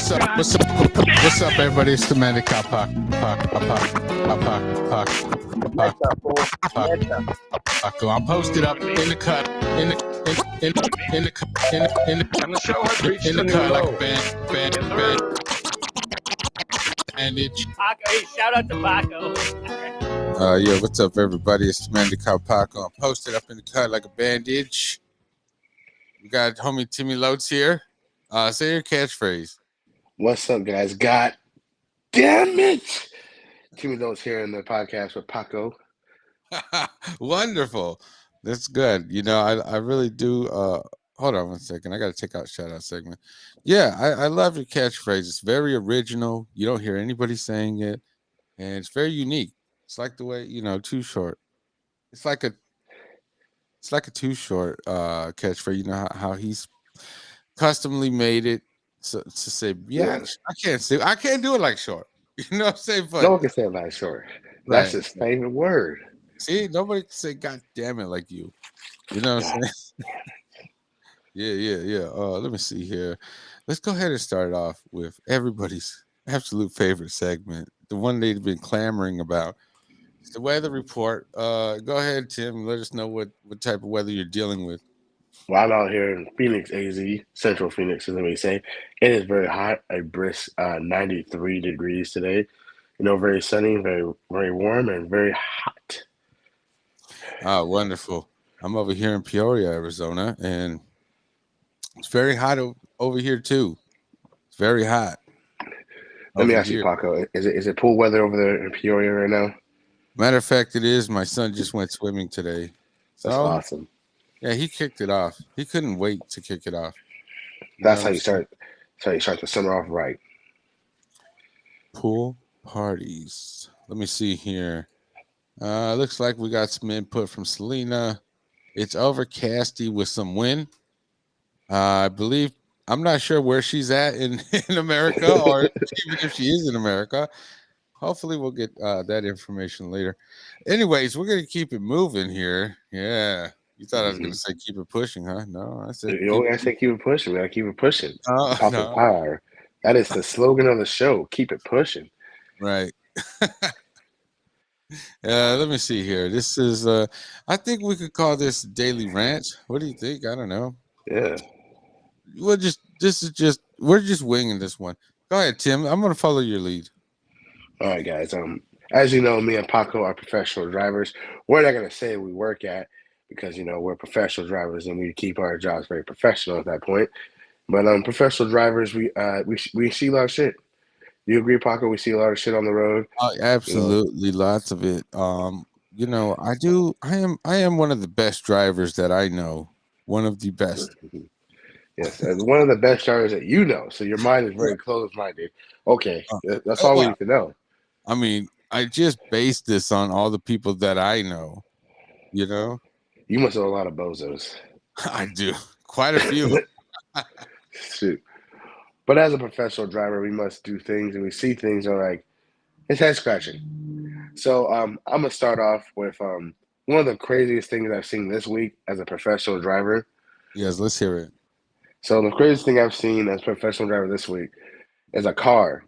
What's up, everybody? It's the Manic Paco. I'm posted up in the cut, in the cut like a bandage. Hey, shout out to Paco. Yeah, what's up, everybody? It's the Manic Paco. I'm posted up in the cut like a bandage. We got homie TimmyLotes here. Say your catchphrase. What's up, guys? God damn it! TimmyLotes here in the podcast with Paco. Wonderful. That's good. You know, I really do. Hold on 1 second. I got to take out shout out segment. Yeah, I love your catchphrase. It's very original. You don't hear anybody saying it, and it's very unique. It's like the way, you know, Too Short. It's like a Too Short catchphrase. You know how he's customly made it to say, yeah, I can't do it like Short. You know what I'm saying? But no one can say it like Short. That's his favorite word. See, nobody can say "God damn it" like you. You know what I'm saying? Yeah. Let me see here. Let's go ahead and start off with everybody's absolute favorite segment, the one they've been clamoring about. It's the weather report. Go ahead, Tim. Let us know what type of weather you're dealing with. Well, I'm out here in Phoenix, AZ, Central Phoenix, as we say. It is very hot, a brisk 93 degrees today. You know, very sunny, very, very warm, and very hot. Ah, wonderful. I'm over here in Peoria, Arizona, and it's very hot over here too. It's very hot. Let me ask you, Paco, is it pool weather over there in Peoria right now? Matter of fact, it is. My son just went swimming today. That's awesome. Yeah, he kicked it off. He couldn't wait to kick it off. That's how you start. That's how you start the summer off right. Pool parties. Let me see here. Looks like we got some input from Selena. It's overcasty with some wind. I believe, I'm not sure where she's at in America, or even if she is in America. Hopefully we'll get that information later. Anyways, we're going to keep it moving here. Yeah. You thought I was going to say keep it pushing, huh? No, I said I say keep it pushing. We got to keep it pushing. No. Power. That is the slogan of the show. Keep it pushing. Right. Let me see here. This is I think we could call this Daily Rant. What do you think? I don't know. Yeah. We're just winging this one. Go ahead, Tim. I'm gonna follow your lead. All right, guys. As you know, me and Paco are professional drivers. We're not gonna say we work at, because you know we're professional drivers and we keep our jobs very professional at that point. But professional drivers, we see a lot of shit. Do you agree, Paco? We see a lot of shit on the road. Absolutely, lots of it. You know, I do. I am one of the best drivers that I know. One of the best. Yes, as one of the best drivers that you know. So your mind is very closed-minded. Okay, that's all we need to know. I mean, I just based this on all the people that I know. You know, you must know a lot of bozos. I do, quite a few. Shoot. But as a professional driver, we must do things, and we see things that are like, it's head scratching. So I'm gonna start off with one of the craziest things I've seen this week as a professional driver. Yes, let's hear it. So the craziest thing I've seen as a professional driver this week is a car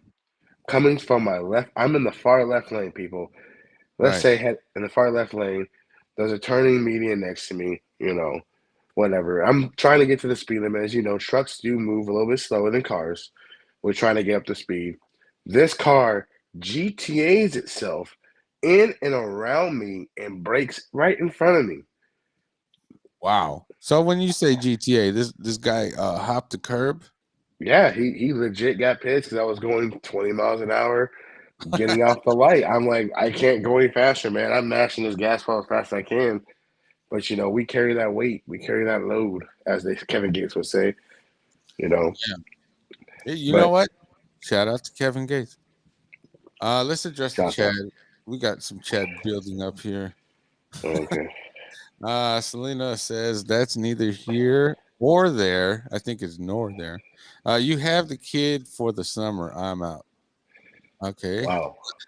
coming from my left. I'm in the far left lane, people. Let's say in the far left lane, there's a turning median next to me, you know. Whatever. I'm trying to get to the speed limit. As you know, trucks do move a little bit slower than cars. We're trying to get up to speed. This car GTAs itself in and around me and brakes right in front of me. Wow. So when you say GTA, this guy hopped the curb? Yeah, he legit got pissed because I was going 20 miles an hour, getting off the light. I'm like, I can't go any faster, man. I'm mashing this gas pedal as fast as I can. But, you know, we carry that weight. We carry that load, as Kevin Gates would say, you know. Yeah. You know what? Shout out to Kevin Gates. Let's address the chat. We got some chat building up here. Okay. Selena says that's neither here or there. I think it's nor there. You have the kid for the summer. I'm out. Okay.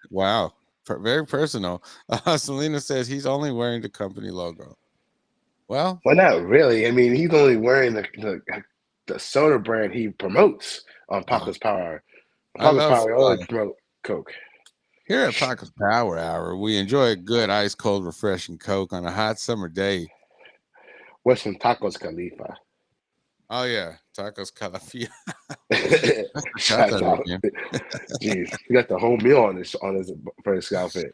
Wow. Very personal. Selena says he's only wearing the company logo. Well, not really. I mean, he's only wearing the soda brand he promotes on Uh, Paco's Power Hour. On I Paco's love Power Hour, we always promote Coke. here at Paco's Power Hour. We enjoy a good ice cold, refreshing Coke on a hot summer day. What's from Tacos Khalifa? Oh yeah, tacos calafia. That's the Shout taco out. again. Jeez, he got the whole meal on his first outfit.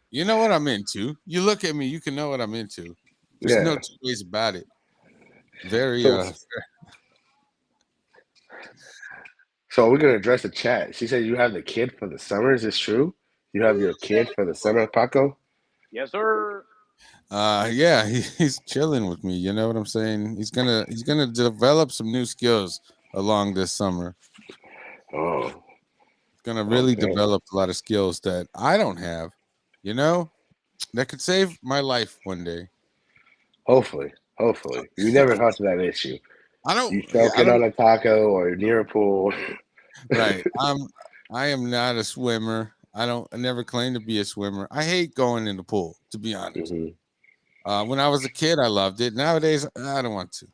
You know what I'm into. You look at me, you can know what I'm into. There's no Yeah. two ways about it. Very So so we're gonna address the chat. She said you have the kid for the summer. Is this true? You have your kid for the summer, Paco? Yes, sir. Yeah, he's chilling with me. You know what I'm saying? He's gonna develop some new skills along this summer. Oh, He's gonna really okay. develop a lot of skills that I don't have, you know, that could save my life one day. Hopefully, hopefully. You never got to that issue. I don't You yeah, I choking don't on a taco or near a pool. right. I am not a swimmer. I never claimed to be a swimmer. I hate going in the pool, to be honest. Hmm. When I was a kid, I loved it. Nowadays, I don't want to.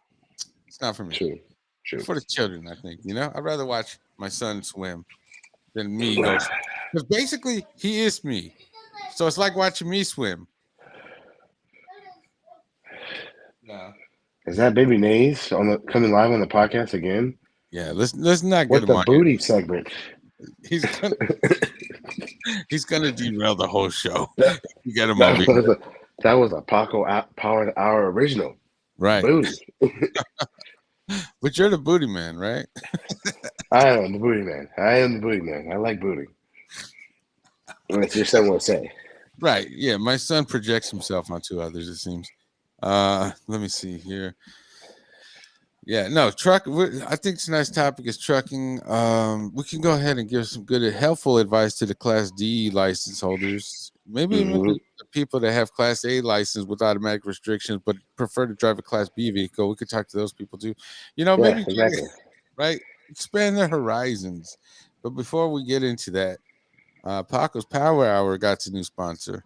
It's not for me. True, It's true. for the children, I think. You know, I'd rather watch my son swim than me go. Because basically, he is me. So it's like watching me swim. Yeah. Is that Baby Nays on the coming live on the podcast again Yeah. Let's not get with him the on here. booty segment? He's gonna he's gonna derail the whole show. that, You get him that over was here. that was a Power Hour original Right. booty. But you're the booty man, right? I am the booty man. I am the booty man. I like booty. As your son would say. Right. Yeah. My son projects himself onto others, it seems. Let me see here. Yeah, no, I think it's a nice topic is trucking. We can go ahead and give some good, helpful advice to the Class D license holders. Maybe even Hmm. the people that have Class A license with automatic restrictions, but prefer to drive a Class B vehicle. We could talk to those people too. You know, Yeah, maybe exactly. right, expand their horizons. But before we get into that, Paco's Power Hour got a new sponsor.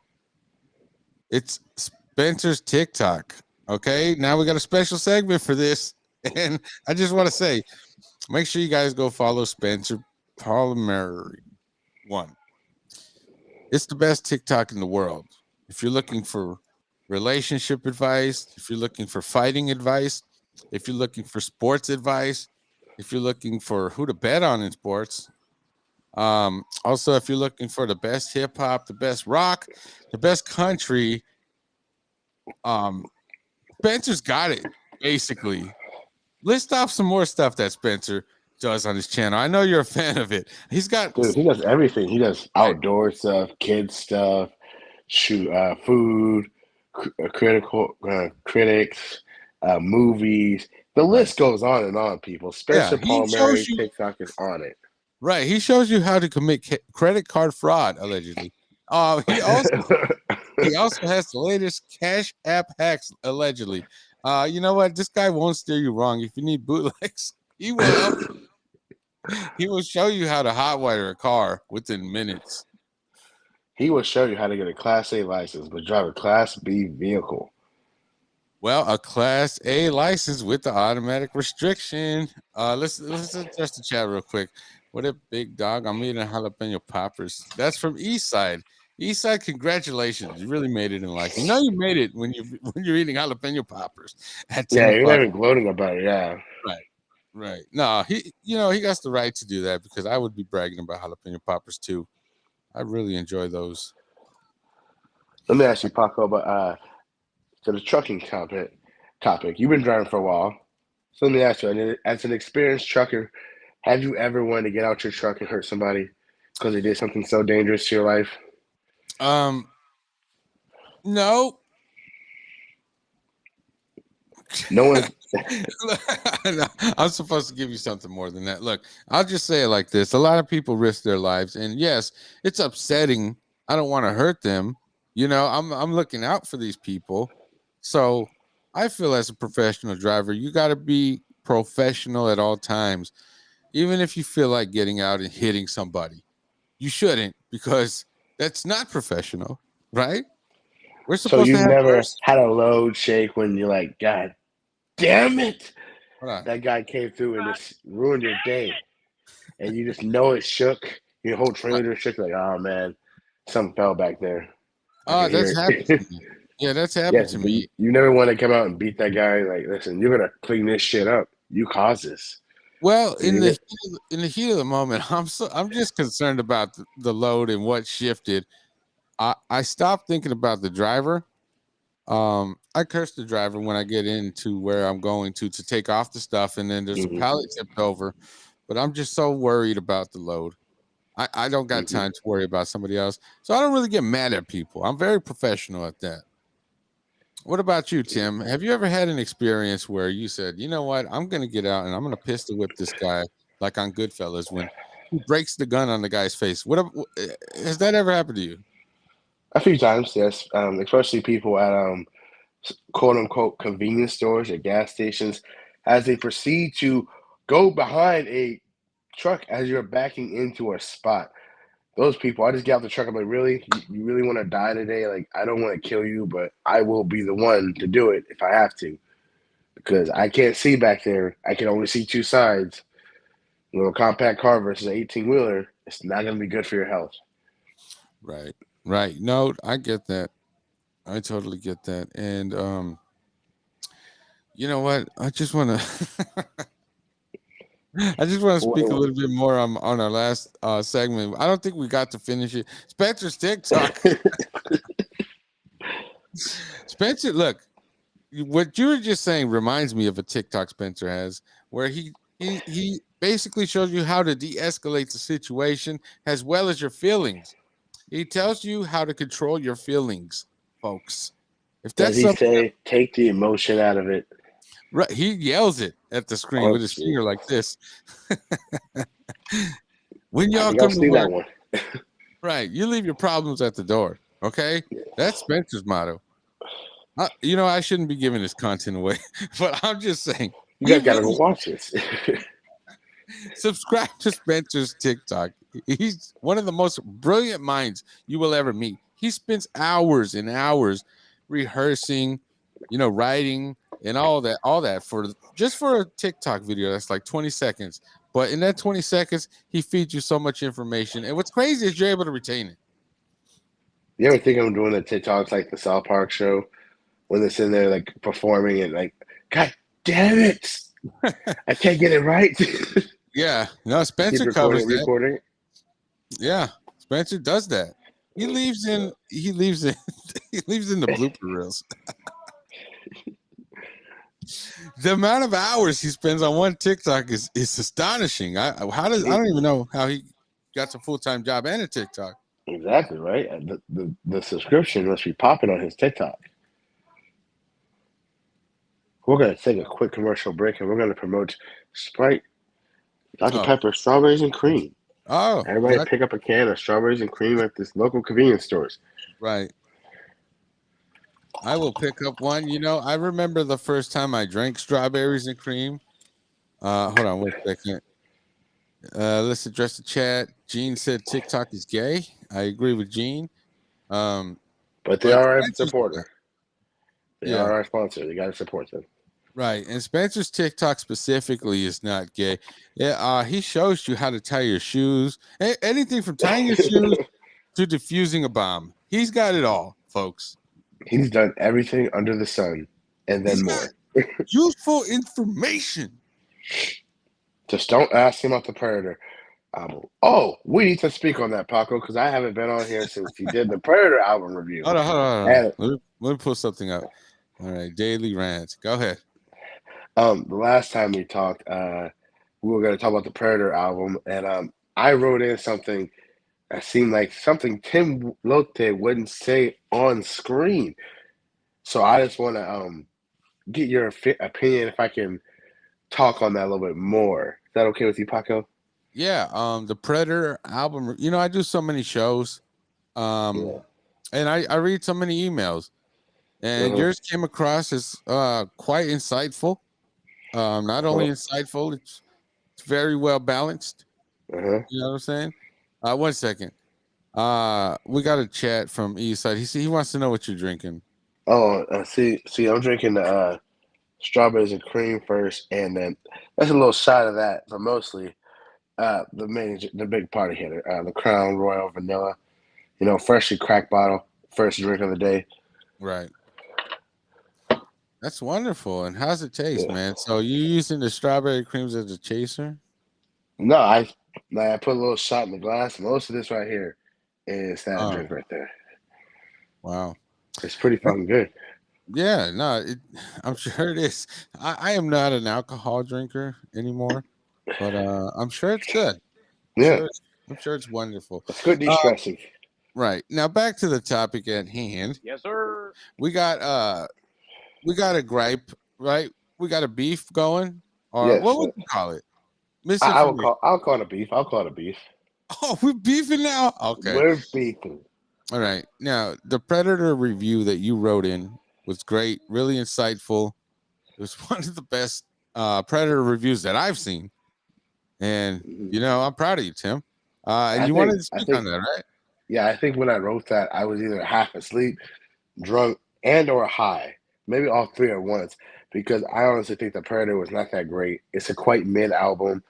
It's Spencer's TikTok. Okay, now we got a special segment for this. And I just want to say, make sure you guys go follow Spencer Polymer One. It's the best TikTok in the world. If you're looking for relationship advice, if you're looking for fighting advice, if you're looking for sports advice, if you're looking for who to bet on in sports, also if you're looking for the best hip hop, the best rock, the best country, um, Spencer's got it basically. List off some more stuff that Spencer does on his channel. I know you're a fan of it. He's got Dude, he does everything. He does right, outdoor stuff, kids stuff, food, critics, movies. The right. list goes on and on, people. Yeah, Spencer he shows Palmieri, you TikTok is on it. right. He shows you how to commit credit card fraud allegedly. He also has the latest cash app hacks allegedly. You know what? This guy won't steer you wrong. If you need bootlegs, he will help. He will show you how to hotwire a car within minutes. He will show you how to get a Class A license, but drive a Class B vehicle. Well, a Class A license with the automatic restriction. Let's adjust the chat real quick. What a big dog! I'm eating jalapeno poppers. That's from Eastside. Eastside, congratulations! You really made it in life. You know you made it when you're eating jalapeno poppers at Yeah, 10 you're o'clock. never gloating about it. Yeah. Right, right. No, he got the right to do that because I would be bragging about jalapeno poppers too. I really enjoy those. Let me ask you, Paco, about to the trucking topic. You've been driving for a while. So let me ask you, as an experienced trucker, have you ever wanted to get out your truck and hurt somebody because they did something so dangerous to your life? Um, no. No one's. No, I'm supposed to give you something more than that. Look, I'll just say it like this. A lot of people risk their lives, and yes, it's upsetting. I don't want to hurt them. You know, I'm looking out for these people. So I feel as a professional driver, you got to be professional at all times. Even if you feel like getting out and hitting somebody, you shouldn't because that's not professional, right? We're So supposed to you've have never mercy. had a load shake when you're like, God damn it, Hold on. that guy came through and God just ruined your dang day. it! and you just know it shook. Your whole trailer shook. Like, oh man, something fell back there. I Oh, can that's hear happened it. to me. Yeah, that's happened Yes, to but you, me. you never want to come out and beat that guy. Like, listen, you're gonna clean this shit up. You caused this. Well, So you in the heat of the moment, I'm just concerned about the load and what shifted. I stopped thinking about the driver. I curse the driver when I get into where I'm going to take off the stuff, and then there's a Mhm, pallet tipped over. But I'm just so worried about the load. I don't got mhm. time to worry about somebody else, so I don't really get mad at people. I'm very professional at that. What about you, Tim? Have you ever had an experience where you said, "You know what? I'm going to get out and I'm going to pistol whip this guy like on Goodfellas when he breaks the gun on the guy's face?" Has that ever happened to you? A few times, yes. Especially people at quote unquote convenience stores or gas stations, as they proceed to go behind a truck as you're backing into a spot. Those people, I just get out the truck. I'm like, really? You really want to die today? Like, I don't want to kill you, but I will be the one to do it if I have to, because I can't see back there. I can only see two sides. A little compact car versus an 18 wheeler, it's not going to be good for your health. Right. Right. No, I get that. I totally get that. And you know what? I just want to I just want to speak a little bit more on our last segment. I don't think we got to finish it. Spencer's TikTok. Spencer, look, what you were just saying reminds me of a TikTok Spencer has where he basically shows you how to de-escalate the situation as well as your feelings. He tells you how to control your feelings, folks. If Does that's he something say take the emotion out of it right, he yells it at the screen on with the his screen? finger like this. When I y'all think I've come to seen that work, one. right, you leave your problems at the door. Okay, that's Spencer's motto. I shouldn't be giving this content away, but I'm just saying You he guys got to go really watch this. subscribe to Spencer's TikTok. He's one of the most brilliant minds you will ever meet. He spends hours and hours rehearsing, writing and all that for just for a TikTok video that's like 20 seconds. But in that 20 seconds, he feeds you so much information. And what's crazy is you're able to retain it. You ever think I'm doing the TikToks like the South Park show when they're sitting there like performing and like, God damn it, I can't get it right. Yeah. No, I keep Spencer covers recording, that. recording. Yeah. Spencer does that. He leaves in he leaves in the blooper reels. The amount of hours he spends on one TikTok is astonishing. I don't even know how he got a full-time job and a TikTok. Exactly right. The subscription must be popping on his TikTok. We're gonna take a quick commercial break and we're gonna promote Sprite, Dr. Oh, Pepper, strawberries and cream. oh, Everybody pick up a can of strawberries and cream at this local convenience stores. right. I will pick up one. I remember the first time I drank strawberries and cream. Hold on one second. Let's address the chat. Gene said TikTok is gay. I agree with Gene. Um, But they but are our Spencer's, supporter. They yeah, are our sponsor. You gotta support them. right. And Spencer's TikTok specifically is not gay. Yeah, he shows you how to tie your shoes. Anything from tying your shoes to defusing a bomb. He's got it all, folks. He's done everything under the sun and then He's got more. useful information. Just don't ask him about the Predator album. Oh, we need to speak on that, Paco, because I haven't been on here since he did the Predator album review. Hold on. And Let me pull something up. All right, daily rant. Go ahead. the last time we talked, we were going to talk about the Predator album, and I wrote in something that seemed like something Tim Lote wouldn't say on screen. So I just want to get your opinion if I can talk on that a little bit more. Is that okay with you, Paco? Yeah, the Predator album. I do so many shows, Yeah. and I read so many emails, and Uh-huh. yours came across as quite insightful. Not only Uh-huh. insightful, it's very well balanced. Uh-huh. You know what I'm saying? One second. We got a chat from Eastside. He wants to know what you're drinking. Oh, see, I'm drinking the strawberries and cream first, and then that's a little shot of that, but mostly The big party hitter, the Crown Royal Vanilla. Freshly cracked bottle, first drink of the day. Right. That's wonderful. And how's it taste, Yeah. man? So you using the strawberry creams as a chaser? No, I put a little shot in the glass. Most of this right here is that Oh, drink right there. wow. It's pretty That- fucking good. yeah, no, I'm sure it is. I am not an alcohol drinker anymore, but I'm sure it's good. Yeah, I'm sure it's wonderful. it's good Uh, de-stressing. right. Now back to the topic at hand. Yes, sir. We got a gripe, right? We got a beef going, or Yes, what would you call it? I Misinformation. I'll call it a beef. I'll call it a beef. Oh, we're beefing now. Okay. We're beefing. All right. Now, the Predator review that you wrote in was great, really insightful. It was one of the best Predator reviews that I've seen. And, I'm proud of you, Tim. And I you wanted think to I speak on think that, right? yeah, I think when I wrote that, I was either half asleep, drunk, and or high. Maybe all three at once. Because I honestly think the Predator was not that great. It's a quite mid album,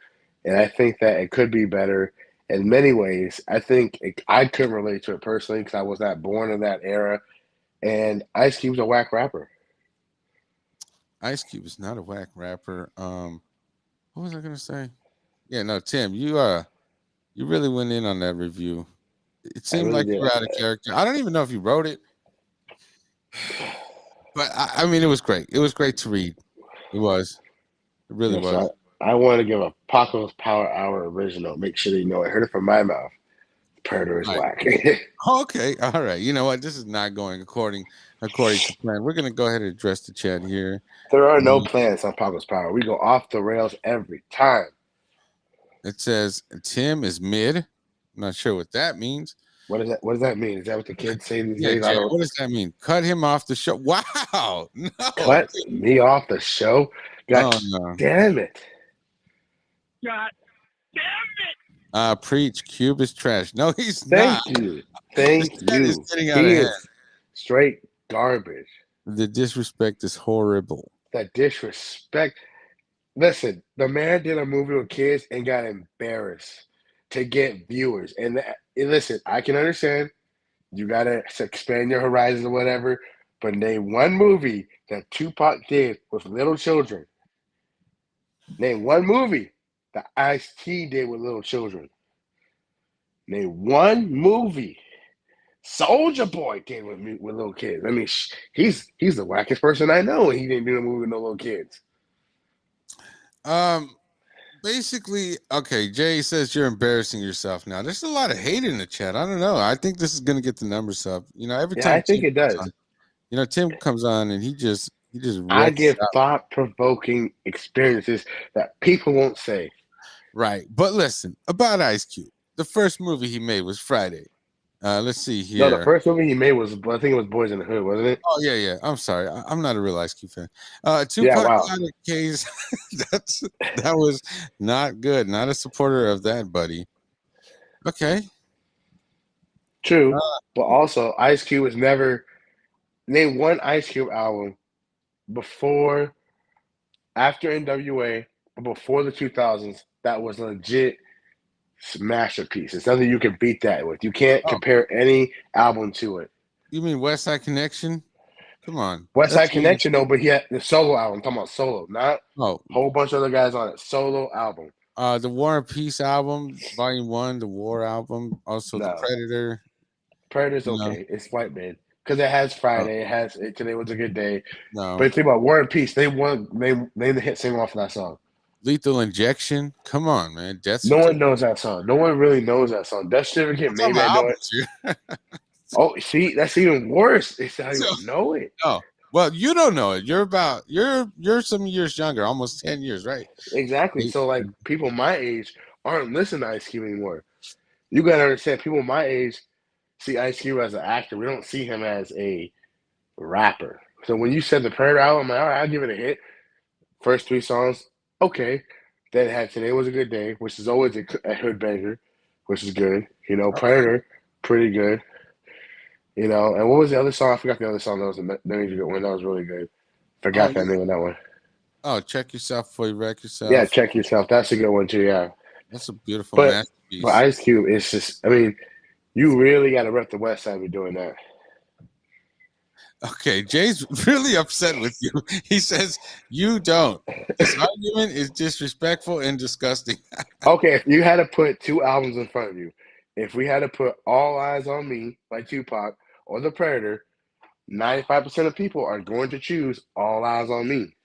and I think that it could be better in many ways. I think I could relate to it personally because I was not born in that era. And Ice Cube's a whack rapper. Ice Cube is not a whack rapper. What was I gonna say? Yeah, no, Tim, you really went in on that review. It I seemed really like did. you were out of character. I don't even know if you wrote it, but I mean, it was great. It was great to read. It was. It really Yes, was. I want to give a Paco's Power Hour original. Make sure that you know I heard it from my mouth. Predator is Right. whack. Okay. All right. You know what? This is not going according to plan. We're gonna go ahead and address the chat here. There are no Um, plans on Paco's Power. We go off the rails every time. It says Tim is mid. I'm not sure what that means. What does that mean? Is that what the kids say these Yeah, days? I Jay, don't what does that mean? Cut him off the show. Wow. No. cut me off the show. God Oh no. damn it. God damn it. Preach. Cube is trash. No, he's Thank not. you. The Thank chat is you. getting out of He hand. is straight garbage. The disrespect is horrible. That disrespect. Listen, the man did a movie with kids and got embarrassed to get viewers. And listen, I can understand you gotta expand your horizons or whatever, but name one movie that Tupac did with little children. Name one movie that Ice-T did with little children. Name one movie Soldier Boy did with little kids. I mean, he's the wackest person I know, and he didn't do a movie with no little kids. Basically, okay, Jay says you're embarrassing yourself now. There's a lot of hate in the chat. I don't know. I think this is gonna get the numbers up. Every Yeah, I time think Tim it comes does. on, Tim comes on and he just I wrecks give up. thought-provoking experiences that people won't say. Right. But listen, about Ice Cube. The first movie he made was Friday. Let's see No, the here. first movie he made was, I think it was Boys in the Hood, wasn't it? Oh yeah. I'm sorry. I'm not a real Ice Cube fan. Yeah, Tupac wow. got a case. That was not good. Not a supporter of that, buddy. Okay. True, but also Ice Cube was never name one Ice Cube album before, after NWA, or before the 2000s that was a legit masterpiece. It's nothing you can beat that with. You can't Oh, compare any album to it. you mean West Side Connection? Come on. West Side That's me. Connection, though, but he had the solo album. I'm talking about solo, not Oh, a whole bunch of other guys on it. Solo album. the War and Peace album, Volume 1, the War album, also the No, Predator. Predator's You know, okay. It's white man because it has oh, Friday. It has Today Was a Good Day. no. But think about War and Peace. They won. They the hit single off of that song. Lethal Injection. Come on, man. Death No one Certificate. knows that song. No one really knows that song. Death Certificate, I'm talking maybe I about know it. albums here. Oh, see, that's even worse. It's not So, even know it. oh, well, you don't know it. You're some years younger, almost 10 years, right? Exactly. So, like, people my age aren't listening to Ice Cube anymore. You gotta understand, people my age see Ice Cube as an actor. We don't see him as a rapper. So when you said the Predator album, I'm like, all right, I'll give it a hit. First three songs, okay. Then it had Today Was a Good Day, which is always a hood banger, which is good. Predator, pretty good. And what was the other song? I forgot the other song that was the major good one. That was really good. Oh, Forgot that yeah. name of that one. Oh, check yourself before you wreck yourself. Yeah, Check Yourself. That's a good one too, yeah. That's a beautiful But masterpiece. Ice Cube, it's just, I mean, you really got to rep the West Side with doing that. Okay, Jay's really upset with you. He says you don't. This argument is disrespectful and disgusting. Okay, if you had to put two albums in front of you, if we had to put All Eyes on Me by Tupac or The Predator, 95% of people are going to choose All Eyes on Me.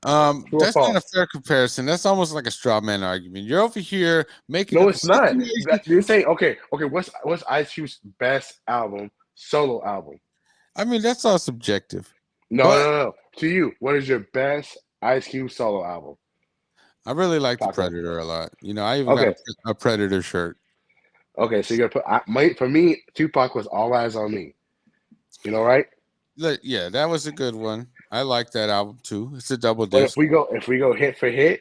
True or That's not a false? fair comparison. That's almost like a straw man argument. You're over here making No, up a it's not. situation. You're saying okay. What's Ice Cube's best album, solo album? I mean, that's all subjective. No, But no, no. To you, what is your best Ice Cube solo album, I really like the Paco? Predator a lot. I even got Okay, a Predator shirt. okay. So you're gonna put for me, Tupac was All Eyes on Me. You know, right? Yeah, that was a good one. I like that album too. It's a double But disc. if we go hit for hit,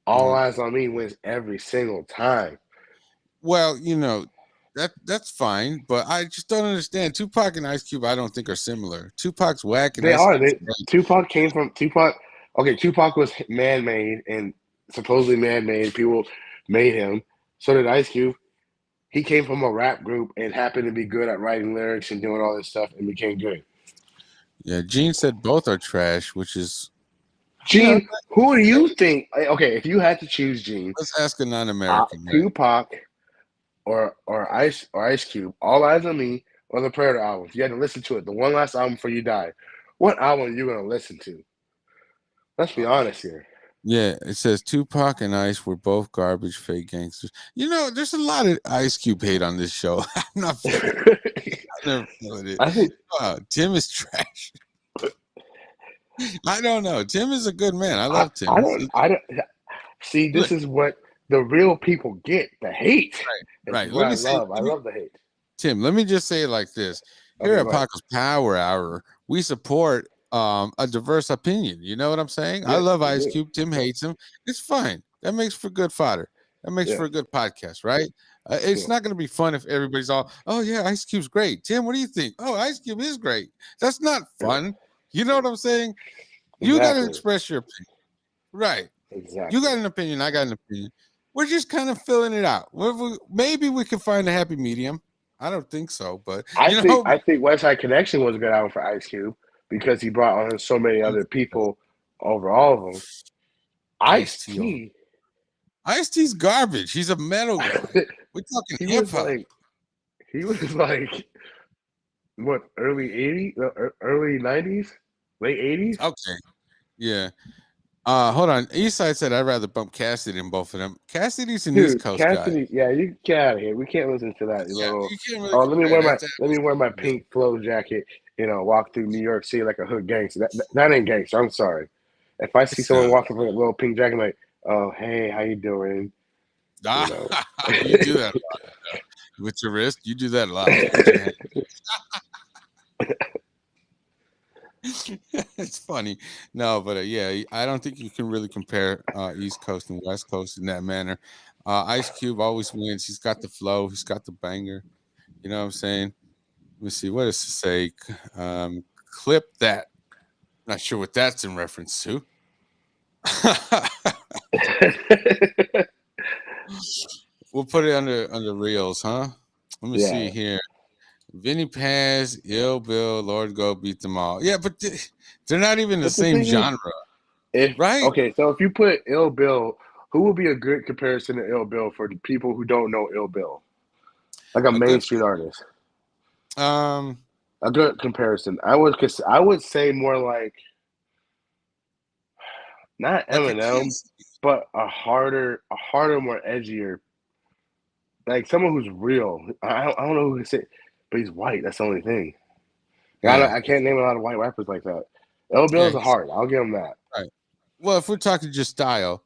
All Mhm. Eyes on Me wins every single time. Well, that's fine, but I just don't understand. Tupac and Ice Cube, I don't think are similar. Tupac's whack and They Ice are. Cube's They great. Tupac came from Tupac. Okay, Tupac was man made and supposedly man made. People made him. So did Ice Cube. He came from a rap group and happened to be good at writing lyrics and doing all this stuff and became good. Yeah, Gene said both are trash, which is, you know, Gene, who do you think? Okay, if you had to choose Gene, let's ask a non-American, right? Tupac or Ice Cube, All Eyes on Me or the Predator album. If you had to listen to it, the one last album before you die, what album are you gonna listen to? Let's be honest here. Yeah, it says Tupac and Ice were both garbage, fake gangsters. There's a lot of Ice Cube hate on this show. I'm not feeling. I never feeling it. I think Tim is trash. I don't know. Tim is a good man. I I, love Tim. I don't see. Look, This is what the real people get. The hate. This right. is what Let I me say, love. I love the hate. Tim. Let me just say it like this: here Okay, at go ahead. Paco's Power Hour, we support a diverse opinion. You know what I'm saying? I Yes, love we Ice do. Cube. Tim hates him. It's fine. That makes for good fodder. That makes Yeah, for a good podcast, right? It's yeah, not going to be fun if everybody's all, "Oh yeah, Ice Cube's great." Tim, what do you think? Oh, Ice Cube is great. That's not yeah. fun. You know what I'm saying? You got to Exactly. express your opinion, right? You Exactly. got an opinion. I got an opinion. We're just kind of filling it out. Maybe we can find a happy medium. I don't think so, but I think West Side Connection was a good album for Ice Cube because he brought on so many other people over all of them. Ice Ice T. T, Ice T's garbage. He's a metal guy. We're talking he hip was hop. like he was like what early 80s, early 90s, late 80s. Okay, yeah. Hold on. Eastside said I'd rather bump Cassidy than both of them. Cassidy's an East Dude, Coast guy. Cassidy, yeah, you get out of here. We can't listen to that Yeah, little. you can't really Oh, compare that. let me wear my pink flow jacket. Walk through New York City like a hood gangster. That ain't gangster. I'm sorry. If I see It's someone not. walking with a little pink jacket, I'm like, oh, hey, how you doing? You know. You do that a lot with your wrist. You do that a lot with your hand. It's funny. No, but yeah, I don't think you can really compare East Coast and West Coast in that manner. Ice Cube always wins. He's got the flow. He's got the banger. You know what I'm saying? Let me see. What does it say? Clip that. Not sure what that's in reference to. We'll put it under reels, huh? Let me see Yeah. here. Vinny Paz, Ill Bill, Lord Go beat them all. Yeah, but they're not even the But the same thing is, genre, if right? okay, so if you put Ill Bill, who would be a good comparison to Ill Bill for the people who don't know Ill Bill? Like a A good mainstream artist. um A good comparison. I would say more like not like a Eminem, kid's but a harder, more edgier, like someone who's real. I don't know who to say, but he's white. That's the only thing. yeah. I can't name a lot of white rappers like that. L Yeah, Bill's a he's hard. I'll give him that. right. Well, if we're talking just style,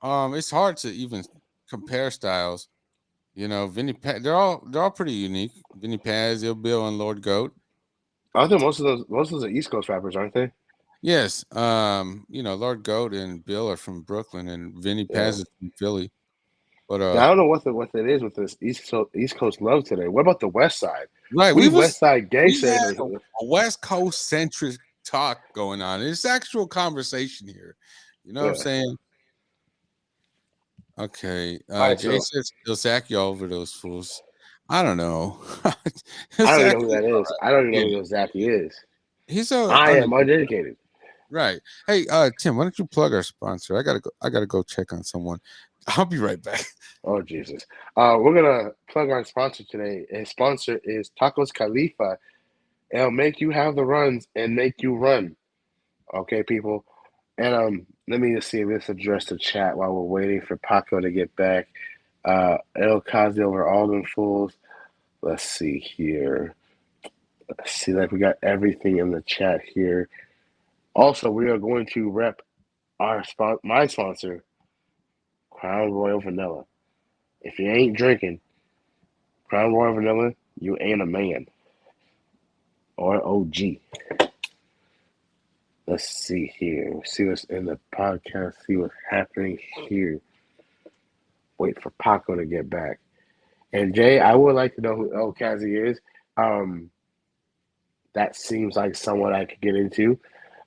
it's hard to even compare styles. Vinny Paz, they're all pretty unique. Vinny Paz, Ill Bill, and Lord Goat. I think most of those are East Coast rappers, aren't they? Yes, Lord Goat and Bill are from Brooklyn, and Vinny Yeah. Paz is from Philly. But Yeah, I don't know what it is with this East Coast love today. What about the West Side? right, We West Side we gangster had in this. a West Coast centric talk going on. It's actual conversation here. You know what I'm Yeah. saying? Okay. All right, Jay so says he'll sack you over those fools. I don't know. I don't even Zach, know who that is. I don't even yeah, know who Zappy is. he's a I am under uneducated. right. Hey, Tim, why don't you plug our sponsor? I gotta go check on someone. I'll be right back. Oh Jesus. We're gonna plug our sponsor today. His sponsor is Tacos Khalifa. It'll make you have the runs and make you run. Okay, people. And let me just see if this address the chat while we're waiting for Paco to get back. El Kazi over all them fools. Let's see here. Let's see, like we got everything in the chat here. Also, we are going to rep my sponsor, Crown Royal Vanilla. If you ain't drinking Crown Royal Vanilla, you ain't a man or OG. Let's see here. See what's in the podcast. See what's happening here. Wait for Paco to get back. And Jay, I would like to know who El Kazi is. Um, that seems like someone I could get into.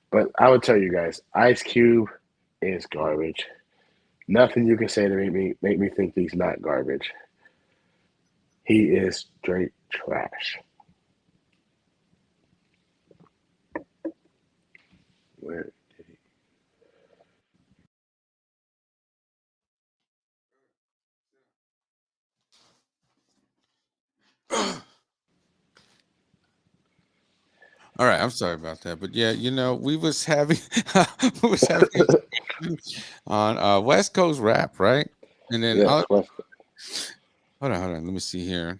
But I would tell you guys, Ice Cube is garbage. Nothing you can say to make me think he's not garbage. He is straight trash. Where did he? All right, I'm sorry about that, but yeah, we was having we was having a discussion on West Coast rap, right? And then Yes, West. hold on, let me see here.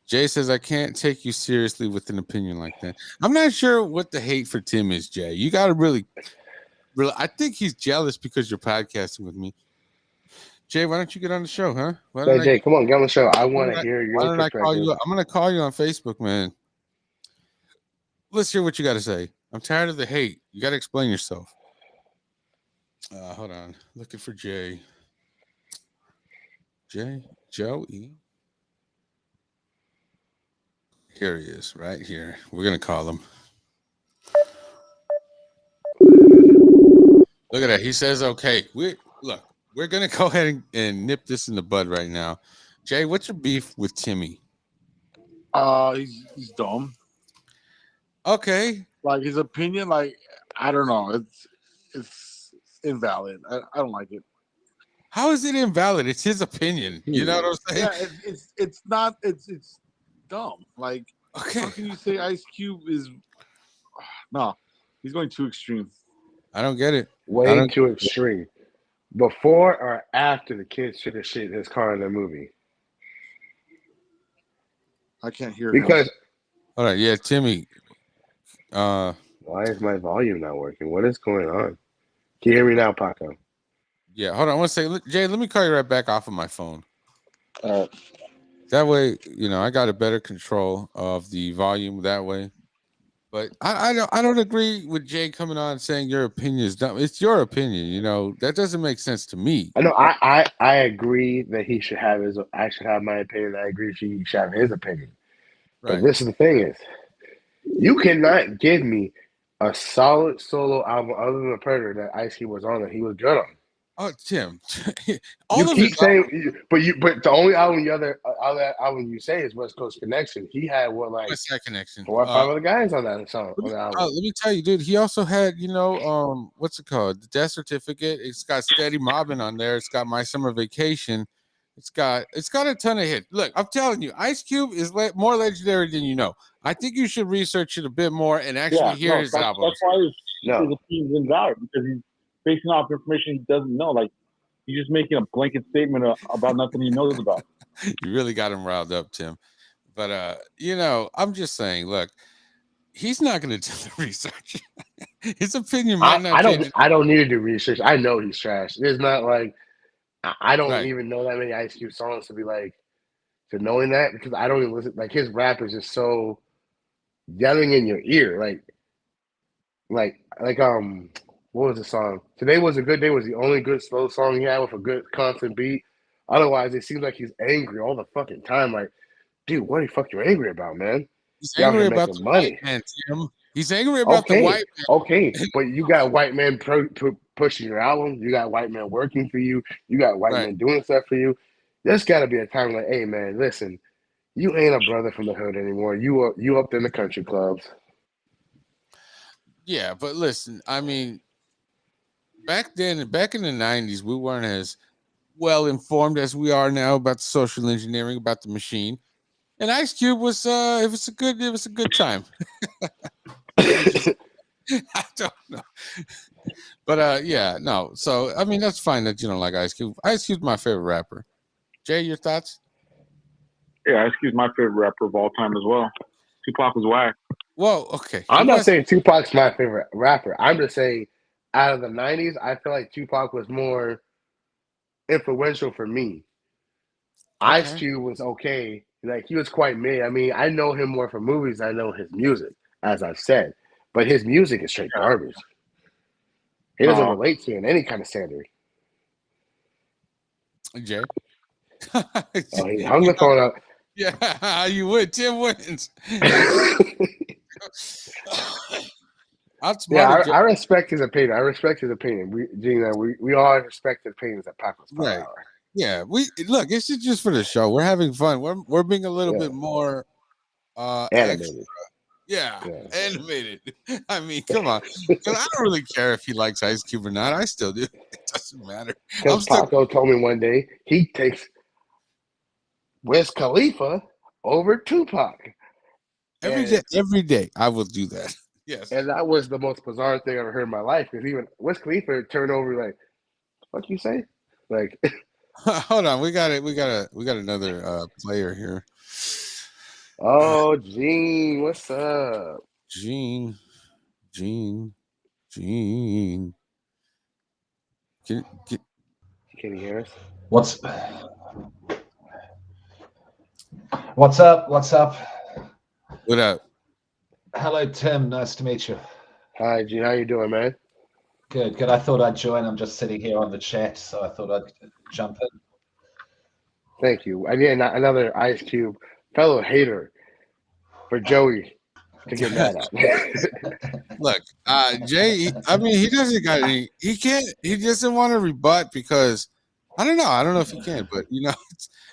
Jay says I can't take you seriously with an opinion like that. I'm not sure what the hate for Tim is, Jay. You got to really. I think he's jealous because you're podcasting with me. Jay, why don't you get on the show, huh? Hey Jay, come on, get on the show. I want to hear Why your don't I call perspective. you? I'm gonna call you on Facebook, man. Let's hear what you got to say. I'm tired of the hate. You got to explain yourself. Hold on, looking for Jay. Joey. Here he is, right here. We're gonna call him. Look at that. He says okay. We're gonna go ahead and nip this in the bud right now. Jay, what's your beef with Timmy? He's dumb. Okay. Like his opinion, like I don't know, it's invalid. I don't like it. How is it invalid? It's his opinion. You know what I'm saying? Yeah, it's not it's dumb. Like Okay. how can you say Ice Cube is no? He's going too extreme. I don't get it. I Way don't. too extreme. Before or after the kids took a shit in his car in the movie? I can't hear him. Because All right. Yeah, Timmy. why is my volume not working? What is going on? Can you hear me now, Paco? Yeah. Hold on. One second. Jay, let me call you right back off of my phone. Uh, That way, I got a better control of the volume that way. But I don't agree with Jay coming on saying your opinion is dumb. It's your opinion, that doesn't make sense to me. I know. I agree that he should have his. I should have my opinion. I agree he should have his opinion. But Right. this is the thing: is you cannot give me a solid solo album other than the Predator that Ice Cube was on that he was good on. Oh, Tim, You all of keep his saying, but the only album other album you say is West Coast Connection. He had West Side Connection. 4 or 5 other guys on that song on the album. Let me tell you, dude. He also had, what's it called? The Death Certificate. It's got Steady Mobbing on there. It's got My Summer Vacation. It's got a ton of hits. Look, I'm telling you, Ice Cube is more legendary than you know. I think you should research it a bit more and actually hear his albums. That's why his opinion's invalid, because he's basing off information he doesn't know. Like he's just making a blanket statement about nothing he knows about. You really got him riled up, Tim. But I'm just saying, look, he's not going to do the research. His opinion might not change. I don't need to do research. I know he's trash. It's not like I don't Right. even know that many Ice Cube songs to be like to knowing that, because I don't even listen. Like his rap is just so yelling in your ear. What was the song? Today Was a Good Day was the only good slow song he had with a good constant beat. Otherwise, it seems like he's angry all the fucking time. Like, dude, what the fuck you angry about, man? He's You're out angry here about making the white money. man, Tim. He's angry about the white man. Okay, but you got white man pushing your album. You got white men working for you. You got white Right. men doing stuff for you. There's got to be a time like, hey man, listen, you ain't a brother from the hood anymore. You up in the country clubs. Yeah, but listen, I mean, back then, back in the '90s, we weren't as well informed as we are now about the social engineering, about the machine. And Ice Cube was it was a good time. Let me just I don't know. But yeah, no. So I mean that's fine that you don't like Ice Cube. Ice Cube's my favorite rapper. Jay, your thoughts? Yeah, Ice Cube's my favorite rapper of all time as well. Tupac was whack. Well, okay. He I'm not was saying Tupac's my favorite rapper. I'm just saying out of the '90s, I feel like Tupac was more influential for me. Ice okay. Cube was okay. Like he was quite mid. I mean, I know him more from movies than I know his music, as I've said. But his music is straight Yeah. garbage. He doesn't No, relate to in any kind of standard. Jay. Oh, he hung the phone up. Yeah, you would. Tim wins. Yeah, Outsmarted Jay. I respect his opinion. I respect his opinion. We all respect his opinions at Paco's Power Right. Hour. Yeah. We look. It's just for the show. We're having fun. We're being a little Yeah, bit more extra. animated. Yeah, Yeah, animated. I mean, come on. 'Cause I don't really care if he likes Ice Cube or not. I still do. It doesn't matter. because I'm still Paco told me one day he takes Wiz Khalifa over Tupac, and every day I will do that. Yes. and that was the most bizarre thing I ever heard in my life. Because even Wiz Khalifa turned over like, "What you say?" Like, Hold on. We got another player here. "Oh, Gene, what's up?" Gene. Gene. Gene. Can, Can you hear us? What's up? What's up? what up? Hello, Tim. Nice to meet you. Hi, Gene. How you doing, man? Good, good. I thought I'd join. I'm just sitting here on the chat, so I thought I'd jump in. Thank you. I need another Ice Cube fellow hater for Joey to get mad at. Look, Jay. I mean, he doesn't got any. He can't. He doesn't want to rebut because I don't know. I don't know if he can, but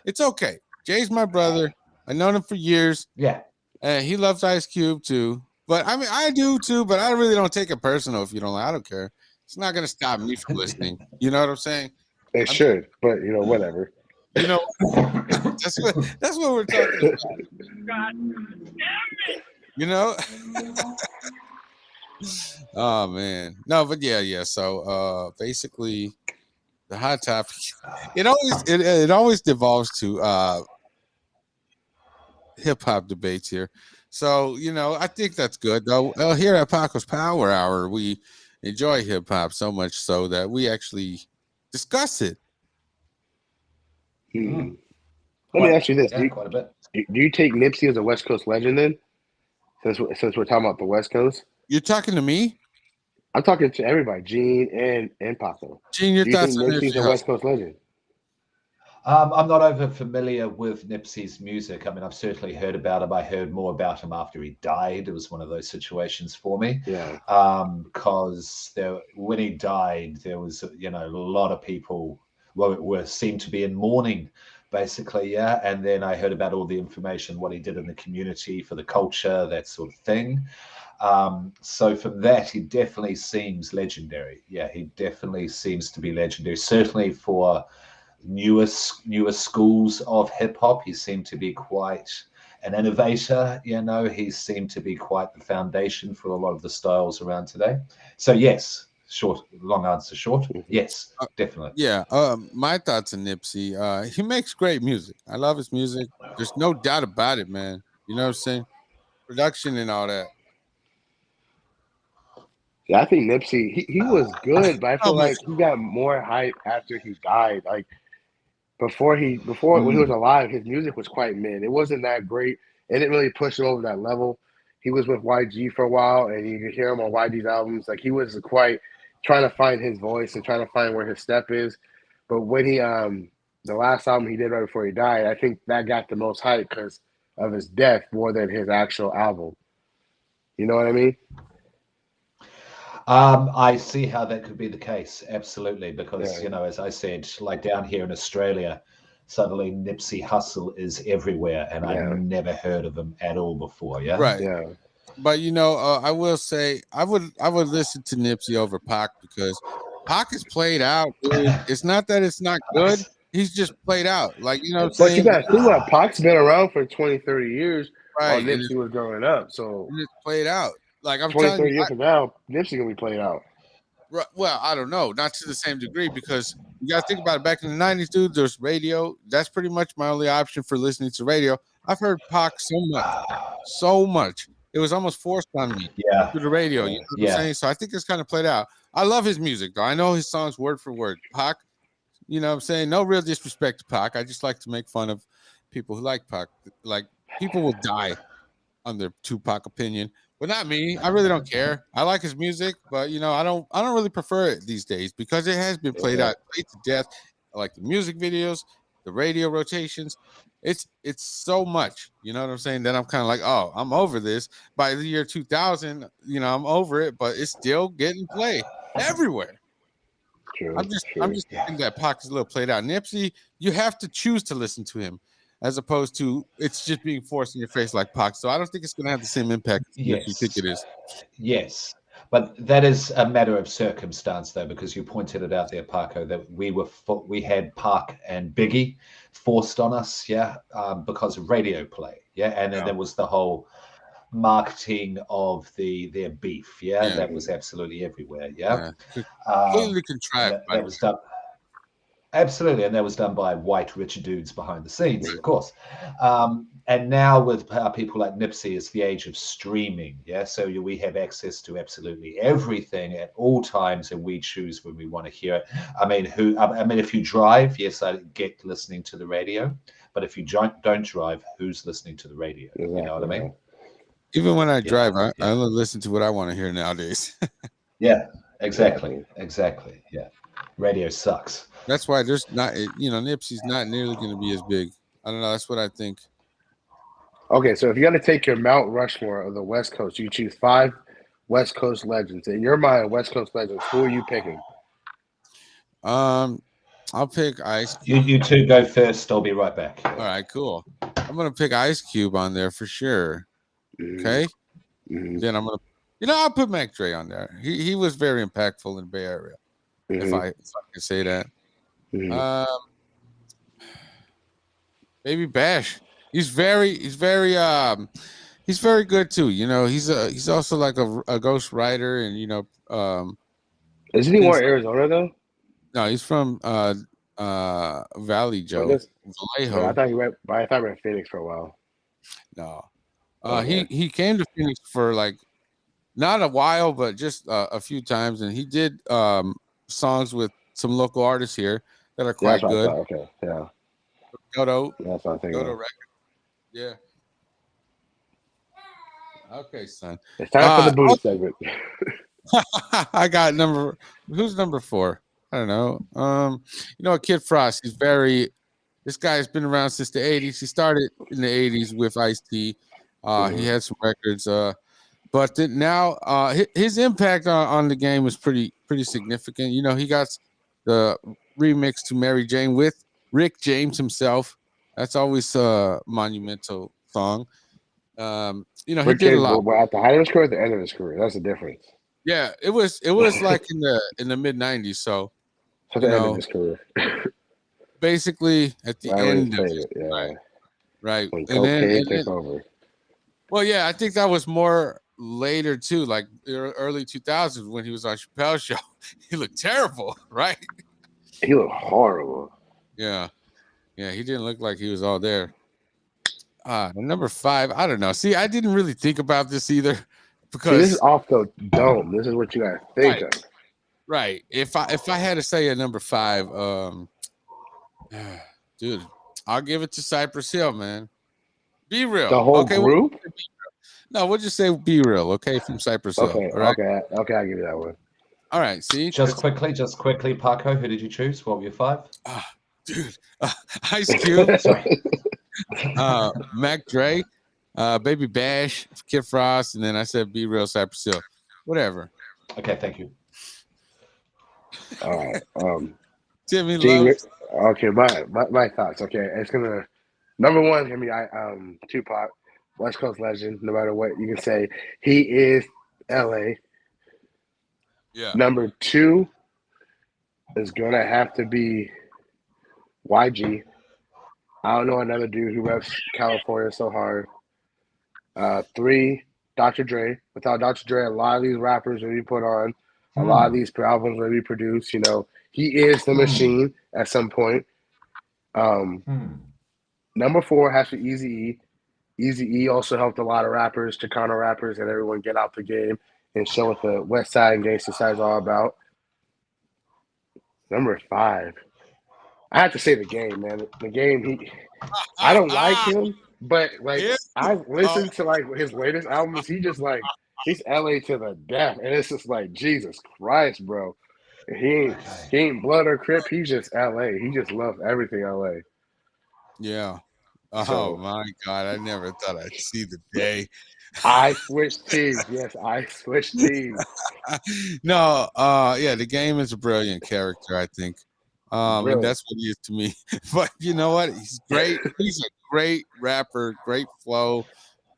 it's okay. Jay's my brother. I known him for years. Yeah. And he loves Ice Cube too. But I mean, I do too. But I really don't take it personal. If you don't, I don't care. It's not gonna stop me from listening. You know what I'm saying? It I'm, should, but whatever. you know, that's what we're talking about. You know. Oh man, no, but yeah. So basically, the hot topic. It always devolves to hip hop debates here. So I think that's good though. Here at Paco's Power Hour, we enjoy hip hop so much so that we actually discuss it. Hmm. Let me ask you this: Yeah, quite a bit. do you take Nipsey as a West Coast legend then? Since we're talking about the West Coast, You're talking to me, I'm talking to everybody, Gene and Paco. Gene. Your Do you think thoughts on Nipsey's Nipsey a West Hussle? Coast legend? I'm not over familiar with Nipsey's music. I mean, I've certainly heard about him. I heard more about him after he died. It was one of those situations for me. Yeah. Because when he died, there was a lot of people seemed to be in mourning, basically, yeah. And then I heard about all the information, what he did in the community for the culture, that sort of thing. So from that, he definitely seems legendary. Yeah, he definitely seems to be legendary. Certainly for newer schools of hip hop, he seemed to be quite an innovator. He seemed to be quite the foundation for a lot of the styles around today. So yes, long answer short, yes, definitely. Yeah. My thoughts on Nipsey. He makes great music. I love his music. There's no doubt about it, man. You know what I'm saying? Production and all that. Yeah, I think Nipsey he was good, but I How feel much? like he got more hype after he died. Like before when he was Mm. alive, his music was quite mid. It wasn't that great. It didn't really push him over that level. He was with YG for a while, and you could hear him on YG's albums. Like he was quite trying to find his voice and trying to find where his step is. But when he the last album he did right before he died, I think that got the most hype because of his death more than his actual album. You know what I mean? I see how that could be the case. Absolutely. Because, Yeah. as I said, like down here in Australia, suddenly Nipsey Hussle is everywhere. And I'd Yeah. never heard of him at all before. Yeah. Right. Yeah. But I will say I would listen to Nipsey over Pac because Pac is played out, dude. It's not that it's not good. He's just played out. Like, you know what I'm But you saying? got to think about Pac's been around for 20, 30 years while Right. Nipsey was growing up. So And it's played out. Like I'm 20, telling 30 you, years from now, Nipsey gonna be played out. well, I don't know, not to the same degree because you got to think about it. Back in the '90s, dude, there's radio. That's pretty much my only option for listening to radio. I've heard Pac so much. It was almost forced on me Yeah. through the radio. You know what I'm Yeah. saying? So I think it's kind of played out. I love his music, though. I know his songs word for word. Pac, you know what I'm saying? No real disrespect to Pac. I just like to make fun of people who like Pac. Like, people will die on their Tupac opinion, but not me. I really don't care. I like his music, but I don't really prefer it these days because it has been played Yeah. out, played to death. I like the music videos, the radio rotations. It's so much, you know what I'm saying? That I'm kind of like, oh, I'm over this. By the year 2000, I'm over it, but it's still getting played everywhere. True. I'm just thinking that Pac is a little played out. Nipsey, you have to choose to listen to him, as opposed to it's just being forced in your face like Pac. So I don't think it's going to have the same impact as you think Yes. it is. Yes. But that is a matter of circumstance, though, because you pointed it out there, Paco, that we had Pac and Biggie forced on us, because of radio play, and then there was the whole marketing of their beef, that was absolutely everywhere, Completely contrived. That was done. Absolutely, and that was done by white rich dudes behind the scenes, of course. And now with people like Nipsey, it's the age of streaming, so we have access to absolutely everything at all times, and we choose when we want to hear it. I mean, if you drive, yes, I get listening to the radio, but if you don't drive, who's listening to the radio? Exactly, you know what I mean? Even when I drive, I only listen to what I want to hear nowadays. Yeah, exactly. Yeah, radio sucks. That's why there's not, Nipsey's not nearly going to be as big. I don't know. That's what I think. Okay, so if you got to take your Mount Rushmore of the West Coast, you choose 5 West Coast legends. In your mind, West Coast legends, who are you picking? I'll pick Ice Cube. You two go first. I'll be right back. All right, cool. I'm gonna pick Ice Cube on there for sure. Okay. Then I'm gonna, I'll put Mac Dre on there. He was very impactful in the Bay Area. If I can say that. Baby Bash. He's very good too. He's also like a ghost writer, and isn't he more Arizona though? No, he's from Valley Joe. Yeah, I thought he went Phoenix for a while. No. He came to Phoenix for like not a while, but just a few times, and he did songs with some local artists here that are quite good. Okay, yeah. Dodo. That's what I'm thinking. Dodo record. Yeah. Okay, son. It's time for the booty segment. I got who's number 4? I don't know. Kid Frost. This guy's been around since the 80s. He started in the 80s with Ice-T. He had some records. But now his impact on the game was pretty significant. He got the remix to Mary Jane with Rick James himself. That's always a monumental song. He Rick did James, a lot. at the height of his career, at the end of his career. That's the difference. Yeah, it was like in the mid 90s. So at the end of his career. Basically at the end of it. Yeah. Right. When cocaine took over. Well, yeah, I think that was more later too, like early 2000s when he was on Chappelle's show. He looked terrible, right? He looked horrible. Yeah. Yeah, he didn't look like he was all there. Number 5, I don't know. See, I didn't really think about this either because this is off the dome. This is what you gotta think of. Right. If I had to say a number 5, dude, I'll give it to Cypress Hill, man. Be Real. The whole group? No, we'll just say Be Real, okay, from Cypress Hill. Okay, right? okay, I'll give you that one. All right, see? Just quickly, Paco, who did you choose? What were your 5? Dude, Ice Cube, Mac Dre, Baby Bash, Kid Frost, and then I said Be Real, Cypress Hill. Whatever. Okay, thank you. All right. Timmy Gene, Lotes. okay, my thoughts. Okay, it's gonna number one. I mean, Tupac, West Coast legend. No matter what you can say, he is L.A. Yeah. Number two is gonna have to be YG. I don't know another dude who reps California so hard. Three, Dr. Dre. Without Dr. Dre, a lot of these rappers that we put on, a lot of Hmm. these albums that we produce, he is the Hmm. machine at some point. Um, Hmm. Number four has to be Easy E. Easy E also helped a lot of rappers, Chicano rappers, and everyone get out the game and show what the West Side and Gangsta Side is all about. Number five, I have to say the game, man. The game, I don't like him, but like Here I've we go. listened to like his latest albums. He just like he's LA to the death, and it's just like Jesus Christ, bro. He ain't Okay. he ain't blood or crip. He's just LA. He just loves everything LA. Yeah. Oh So my God. I never thought I'd see the day. I switched teams. Yes, I switched teams. No, yeah, the game is a brilliant character, I think. And Brilliant. that's what he is to me. But you know what? He's great. He's a great rapper, great flow,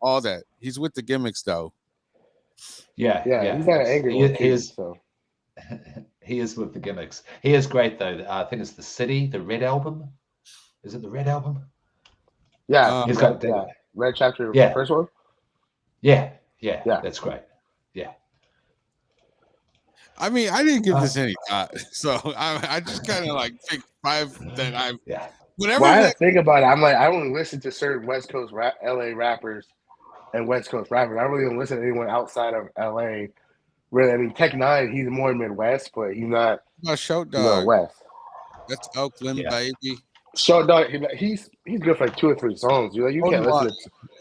all that. He's with the gimmicks though. Yeah, Yeah, he's yeah. not an It's angry he, one he too. is So he is with the gimmicks. He is great though. I think it's the City, the Red album. Is it the Red album? yeah, Uh, He's got yeah. Red chapter, yeah, first one. yeah, yeah. Yeah, That's great. Yeah. I mean, I didn't give Uh, this any thought, so I just kind of like picked five that I yeah. well, whatever I had that. to think about it. I'm like, I only listen to certain West Coast LA rappers and West Coast rappers. I really don't listen to anyone outside of LA. Really, I mean, Tech Nine, he's more Midwest, but he's not, About Show Dog. West. That's Oakland, Yeah. baby. Short Dog, he's good for like two or three songs. You Only can't listen one, to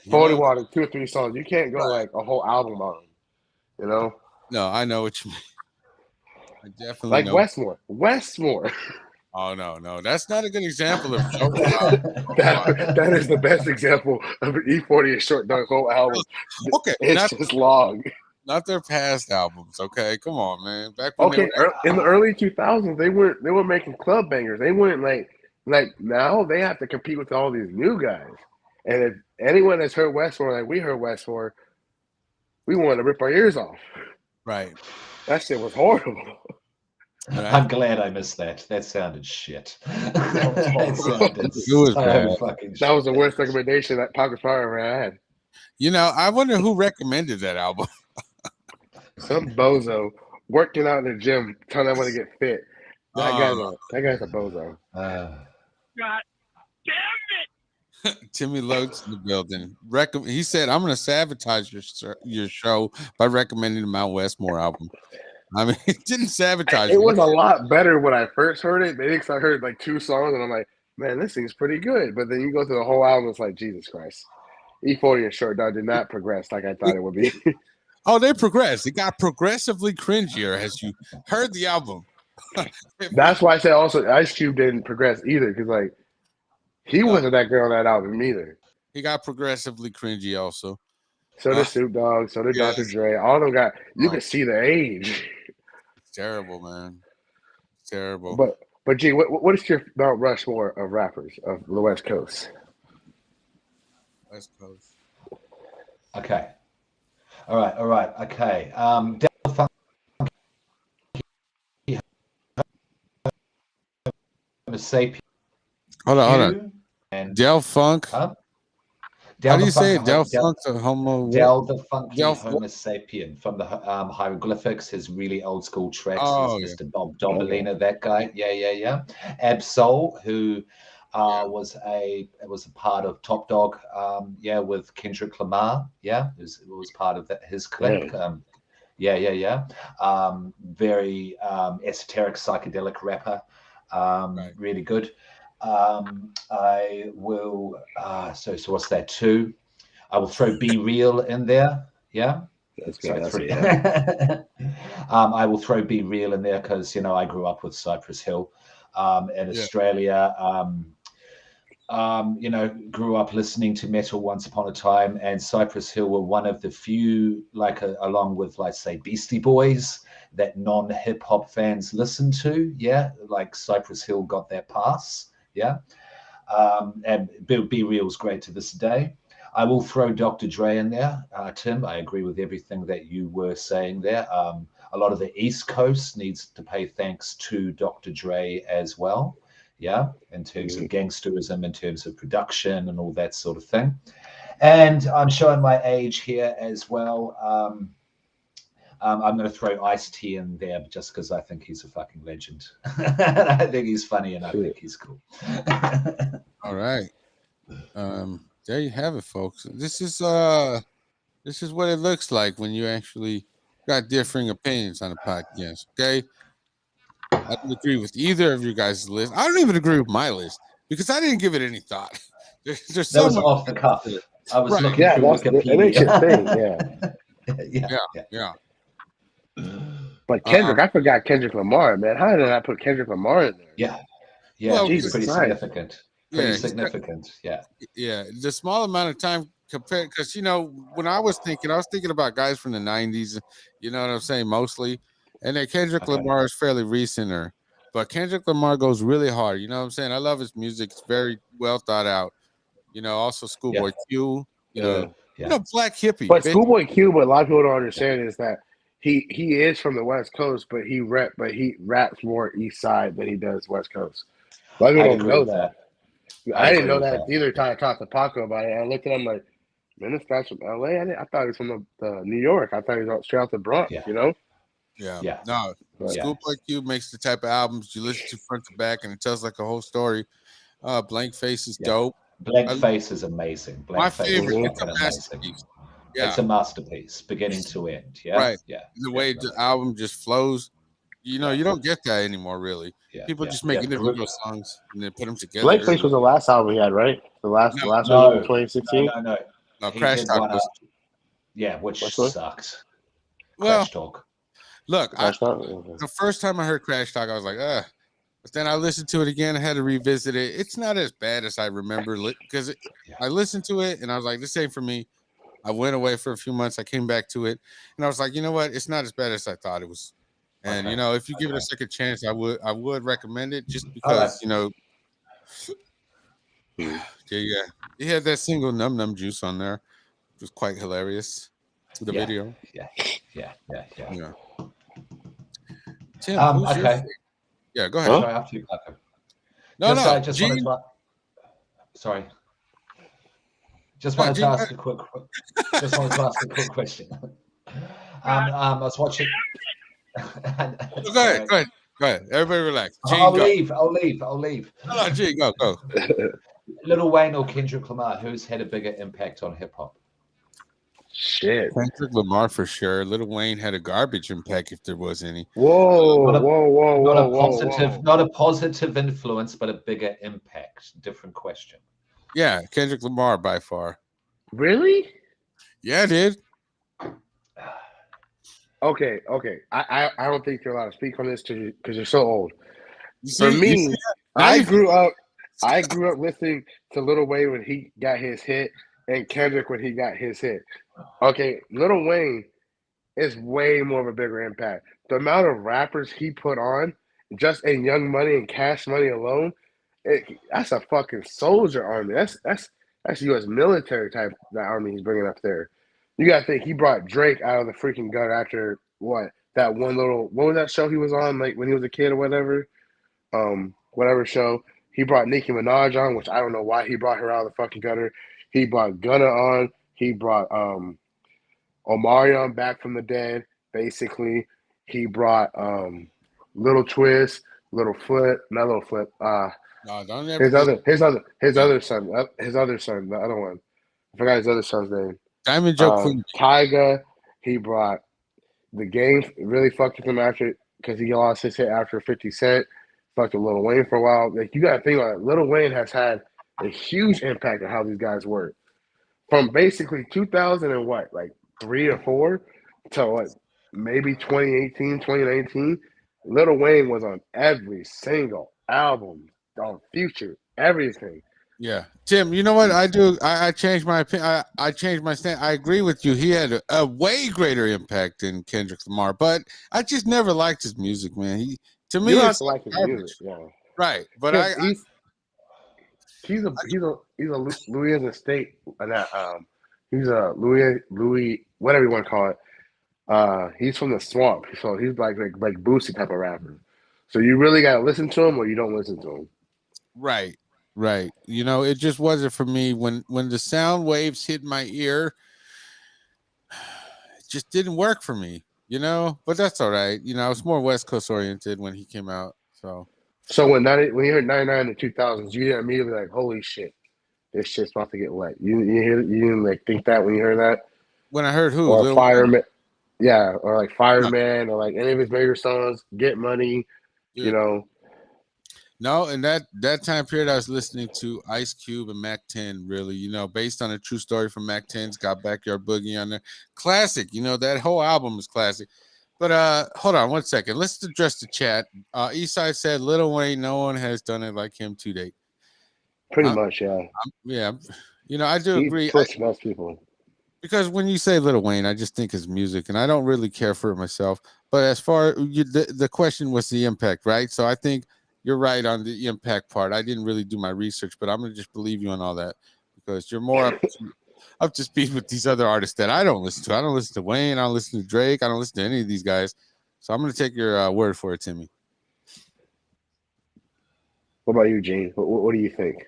you 40 know. Watt, 2 or 3 songs. You can't go Right. like a whole album on him. You know, No, I know what you mean. I definitely like know. Westmore. Oh no, that's not a good example of Show Dog. That is the best example of an E40 and Short Dog whole album. Okay, It's just long. not their past albums. Okay, come on, man. Back when they were Okay, in the early 2000s, they were making club bangers. They weren't like now they have to compete with all these new guys. And if anyone has heard Westmore like we heard Westmore, we wanted to rip our ears off. right, That shit was horrible. but I'm glad I missed that. That sounded shit. That was That horrible. sounded it was so bad. fucking That was the shit. worst recommendation that Pocket Fire ever had. You know, I wonder who recommended that album. Some bozo working out in the gym telling everyone to get fit. That Uh, guy's a bozo. God damn it! Timmy Lotes in the building. He said, "I'm going to sabotage your show by recommending the Mount Westmore album." I mean, it didn't sabotage It it. was a lot better when I first heard it. Maybe because I heard like 2 songs and I'm like, man, this thing's pretty good. But then you go through the whole album, it's like, Jesus Christ. E40 and Short Dog did not progress like I thought it would be. Oh, they progressed. It got progressively cringier as you heard the album. That's why I said also Ice Cube didn't progress either because like he No. wasn't that good on that album either. He got progressively cringy also. So did Snoop Dogg, so did yes. Dr. Dre. All of them got you Oh. could see the age. It's terrible, man. It's terrible. But G, what is your Mount Rushmore of rappers of the West Coast? West Coast. Okay. All right. Okay. Homo sapien. Hold on. And Del Funk. huh? How do you say it? Del Funk to Homo. Del the Funky Del- Homo sapien from the hieroglyphics, his really old school tracks. Oh, Mr. Bob Domolina, that guy. Yeah. Absol, who was a part of Top Dog, with Kendrick Lamar. Yeah, it was part of his clique. Yeah. Very esoteric psychedelic rapper. Really good. I will. So what's that? 2. I will throw Be Real in there. Yeah. That's good. Sorry, 3. Yeah. I will throw Be Real in there because I grew up with Cypress Hill in Australia. Grew up listening to metal once upon a time, and Cypress Hill were one of the few, along with, let's say, Beastie Boys, that non-hip hop fans listen to. Yeah, like Cypress Hill got that pass. Yeah, and Be Real's great to this day. I will throw Dr. Dre in there. Tim, I agree with everything that you were saying there. A lot of the East Coast needs to pay thanks to Dr. Dre as well. Yeah, in terms of gangsterism, in terms of production and all that sort of thing. And I'm showing my age here as well. I'm going to throw Ice-T in there just because I think he's a fucking legend. I think he's funny and I think he's cool. All right. There you have it, folks. This is what it looks like when you actually got differing opinions on a podcast. Okay. I don't agree with either of you guys' list. I don't even agree with my list because I didn't give it any thought. There's That so was much off the cuff. I was right. looking through it makes you think. Yeah. But Kendrick, I forgot Kendrick Lamar, man. How did I put Kendrick Lamar in there? Yeah. Well, he's Jesus pretty Christ. significant. Pretty Yeah, significant. Yeah. Yeah, the small amount of time compared, because when I was thinking about guys from the '90s. You know what I'm saying, mostly, and then Kendrick Lamar is fairly recenter, but Kendrick Lamar goes really hard. You know what I'm saying? I love his music; it's very well thought out. Also Schoolboy Q. Black hippie. But Schoolboy Q, what a lot of people don't understand is that he is from the West Coast, but he raps more East Side than he does West Coast. A lot of people don't know that. I didn't know that either until I talked to Paco about it. And I looked at him like, man, this guy's from LA. I thought he was from New York. I thought he was straight out the Bronx, Yeah. No, Schoolboy Q makes the type of albums you listen to front to back and it tells like a whole story. Blank Face is dope. Blank Face is amazing. My favorite is a masterpiece. Yeah. It's a masterpiece, beginning to end. Yeah. Right. Yeah. The way the album just flows, you don't get that anymore, really. People just make individual songs and then put them together. Blankface was the last album he had, right? The last one in 2016. No, Crash Talk was. Which sucked. Well, Crash Talk. Look, the first time I heard Crash Talk, I was like, but then I listened to it again. I had to revisit it. It's not as bad as I remember because I listened to it and I was like, this ain't for me. I went away for a few months. I came back to it and I was like, you know what? It's not as bad as I thought it was. And if you give it a second chance, I would recommend it just because he had that single Num Num Juice on there. It was quite hilarious. The video. Yeah. Tim, who's your favorite? Yeah, go ahead. Sorry, after you, Paco. I just wanted to. Sorry. Just wanted to ask a quick question. I was watching. Go ahead. Everybody relax. Gene, I'll leave. No, Gene, go. Lil Wayne or Kendrick Lamar, who's had a bigger impact on hip hop? Shit. Kendrick Lamar for sure. Lil Wayne had a garbage impact if there was any. Whoa. Not a positive influence, but a bigger impact. Different question. Yeah, Kendrick Lamar by far. Really? Yeah, dude. Okay. I don't think you're allowed to speak on this because you're so old. For me, I grew up listening to Lil Wayne when he got his hit and Kendrick when he got his hit. Okay, Lil Wayne is way more of a bigger impact. The amount of rappers he put on, just in Young Money and Cash Money alone, that's a fucking soldier army. That's U.S. military type that army he's bringing up there. You gotta think he brought Drake out of the freaking gut after what was that show he was on like when he was a kid or whatever, whatever show. He brought Nicki Minaj on, which I don't know why he brought her out of the fucking gutter. He brought Gunna on. He brought Omarion back from the dead. Basically, he brought Little Twist, Little Flip, not Little Flip. No, don't his other son, the other one. I forgot his other son's name. Diamond Joe Queen. Tyga. He brought The Game. Really fucked with him after because he lost his hit after 50 Cent. Fucked with Lil Wayne for a while. Like you got to think about it. Lil Wayne has had a huge impact on how these guys work. From basically 2000 and what, like 3 or 4 to what, maybe 2018, 2019, Lil Wayne was on every single album, on Future, everything. Yeah, Tim. You know what I do? I changed my opinion. I changed my stand. I agree with you. He had a way greater impact than Kendrick Lamar, but I just never liked his music, man. He to You me don't have it's to like his music, garbage, yeah. right? But Because he's a Louisiana State, he's a Louis whatever you want to call it. He's from the swamp, so he's like Boosie type of rapper. So you really gotta listen to him, or you don't listen to him. right, right. You know, it just wasn't for me when the sound waves hit my ear. It just didn't work for me. You know, but that's all right. You know, I was more West Coast oriented when he came out. So So when you heard 99 in the 2000s, you didn't immediately like, holy shit, this shit's about to get wet. You didn't like think that when you heard that, when I heard who or Lil Wayne, fireman, yeah, or like no, fireman, or like any of his major songs, Get Money, you dude. know. No, and that time period, I was listening to Ice Cube and Mac 10. Really, you know, based on a true story from Mac 10's got Backyard Boogie on there. Classic. You know, that whole album is classic. But hold on one second. Let's address the chat. Eastside said, "Little Wayne, no one has done it like him to date." Pretty I'm, much, yeah. yeah, you know, I do He agree. pushed most people. Because when you say Little Wayne, I just think his music, and I don't really care for it myself. But as far the question was the impact, right? So I think you're right on the impact part. I didn't really do my research, but I'm gonna just believe you on all that because you're more up to speed with these other artists that I don't listen to. I don't listen to Wayne. I don't listen to Drake. I don't listen to any of these guys. So I'm gonna take your word for it, Timmy. What about you, Gene? What do you think?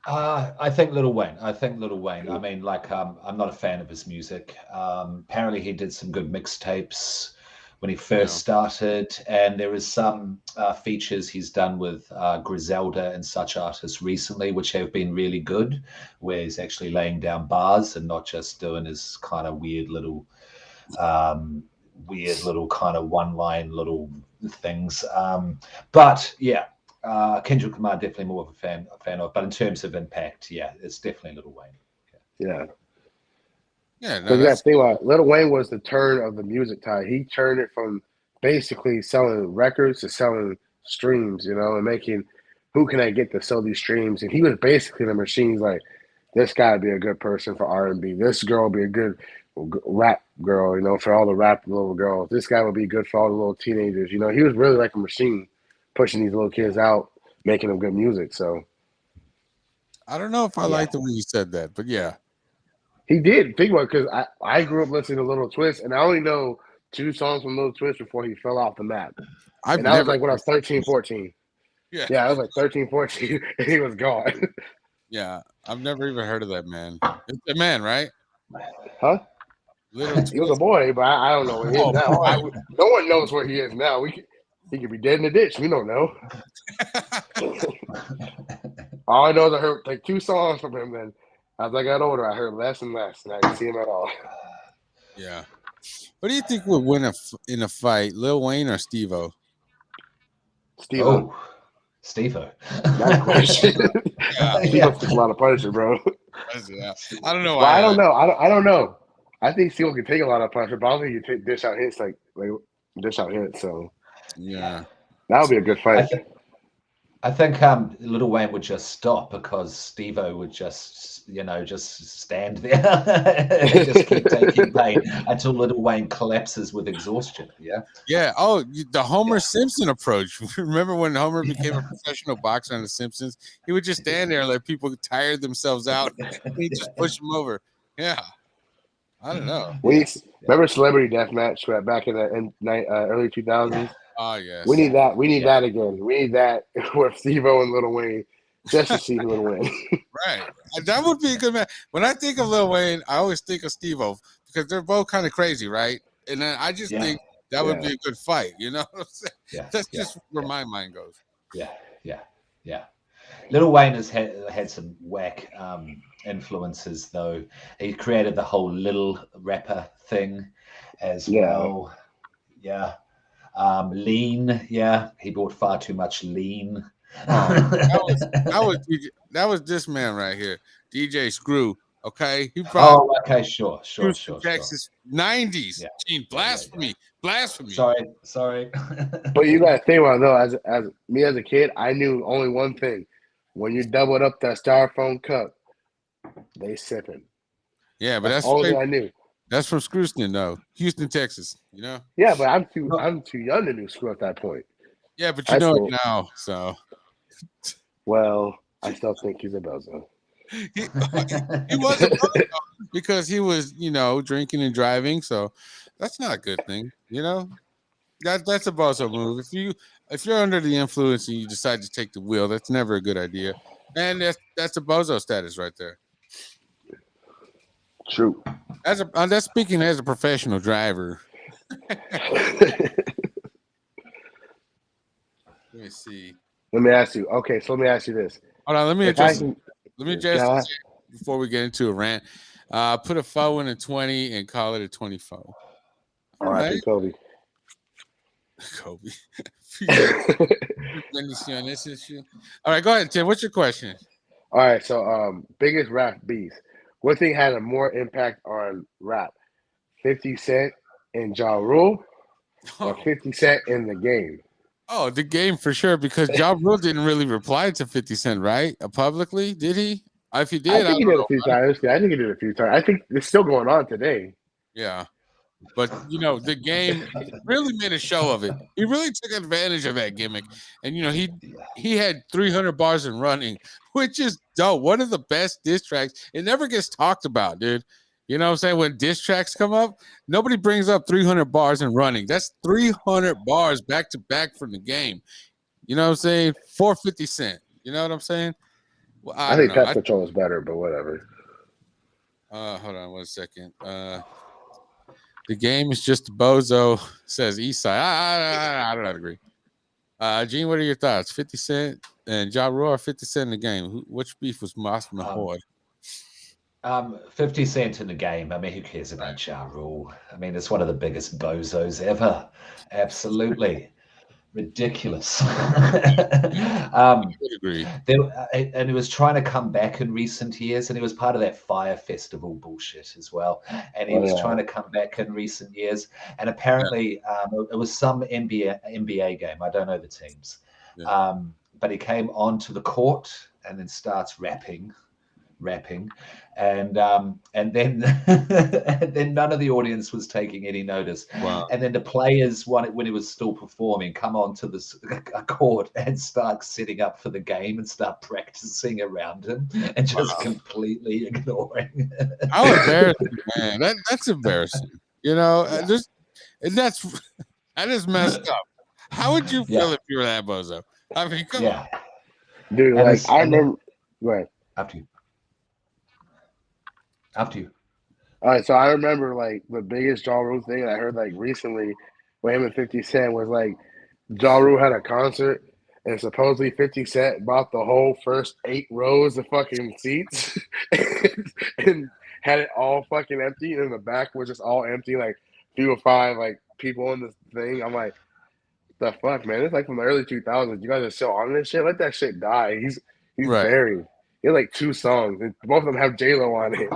I think Little Wayne. I think Little Wayne. I mean, like, I'm not a fan of his music. Apparently, he did some good mixtapes when he first Yeah. started, and there is some features he's done with Griselda and such artists recently, which have been really good, where he's actually laying down bars and not just doing his kind of weird little kind of one-line little things. But yeah, Kendrick Lamar definitely more of a fan of. But in terms of impact, yeah, it's definitely Little Wayne. Yeah. Yeah, no, Because you got to that's think about it. Lil Wayne was the turn of the music tide. He turned it from basically selling records to selling streams, and making who can I get to sell these streams? And he was basically the machines like, this guy would be a good person for R&B. This girl would be a good rap girl, for all the rap little girls. This guy would be good for all the little teenagers. He was really like a machine pushing these little kids out, making them good music. So I don't know if I Yeah. like the way you said that, but yeah. he did. Think about it, because I grew up listening to Little Twist, and I only know 2 songs from Little Twist before he fell off the map. I've And that was never like when I was 13, 14. yeah. Yeah, I was like 13, 14, and he was gone. Yeah, I've never even heard of that man. It's a man, right? Huh? Little He was a twist. boy, but I don't know where he is Oh now. boy. No one knows where he is now. He could be dead in the ditch. We don't know. All I know is I heard like 2 songs from him. Then as I got older, I heard less and less, and I didn't see him at all. Yeah. What do you think would win in a fight, Lil Wayne or Steve-O? Steve-O, Oh, Steve-O. nice question. Yeah, Yeah. Steve-O took a lot of punishment, bro. yeah. I don't know Well, I why. don't know. I don't know. I think Steve-O can take a lot of punishment, but I don't think he can dish out hits like dish out hits. So Yeah. that would be a good I fight. think I think Little Wayne would just stop because Steve-O would just stand there, just keep taking pain until Little Wayne collapses with exhaustion. Yeah. Yeah. Oh, the Homer Yeah. Simpson approach. Remember when Homer became a professional boxer on The Simpsons? He would just stand there and let people tire themselves out. He'd just push them over. Yeah. I don't know. Remember Celebrity Deathmatch back in the early 2000s? Oh, yes. We need that. We need Yeah. that again. We need that with Steve-O and Lil Wayne just to see who would win. Right. That would be a good match. When I think of Lil Wayne, I always think of Steve-O because they're both kind of crazy, right? And then I just Yeah. think that would Yeah. be a good fight. You know what I'm saying? Yeah. That's Yeah. just where my mind goes. Yeah. Little Wayne has had some whack influences, though. He created the whole little rapper thing as Yeah. well. Yeah. Lean. Yeah. He bought far too much lean. That was this man right here, DJ Screw. Okay, he probably Okay. Sure. Houston, Texas, 90s. Yeah. Gene, blasphemy. Sorry. But you gotta think about it, though, as me as a kid, I knew only one thing: when you doubled up that styrofoam cup, they sipping. Yeah, but That's that's all thing I knew. That's from Screwston, though. Houston, Texas. You know. Yeah, but I'm too young to do screw at that point. Yeah, but you High know school. it now, so. Well, I still think he's a bozo. He was a bozo because he was, drinking and driving. So that's not a good thing, That's a bozo move. If you're under the influence and you decide to take the wheel, that's never a good idea. And that's a bozo status right there. True. That's speaking as a professional driver. Let me see. Let me ask you. Okay, so let me ask you this. Hold on, let me If I address can, this before we get into a rant. Put a foe in a 20 and call it a 20 foe. All right. R.I.P. Kobe. Kobe. All right, go ahead, Tim. What's your question? All right, so biggest rap beef. What thing had a more impact on rap? 50 Cent and Ja Rule or 50 Cent in the game? Oh, the game for sure, because Ja Rule didn't really reply to 50 Cent, right? Publicly, did he? If he did, I think he did a few times. I think he did a few times. I think it's still going on today. Yeah. But, the game really made a show of it. He really took advantage of that gimmick. And, he had 300 bars in running, which is dope. One of the best diss tracks. It never gets talked about, dude. You know what I'm saying? When diss tracks come up, nobody brings up 300 bars in running. That's 300 bars back to back from the game. You know what I'm saying? 450 Cent. You know what I'm saying? Well, I think Pest Control is better, but whatever. Hold on 1 second. The game is just a bozo, says Eastside. I don't agree. Gene, what are your thoughts? 50 Cent and Ja Rule or 50 Cent in the game? Which beef was most mahord? 50 Cent in the game. I mean, who cares about Ja Rule? I mean, it's one of the biggest bozos ever. Absolutely. Ridiculous. I would agree. And he was trying to come back in recent years, and he was part of that Fire Festival bullshit as well. And he was trying to come back in recent years. And apparently, it was some NBA game. I don't know the teams. Yeah. But he came onto the court and then starts rapping, and then and then none of the audience was taking any notice. Wow. And then the players, when he was still performing, come onto this court and start setting up for the game and start practicing around him and just completely ignoring. How embarrassing, man! That's embarrassing. That is messed up. How would you feel if you were that bozo? I mean, come on, dude. And like I remember. Go ahead. After you. All right, so I remember like the biggest Ja Rule thing I heard like recently with him and 50 Cent was like Ja Rule had a concert and supposedly 50 Cent bought the whole first 8 rows of fucking seats and had it all fucking empty, and the back was just all empty, like 3 or 5 like people in this thing. I'm like, the fuck, man? It's like from the early 2000s. You guys are still on this shit? Let that shit die. He's right. buried. He had like 2 songs, and both of them have J-Lo on it.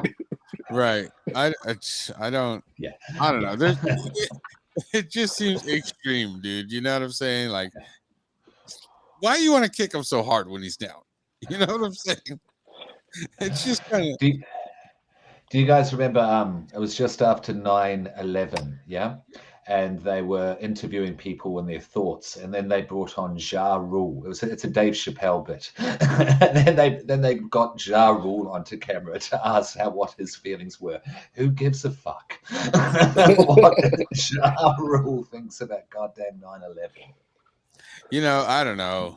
Right. I don't. Yeah. I don't know. It just seems extreme, dude. You know what I'm saying? Like, why do you want to kick him so hard when he's down? You know what I'm saying? It's just kind of. Do you guys remember? It was just after 9/11, yeah, and they were interviewing people and their thoughts, and then they brought on Ja Rule. It's a Dave Chappelle bit, and then they got Ja Rule onto camera to ask what his feelings were. Who gives a fuck what Ja Rule thinks about goddamn 9/11? I don't know.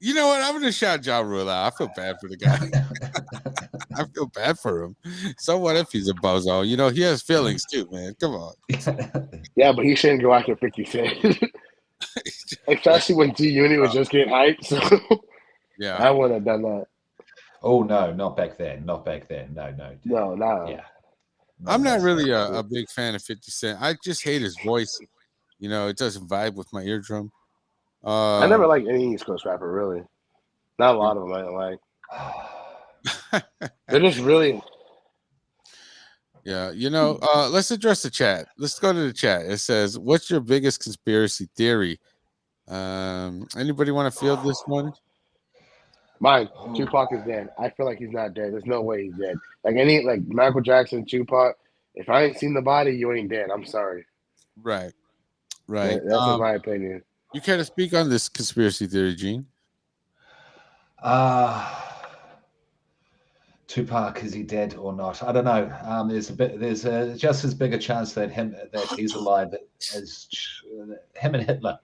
You know what? I'm going to shout Ja Rule out. I feel bad for the guy. I feel bad for him. So what if he's a bozo? He has feelings too, man. Come on. Yeah, but he shouldn't go after 50 Cent. Especially when G-Unit was just getting hyped. So yeah, I wouldn't have done that. Oh, no, not back then. No. Yeah. I'm not really a big fan of 50 Cent. I just hate his voice. It doesn't vibe with my eardrum. I never liked any East Coast rapper, really. Not a lot of them I don't like. They're just really... Yeah, let's address the chat. Let's go to the chat. It says, what's your biggest conspiracy theory? Anybody want to field this one? Mine, Tupac is dead. I feel like he's not dead. There's no way he's dead. Like Michael Jackson, Tupac. If I ain't seen the body, you ain't dead. I'm sorry. Right. Right. That's just my opinion. You care to speak on this conspiracy theory, Gene? Tupac, is he dead or not? I don't know. There's just as big a chance that he's alive as him and Hitler.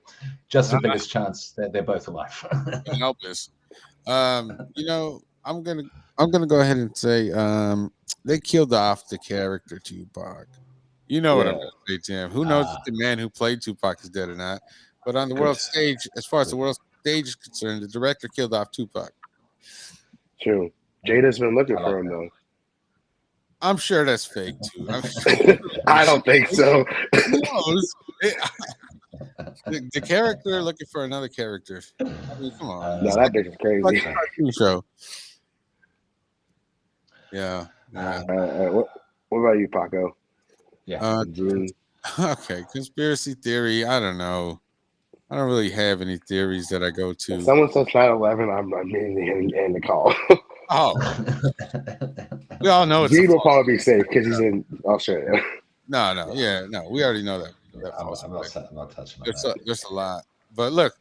Just the biggest chance that they're both alive. Help us. You know, I'm gonna go ahead and say they killed off the character Tupac. You know what I'm gonna say, Tim. Who knows if the man who played Tupac is dead or not? But on the world stage, as far as the world stage is concerned, the director killed off Tupac. True. Jada's been looking for him though. I'm sure that's fake too. I don't think so. Who knows? The character looking for another character. I mean, come on. No, that bitch is crazy. Like a cartoon show. Yeah. What about you, Paco? Yeah. Okay. Conspiracy theory. I don't know. I don't really have any theories that I go to. If someone says 9/11, I'm immediately in the call. Oh. We all know it's Gene will probably be safe because he's in Australia. No. Yeah, no. We already know that. I'm not touching on that. There's a lot. But look.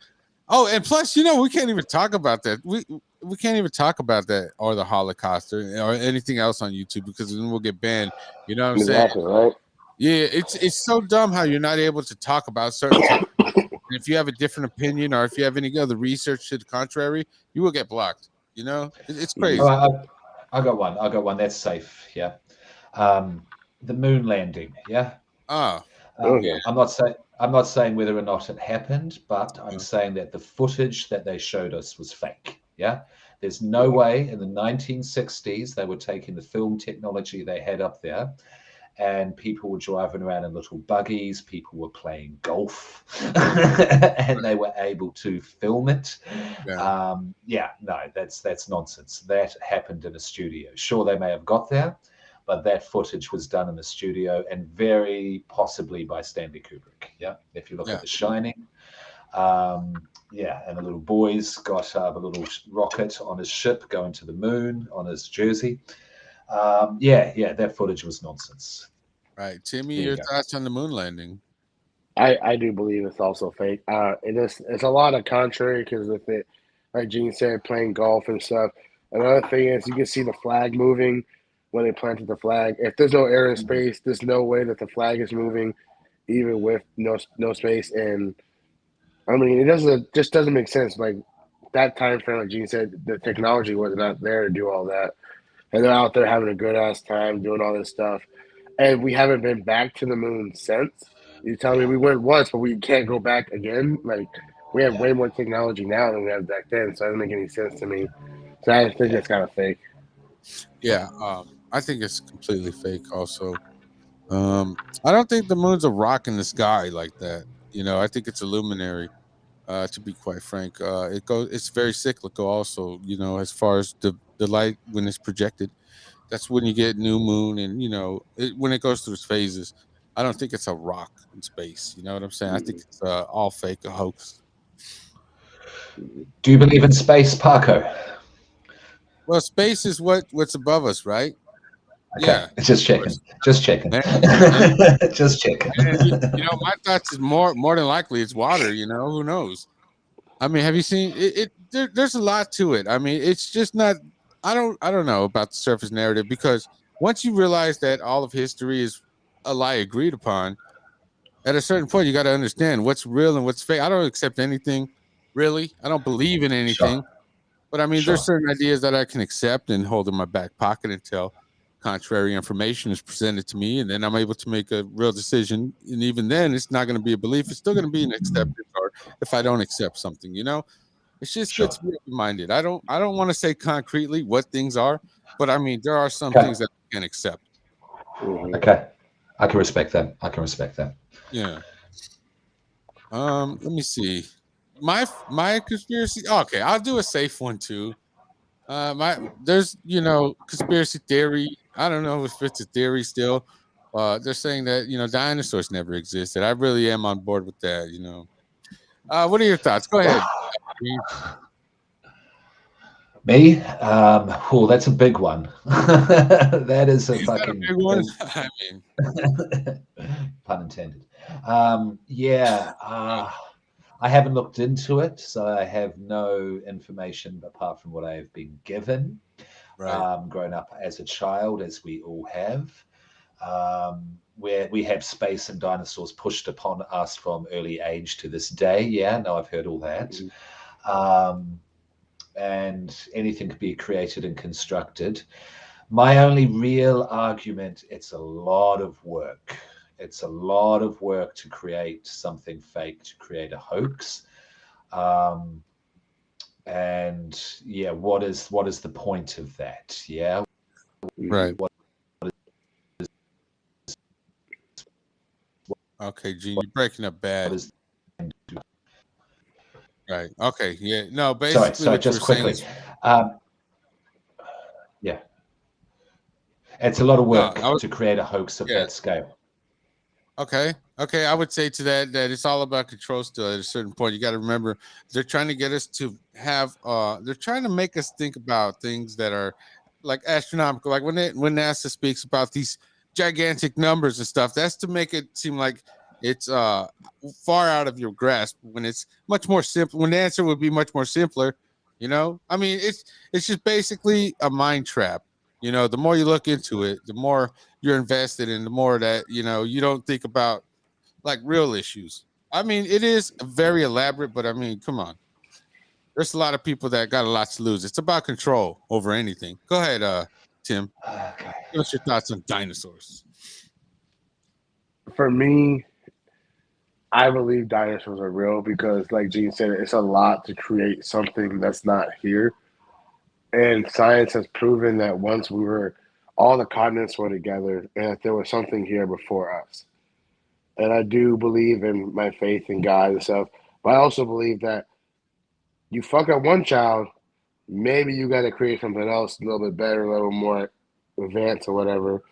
Oh, and plus, we can't even talk about that. We can't even talk about that or the Holocaust or anything else on YouTube because then we'll get banned. You know what I'm exactly, saying? Right? Yeah, it's so dumb how you're not able to talk about certain topics. And if you have a different opinion or if you have any other research to the contrary, you will get blocked. It's crazy. I got one. That's safe. Yeah. The moon landing. Yeah. Yeah. I'm not saying whether or not it happened, but I'm saying that the footage that they showed us was fake. Yeah. There's no way in the 1960s they were taking the film technology they had up there, and people were driving around in little buggies. People were playing golf, and they were able to film it. Yeah. No, that's nonsense. That happened in a studio. Sure, they may have got there, but that footage was done in the studio and very possibly by Stanley Kubrick. Yeah, if you look at The Shining, and the little boy's got a little rocket on his ship going to the moon on his jersey. That footage was nonsense. Right, Timmy, your thoughts on the moon landing? I do believe it's also fake. It's a lot of contrary because with it, like Gene said, playing golf and stuff. Another thing is you can see the flag moving when they planted the flag. If there's no air and space, there's no way that the flag is moving, even with no space. And I mean, it just doesn't make sense. Like that time frame, like Gene said, the technology was not there to do all that, and they're out there having a good ass time doing all this stuff. And we haven't been back to the moon since. You tell me we went once, but we can't go back again. Like we have way more technology now than we had back then, so it doesn't make any sense to me. So I think it's kind of fake. Yeah, I think it's completely fake. Also, I don't think the moon's a rock in the sky like that. I think it's a luminary. To be quite frank, it's very cyclical. Also, as far as the light when it's projected, that's when you get new moon, and when it goes through its phases. I don't think it's a rock in space. You know what I'm saying? I think it's all fake, a hoax. Do you believe in space, Paco? Well, space is what's above us, right? Okay. Yeah, just checking. Just checking. My thoughts is more than likely it's water. Who knows? I mean, have you seen it? There's a lot to it. I mean, it's just not. I don't know about the surface narrative because once you realize that all of history is a lie agreed upon, at a certain point you got to understand what's real and what's fake. I don't accept anything, really. I don't believe in anything. Sure. But I mean, there's certain ideas that I can accept and hold in my back pocket until contrary information is presented to me, and then I'm able to make a real decision. And even then, it's not going to be a belief; it's still going to be an acceptance. Or if I don't accept something, it's just good to be open-minded. I don't want to say concretely what things are, but I mean, there are some things that I can accept. Okay, I can respect that. Yeah. Let me see. My conspiracy. Okay, I'll do a safe one too. There's conspiracy theory. I don't know if it's a theory still. They're saying that dinosaurs never existed. I really am on board with that. What are your thoughts? Go ahead. Me? Oh, that's a big one. That is a Is that a fucking big one? big I mean, pun intended. Yeah, I haven't looked into it, so I have no information apart from what I have been given. right, Grown up as a child, as we all have, where we have space and dinosaurs pushed upon us from early age to this day. Yeah, no, I've heard all that. Um, and anything could be created and constructed. My only real argument, it's a lot of work. It's a lot of work to create something fake, to create a hoax. Um, and yeah, what is the point of that? Yeah, right. what Okay, Gene, you're breaking up bad. is Right. Okay. Yeah. No. sorry, Basically, sorry, what you were just saying quickly. is Um, yeah, it's a lot of no. work to create a hoax of Yeah. that scale. Okay. Okay. I would say to that it's all about control still at a certain point. You got to remember they're trying to get us to have they're trying to make us think about things that are like astronomical. Like when NASA speaks about these gigantic numbers and stuff, that's to make it seem like it's far out of your grasp when it's much more simple when the answer would be much more simpler, you know? I mean, it's just basically a mind trap. You know, the more you look into it, the more you're invested in, the more that you don't think about like real issues. I mean, it is very elaborate, but I mean, come on. There's a lot of people that got a lot to lose. It's about control over anything. Go ahead, Tim. Okay. Give us your thoughts on dinosaurs. For me, I believe dinosaurs are real because, like Gene said, it's a lot to create something that's not here. And science has proven that once all the continents were together and that there was something here before us. And I do believe in my faith in God and stuff. But I also believe that you fuck up one child, maybe you got to create something else a little bit better, a little more advanced or whatever.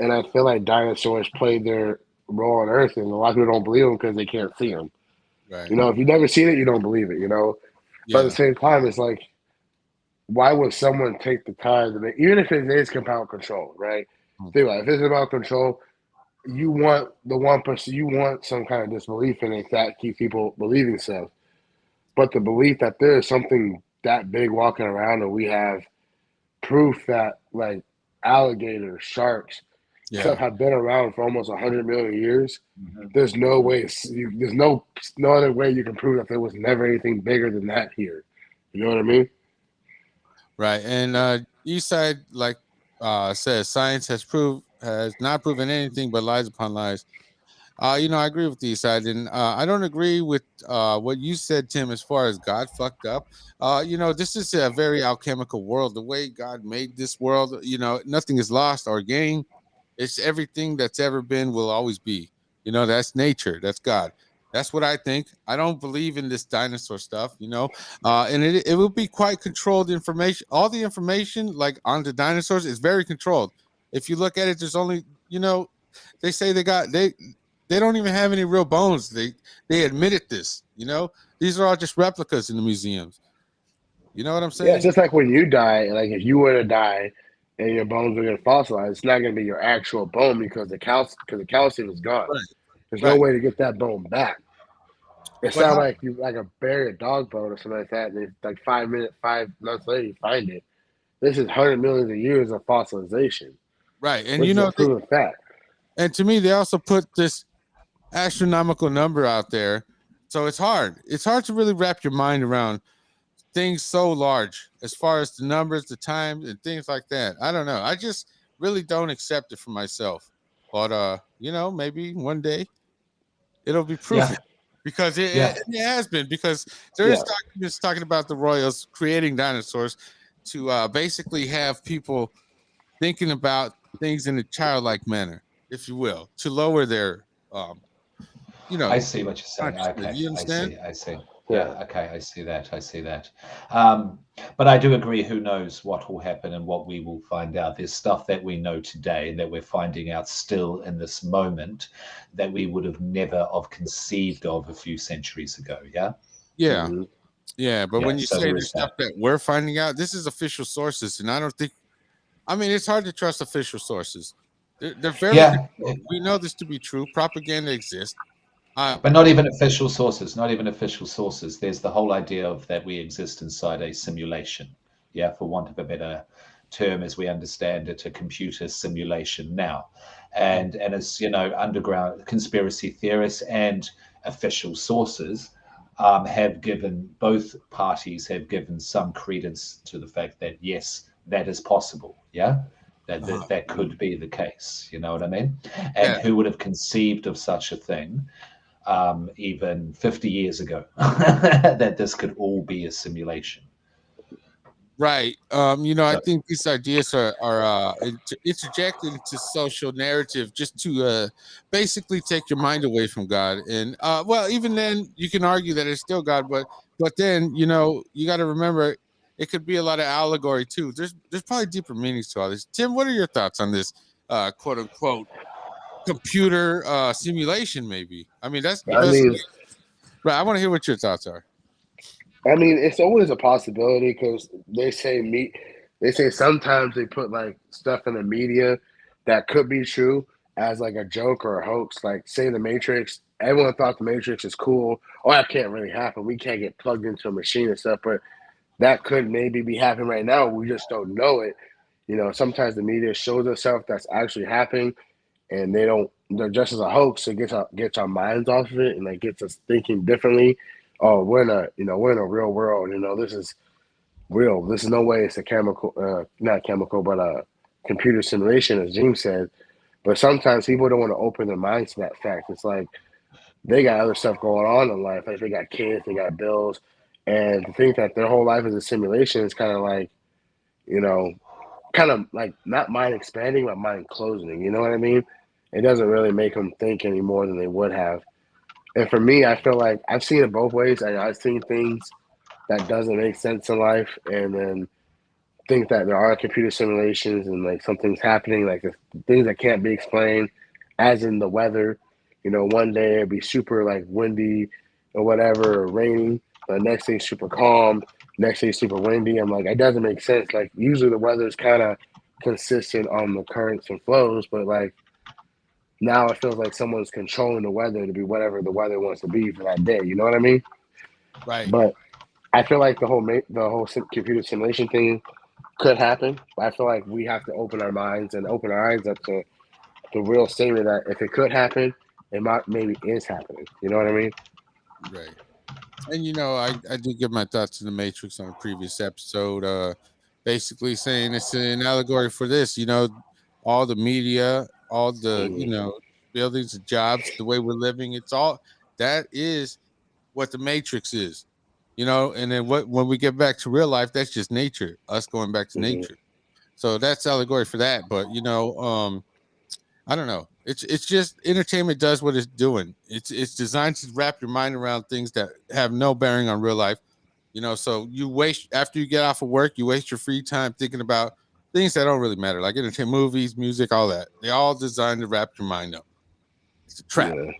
And I feel like dinosaurs played their role on Earth, and a lot of people don't believe them because they can't see them. Right. You know, if you've never seen it, you don't believe it. You know, but at the Yeah. same time, it's like, why would someone take the time to make, even if it is about control, right? Mm. Think about it. If it's about control, you want the 1%, you want some kind of disbelief in it that keeps people believing stuff. But the belief that there is something that big walking around, and we have proof that like alligators, sharks, stuff Yeah. have been around for almost 100 million years. Mhm. There's no way. There's no other way you can prove that there was never anything bigger than that here. You know what I mean? Right. And Eastside, like says, science has not proven anything but lies upon lies. I agree with these side, and I don't agree with what you said, Tim, as far as God fucked up. This is a very alchemical world. The way God made this world, nothing is lost or gained. It's everything that's ever been will always be. That's nature. That's God. That's what I think. I don't believe in this dinosaur stuff, and it will be quite controlled information. All the information, like on the dinosaurs, is very controlled. If you look at it, there's only, they say they don't even have any real bones. They admitted this. These are all just replicas in the museums. You know what I'm Yeah, it's saying? just like when you die. Like if you were to die and your bones were going to fossilize, it's not going to be your actual bone because the calcium is gone. Right. There's no Right. way to get that bone back. It's But not how? like you like a bury a dog bone or something like that. And it's like 5 months later you find it. This is hundred millions of years of fossilization, Right. And which is a proven fact. and to me, they also put this astronomical number out there. So it's hard. It's hard to really wrap your mind around things so large as far as the numbers, the times, and things like that. I don't know. I just really don't accept it for myself. But maybe one day it'll be Yeah, proven because yeah. it has been because there is Yeah. documents talking about the royals creating dinosaurs to basically have people thinking about things in a childlike manner, if you will, to lower their you I know see what you're saying. consciousness. Okay, You I understand? see. I see. Yeah. Yeah, okay, I see that. I see that. Um, but I do agree. Who knows what will happen and what we will find out? There's stuff that we know today that we're finding out still in this moment that we would have never have conceived of a few centuries ago. Yeah. Yeah. Mm-hmm. Yeah, but when you So say there the is stuff that. that we're finding out, this is official sources, and I don't think. I mean, it's hard to trust official sources. They're fairly Yeah, controlled. We know this to be true. Propaganda exists. but not even official sources. Not even official sources. There's the whole idea of that we exist inside a simulation. Yeah, for want of a better term, as we understand it, a computer simulation now. And as you know, underground conspiracy theorists and official sources have given, both parties have given some credence to the fact that yes, that is possible. Yeah, that could be the case. You know what I mean? And yeah, who would have conceived of such a thing even 50 years ago that this could all be a simulation? right. I So think these ideas are interjected into social narrative just to basically take your mind away from God. And well, even then, you can argue that it's still God, but then you got to remember it could be a lot of allegory too. There's probably deeper meanings to all this. Tim, what are your thoughts on this quote unquote computer simulation? Maybe. I mean, that's I mean, right. I want to hear what your thoughts are. it's always a possibility because they say sometimes they put like stuff in the media that could be true as like a joke or a hoax. Like say the Matrix, everyone thought the Matrix is cool. Oh, that can't really happen. We can't get plugged into a machine and stuff, but that could maybe be happening right now. We just don't know it. Sometimes the media shows us stuff that's actually happening, and they're just as a hoax. It gets our minds off of it, and like gets us thinking differently. Oh, we're in a real world. This is real. This is no way it's a chemical, not chemical, but a computer simulation, as James said. But sometimes people don't want to open their minds to that fact. It's like they got other stuff going on in life. Like they got kids, they got bills, and to think that their whole life is a simulation is kind of like, you know, kind of like not mind expanding, but mind closing. You know what I mean? It doesn't really make them think any more than they would have. And for me, I feel like I've seen it both ways. I've seen things that doesn't make sense in life, and then think that there are computer simulations and like something's happening, like the things that can't be explained, as in the weather. One day it'd be super like windy or whatever, or raining. The next day super calm. Next day super windy. I'm like, it doesn't make sense. Like usually the weather is kind of consistent on the currents and flows, but like now it feels like someone's controlling the weather to be whatever the weather wants to be for that day. You know what I mean? Right. But I feel like the whole computer simulation thing could happen. But I feel like we have to open our minds and open our eyes up to the real statement that if it could happen, it might maybe is happening. You know what I mean? Right. And I did give my thoughts to the Matrix on a previous episode. Basically saying it's an allegory for this. All the media, all the buildings, the jobs, the way we're living. It's all that is what the Matrix is. And then when we get back to real life, that's just nature. Us going back to Mm-hmm. nature. So that's allegory for that. But I don't know. It's just entertainment does what it's doing. It's designed to wrap your mind around things that have no bearing on real life. So you waste after you get off of work, you waste your free time thinking about things that don't really matter, like entertainment, movies, music, all that. They all designed to wrap your mind up. It's a trap. Yeah.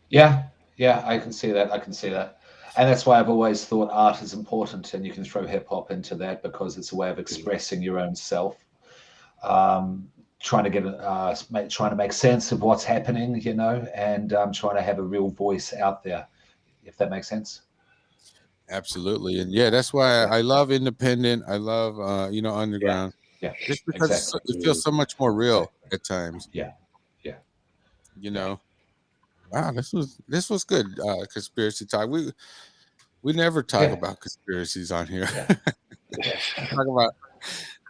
yeah, yeah, I can see that. I can see that. And that's why I've always thought art is important, and you can throw hip hop into that because it's a way of expressing your own self, trying to trying to make sense of what's happening, and trying to have a real voice out there, if that makes sense. Absolutely. And yeah, that's why Yeah, I love independent. I love yeah, underground. yeah, Just because exactly, it feels so much more real exactly. at times. Yeah, yeah, You yeah, know. Wow, this was good. Conspiracy talk. We never talk yeah, about conspiracies on here. yeah. Talk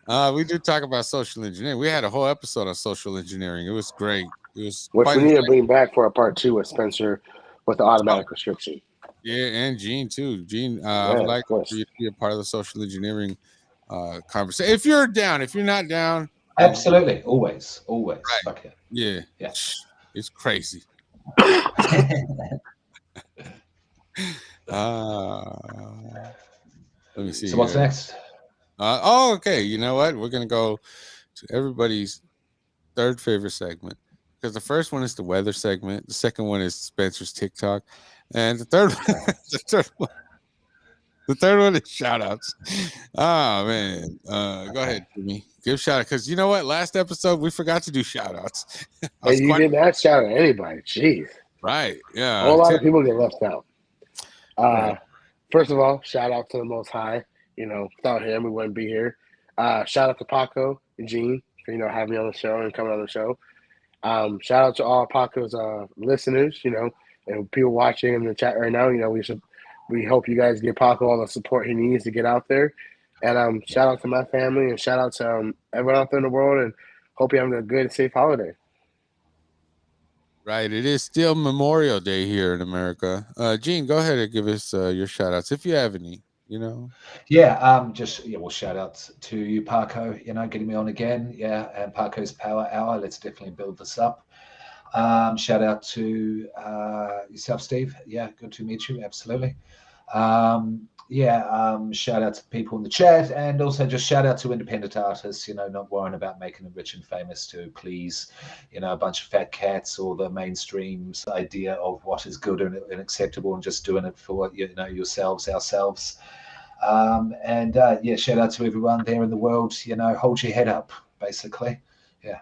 about we do talk about social engineering. We had a whole episode on social engineering. It was great. It was Which quite we need to insightful. bring back for a part two with Spencer with the Oh, automatic prescription. yeah, and Gene too. Gene, I Yeah, would of like for course. you to be a part of the social engineering conversation. If you're down, if you're not down, then Absolutely, always, always. right. Fuck yeah, Yeah. yeah. It's crazy. Uh let me see So what's here. next? Okay. You know what? We're gonna go to everybody's third favorite segment because the first one is the weather segment. The second one is Spencer's TikTok, and the third Okay. the third one. The third one is shout outs. Oh man. Go ahead, Jimmy. Give shout out. Because you know what? Last episode we forgot to do shout outs. And you did not shout at anybody. Jeez. Right. A Yeah. whole lot of people get left out. Right. First of all, shout out to the Most High. Without him, we wouldn't be here. Shout out to Paco and Gene for having me on the show and coming on the show. Shout out to all Paco's listeners, and people watching in the chat right now. We hope you guys give Paco all the support he needs to get out there. And shout out to my family and shout out to everyone out there in the world. And hope you're having a good, safe holiday. Right. It is still Memorial Day here in America. Gene, go ahead and give us your shout outs if you have any. Yeah, well, shout out to you, Paco, getting me on again. Yeah, and Paco's Power Hour. Let's definitely build this up. Shout out to yourself, Steve. Yeah, good to meet you. Absolutely. Shout out to people in the chat, and also just shout out to independent artists, not worrying about making them rich and famous to please, a bunch of fat cats or the mainstream's idea of what is good and acceptable, and just doing it for, yourselves, ourselves. Shout out to everyone there in the world, hold your head up, basically. Yeah.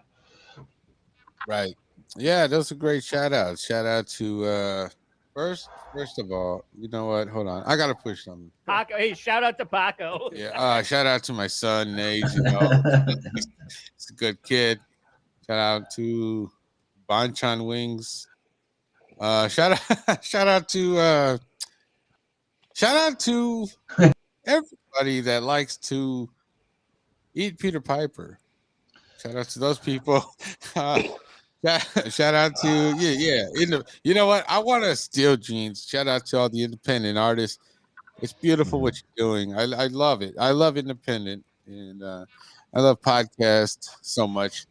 Right. Yeah, those are great shout outs. Shout out to first of all, you know what? Hold on. I gotta push something. Paco, hey, shout out to Paco. Yeah, shout out to my son, Nate. He's a good kid. Shout out to Banchan Wings. Shout out to everybody that likes to eat Peter Piper. Shout out to those people. Shout out to you know what? I want to steal Gene's. Shout out to all the independent artists. It's beautiful what you're doing. I love it. I love independent, and I love podcast so much.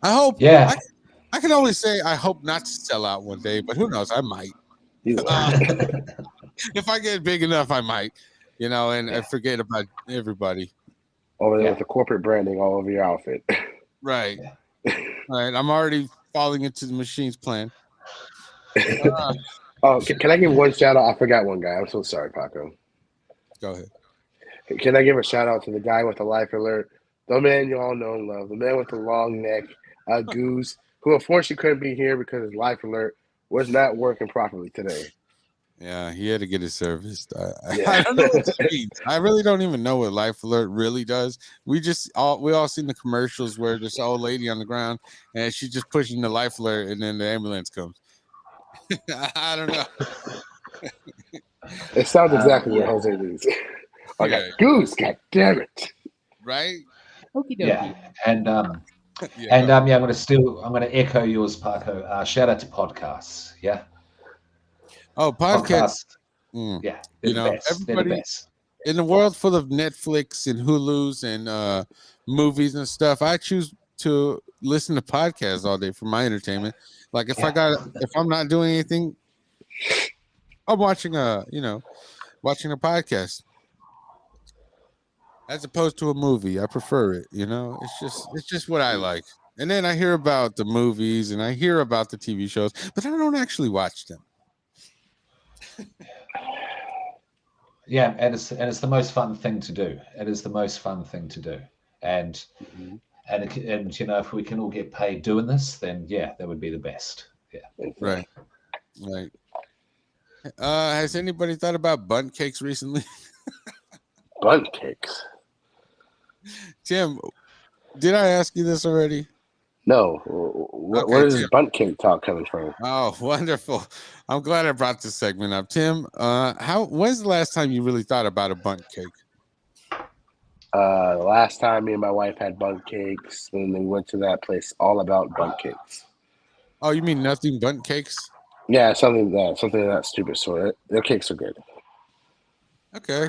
I hope. Yeah. I can always say I hope not to sell out one day, but who knows? I might. If I get big enough, I might. And I forget about everybody. Over there with the corporate branding all over your outfit. Right. Right. I'm already falling into the machine's plan. Can I give one shout out? I forgot one guy. I'm so sorry, Paco. Go ahead. Can I give a shout out to the guy with the life alert? The man you all know and love. The man with the long neck, Goose, who unfortunately couldn't be here because his life alert was not working properly today. Yeah, he had to get it serviced. I don't know what it means. I really don't even know what Life Alert really does. We all seen the commercials where this old lady on the ground and she's just pushing the Life Alert and then the ambulance comes. I don't know. It sounds exactly what Jose means. Goose, god damn it! Right? Yeah, and I'm gonna echo yours, Paco. Shout out to podcasts. Yeah. Oh, podcasts. Yeah, everybody in the world full of Netflix and Hulu's and movies and stuff, I choose to listen to podcasts all day for my entertainment. Like if I'm not doing anything, I'm watching a podcast as opposed to a movie. I prefer it. It's just what I like. And then I hear about the movies and I hear about the TV shows, but I don't actually watch them. Yeah, and it's the most fun thing to do. It is the most fun thing to do, and if we can all get paid doing this, then yeah, that would be the best. Yeah, right. Has anybody thought about bundt cakes recently? Bundt cakes. Tim, did I ask you this already? No. Where is bundt cake talk coming from? Oh, wonderful. I'm glad I brought this segment up. Tim, when's the last time you really thought about a bundt cake? The last time me and my wife had bundt cakes, when we went to that place all about bundt cakes. Oh, you mean nothing bundt cakes? Yeah, something of that stupid sort. Their cakes are good. Okay.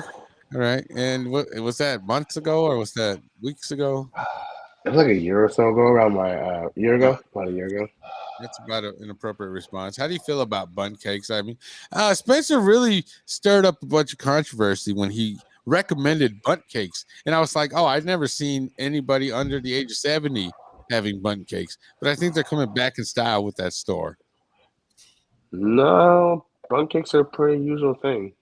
All right. And what was that, months ago or was that weeks ago? It was like a year or so ago, around about a year ago. That's about an inappropriate response. How do you feel about bundt cakes? I mean, Spencer really stirred up a bunch of controversy when he recommended bundt cakes. And I was like, oh, I've never seen anybody under the age of 70 having bundt cakes. But I think they're coming back in style with that store. No, bundt cakes are a pretty usual thing.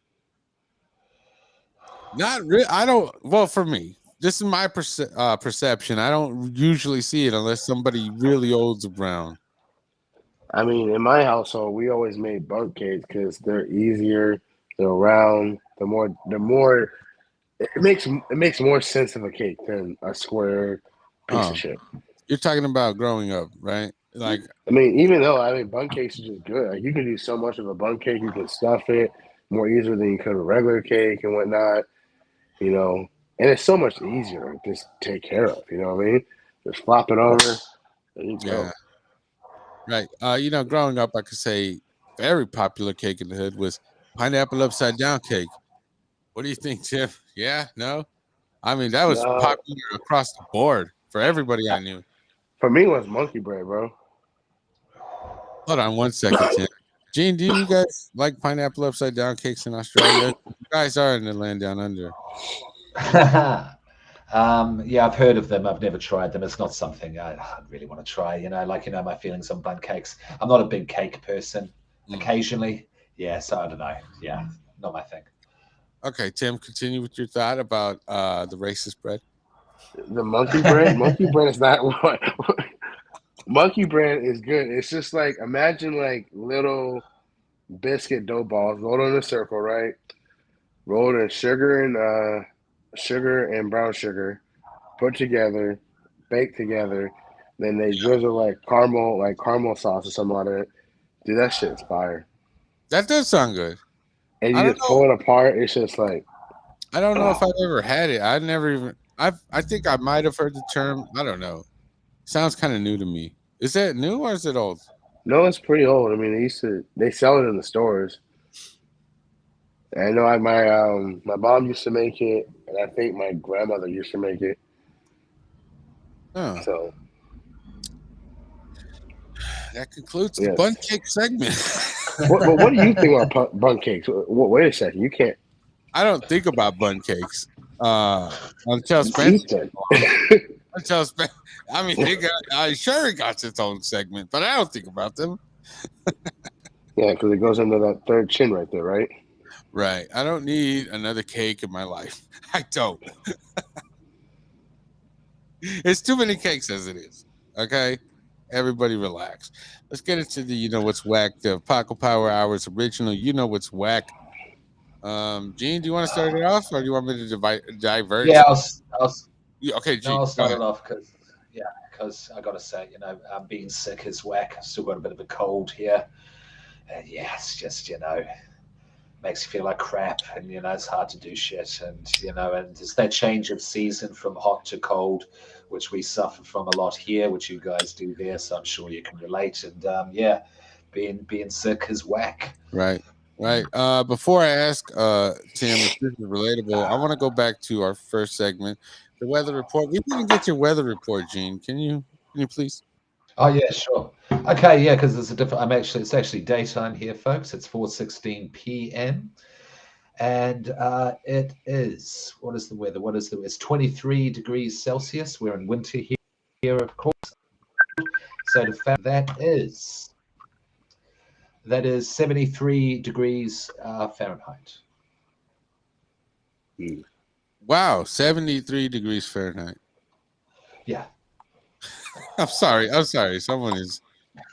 Not really. I don't. Well, for me, this is my perception. I don't usually see it unless somebody really old's around. I mean, in my household, we always made bunk cakes because they're easier, they're round, the more it makes more sense of a cake than a square piece of Oh, shit. you're talking about growing up, right? Like, I mean, even though bun cakes are just good. Like, you can do so much of a bun cake. You can stuff it more easily than you could a regular cake and whatnot. You know, and it's so much easier to just take care of. You know what I mean? Just flop it over. There you yeah, go. right. Growing up, I could say very popular cake in the hood was pineapple upside down cake. What do you think, Tim? Yeah, no. I mean, that was No, popular across the board for everybody I knew. for me, it was monkey bread, bro. Hold on one second, Tim. Gene, do you guys like pineapple upside down cakes in Australia? You guys are in the land down under. Yeah, I've heard of them. I've never tried them. It's not something I'd really want to try. My feelings on bun cakes. I'm not a big cake person. Mm. Occasionally, yeah. So I don't know. Yeah, not my thing. Okay, Tim, continue with your thought about the racist bread. The monkey bread. Monkey bread is not what. Monkey bread is good. It's just like imagine like little biscuit dough balls rolled in a circle, right? Rolled in sugar and brown sugar, put together, baked together. Then they drizzle like caramel sauce or something on it. Dude, that shit's fire. That does sound good. And I you don't just know. pull it apart. It's just like, I don't know if oh. I've ever had it. I never even. I think I might have heard the term. I don't know. Sounds kind of new to me. Is that new or is it old? No, it's pretty old. I mean, they sell it in the stores. And I know my mom used to make it, and I think my grandmother used to make it. Oh, So that concludes the bun yes. cake segment. What do you think about bun cakes? Wait a second, you can't. I don't think about bun cakes until You Spencer eat came them. along. Until Spencer, I mean, it got its own segment, but I don't think about them. Yeah, because it goes under that third chin right there, right? Right. I don't need another cake in my life. I don't. It's too many cakes as it is. Okay. Everybody relax. Let's get into the what's whack, the Paco Power Hours original. You know what's whack. Gene, do you want to start it off or do you want me to divert Yeah, you? I'll Okay, no, Gene, I'll go start ahead. it off because I got to say, being sick is whack. I've still got a bit of a cold here. And yeah, it's just makes you feel like crap, and it's hard to do shit, and it's that change of season from hot to cold, which we suffer from a lot here, which you guys do there, so I'm sure you can relate. And yeah, being sick is whack. Right. Right. Before I ask Tim if this is relatable, I want to go back to our first segment, the weather report. We didn't get your weather report, Gene. Can you please? Oh yeah, sure. Okay, yeah, because it's a different. It's actually daytime here, folks. It's 4:16 p.m. and it is. What is the weather? It's 23 degrees Celsius. We're in winter here, of course. So the fact that is 73 degrees Fahrenheit. Hmm. Wow, 73 degrees Fahrenheit. Yeah, I'm sorry. I'm sorry. Someone is one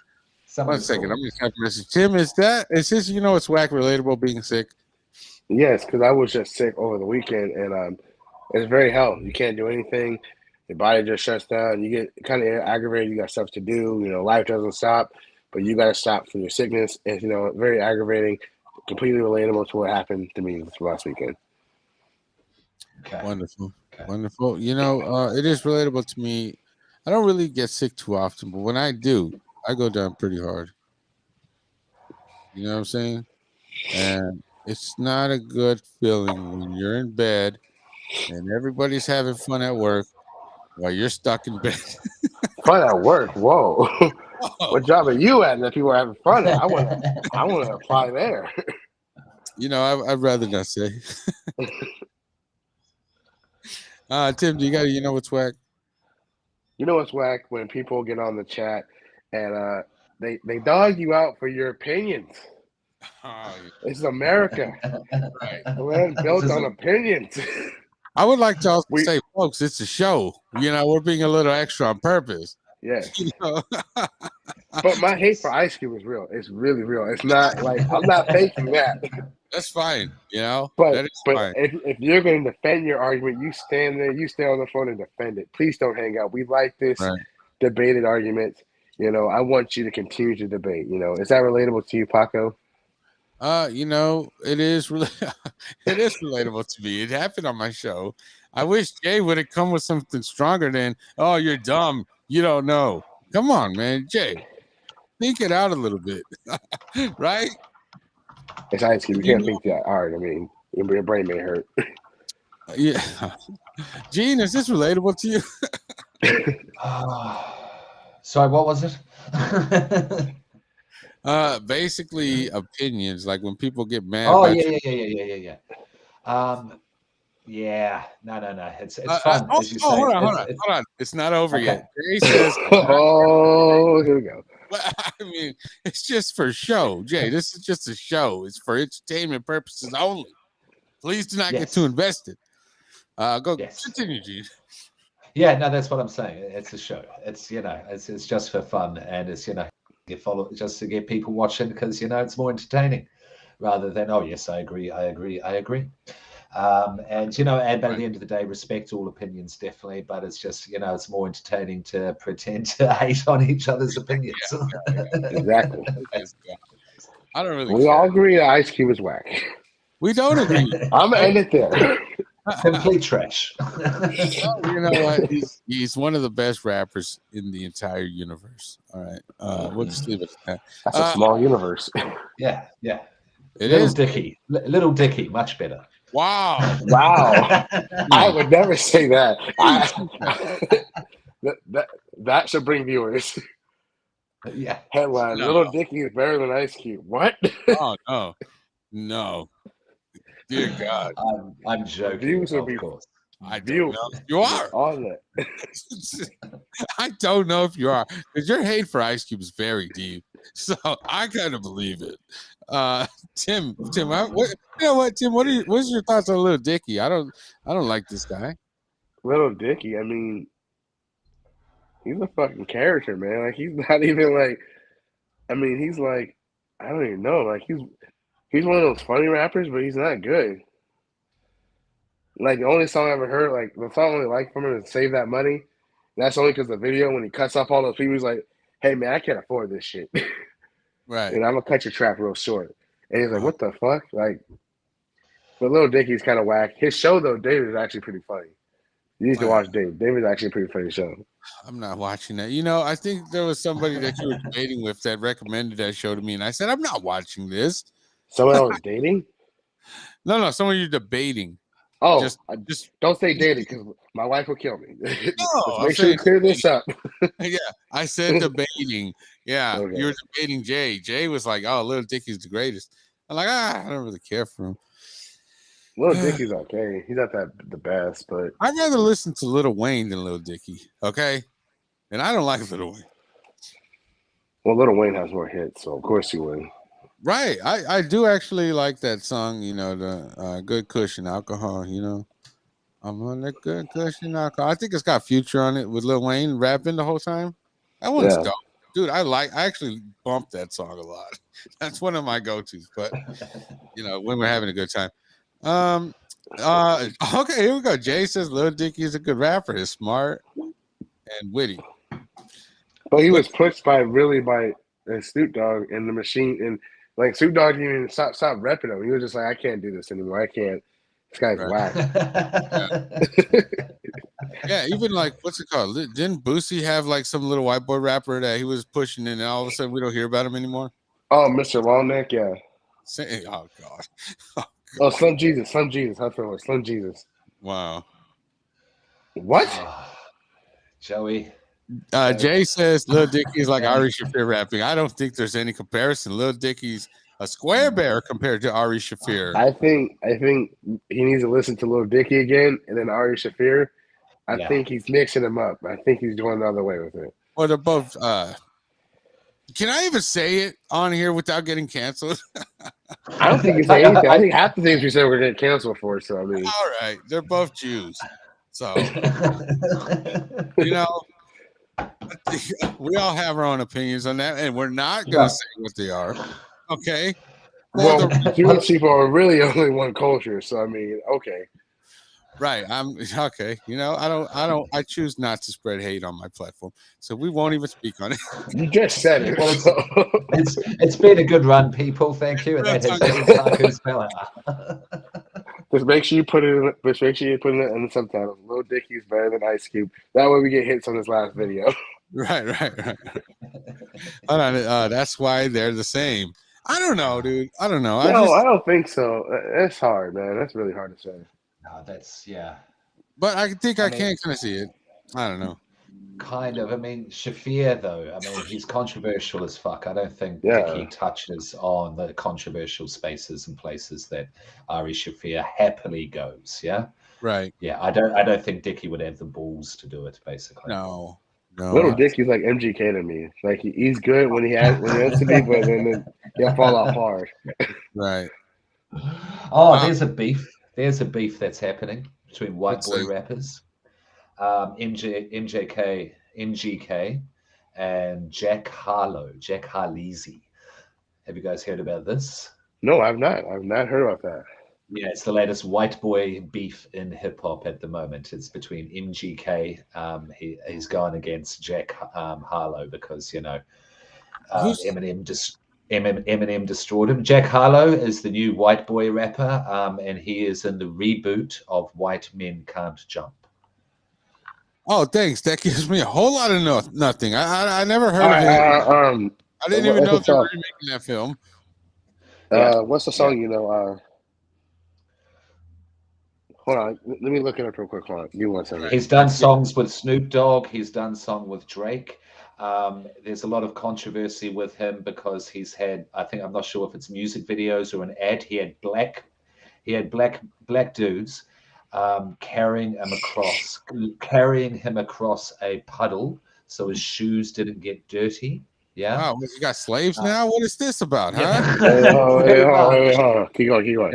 somebody's second. I'm calling. just having a message. Tim, is this it's whack relatable being sick? Yes, because I was just sick over the weekend, and it's very hell. You can't do anything. Your body just shuts down. You get kind of aggravated. You got stuff to do. Life doesn't stop, but you got to stop for your sickness. And very aggravating. Completely relatable to what happened to me this last weekend. Okay, Wonderful. okay. Wonderful. It is relatable to me. I don't really get sick too often, but when I do, I go down pretty hard. You know what I'm saying? And it's not a good feeling when you're in bed and everybody's having fun at work while you're stuck in bed. Fun at work. Whoa. Oh, What job are you at that people are having fun at? I wanna apply there. I'd rather not say. Tim, do you got what's whack? You know what's whack when people get on the chat and they dog you out for your opinions. Oh, It's America. right. The land built on opinions. I would like to also say, folks, it's a show. We're being a little extra on purpose. Yeah. You know? But my hate for Ice Cube is real. It's really real. It's not like I'm not faking that. That's fine. But that is fine. if you're going to defend your argument, you stand there, you stay on the phone and defend it. Please don't hang out. We like this debated arguments. I want you to continue to debate. Is that relatable to you, Paco? It is really, it is relatable to me. It happened on my show. I wish Jay would have come with something stronger than, "Oh, you're dumb. You don't know." Come on, man, Jay, think it out a little bit, right? It's Ice Cube. You can't think that hard. I mean, your brain may hurt. Yeah. Gene, is this relatable to you? Sorry, what was it? Basically opinions, like when people get mad. Oh, about yeah. Yeah, no. It's fun. As you say, hold on. It's not over yet. Jay says, "Oh, here we go." I mean, it's just for show, Jay. This is just a show. It's for entertainment purposes only. Please do not get too invested. Continue, Gene. Yeah, no, that's what I'm saying. It's a show. It's it's just for fun, and it's just to get people watching because it's more entertaining, rather than yes, I agree. And by the end of the day, respect all opinions, definitely. But it's just it's more entertaining to pretend to hate on each other's opinions. Exactly. I don't really. We care. all agree that Ice Cube is whack. We don't agree. I'm gonna end it there. Complete trash. You know what? He's one of the best rappers in the entire universe. All right, we'll just leave it at that. That's a small universe. Yeah. It Little is. Dicky, Little Dicky, much better. Wow. I would never say that. That should bring viewers. Yeah. Headline: Little Dicky is better than Ice Cube. What? Oh no. Dear God. I'm joking. Views will of be course. I don't know if you are. On that. I don't know if you are, because your hate for Ice Cube is very deep. So I kind of believe it. Tim, you know what, Tim? What's your thoughts on Little Dicky? I don't like this guy. Little Dicky, I mean, he's a fucking character, man. Like he's not even like. I mean, he's like, I don't even know. Like he's one of those funny rappers, but he's not good. Like the only song I ever heard, like the song I only like from him is "Save That Money." And that's only because the video when he cuts off all those people, he's like, "Hey man, I can't afford this shit." Right. And I'm gonna cut your trap real short. And he's like, "What the fuck?" Like, but Little Dicky's kind of whack. His show though, David, is actually pretty funny. You need to watch David. David's actually a pretty funny show. I'm not watching that. I think there was somebody that you were debating with that recommended that show to me, and I said, I'm not watching this. Someone I was dating? No, someone you're debating. Oh, just don't say dating because my wife will kill me. No, make sure you clear this up. Yeah, I said debating. Yeah, Okay. You were debating Jay. Jay was like, "Oh, Little Dicky's the greatest." I'm like, I don't really care for him. Little Dicky's okay. He's not the best, but I'd rather listen to Lil Wayne than Little Dicky. Okay, and I don't like Lil Wayne. Well, Lil Wayne has more hits, so of course you would. Right, I do actually like that song. The Good Cushion Alcohol. I'm on the Good Cushion Alcohol. I think it's got Future on it with Lil Wayne rapping the whole time. That one's dope. Dude, I actually bumped that song a lot. That's one of my go-tos, but when we're having a good time. Okay, here we go. Jay says Lil Dicky is a good rapper. He's smart and witty. But he was pushed by Snoop Dogg and the Machine, and like Snoop Dogg didn't even stop repping him. He was just like, I can't do this anymore. I can't. This guy's whack. Yeah, even like what's it called? Didn't Boosie have like some little white boy rapper that he was pushing, and all of a sudden we don't hear about him anymore? Oh, Mr. Longneck, yeah. Oh God. Oh, Slim Jesus. How far was Slim Jesus? Wow. What? Joey. Jay says Lil Dicky's like Ari Shaffir rapping. I don't think there's any comparison. Lil Dicky's a square bear compared to Ari Shaffir. I think he needs to listen to Lil Dicky again and then Ari Shaffir. I think he's mixing them up. I think he's going the other way with it. Well, they're both Can I even say it on here without getting canceled? I don't think you say anything. I think half the things we said we're going to cancel for. So I mean, All right, they're both Jews, so you know we all have our own opinions on that, and we're not going to No. say what they are. Okay, for well, the Jewish people are really only one culture. So I mean, okay. right, I'm okay. I choose not to spread hate on my platform, so we won't even speak on it. You just said it. Well, So. it's been a good run, people. Thank you, and that has been Paco's Power. Just make sure you put it in. Just make sure you put it in the subtitles. Lil Dicky's better than Ice Cube. That way we get hits on this last video. Right. Hold on, that's why they're the same. I don't know, dude. I don't know. No, I don't think so. That's hard, man. That's really hard to say. No, that's yeah. But I think I mean, can kind of see it. I don't know. Kind of. I mean, Shafir, though, I mean, he's controversial as fuck. I don't think Yeah. Dicky touches on the controversial spaces and places that Ari Shafir happily goes. Yeah. Right. Yeah. I don't think Dicky would have the balls to do it, basically. No. Little Dicky's like MGK to me. Like he's good when he has to be, but then he'll fall off hard. Right. Oh, there's a beef. There's a beef that's happening between white What's boy that? rappers. NGK, and Jack Harlezy. Have you guys heard about this? No, I've not. I've not heard about that. Yeah, it's the latest white boy beef in hip hop at the moment. It's between MGK. He's gone against Jack Harlow because Eminem destroyed him. Jack Harlow is the new white boy rapper, and he is in the reboot of White Men Can't Jump. Oh, thanks. That gives me a whole lot of nothing. I never heard of it. I didn't even know they were remaking that film. What's the song? Hold on, let me look it up real quick. Hold on, give me 1 second. He's done songs with Snoop Dogg. He's done song with Drake. There's a lot of controversy with him because he's had, I'm not sure if it's music videos or an ad. He had black dudes carrying him across a puddle so his shoes didn't get dirty. Yeah. Wow, you got slaves now? What is this about, huh? Yeah. Keep going.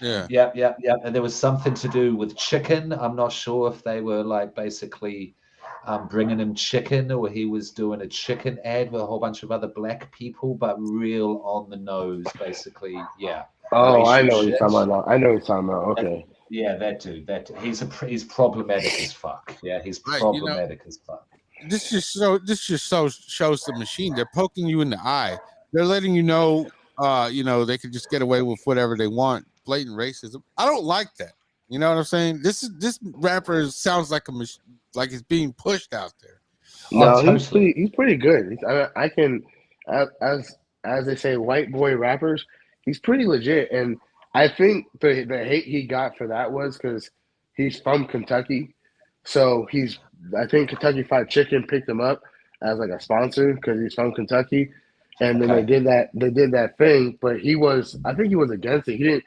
Yeah. Yep. And there was something to do with chicken. I'm not sure if they were like basically bringing him chicken or he was doing a chicken ad with a whole bunch of other black people, but real on the nose, basically. Yeah. Oh, I know what you're talking about. Okay. That dude. He's problematic as fuck. Yeah, he's problematic as fuck. This just shows the machine. They're poking you in the eye. They're letting you know, they can just get away with whatever they want. Blatant racism. I don't like that. You know what I'm saying? This rapper sounds like like it's being pushed out there. No, totally. he's pretty good. I can, as they say, white boy rappers. He's pretty legit, and I think the hate he got for that was because he's from Kentucky, so I think Kentucky Fried Chicken picked him up as like a sponsor because he's from Kentucky, and then they did that thing. But I think he was against it. He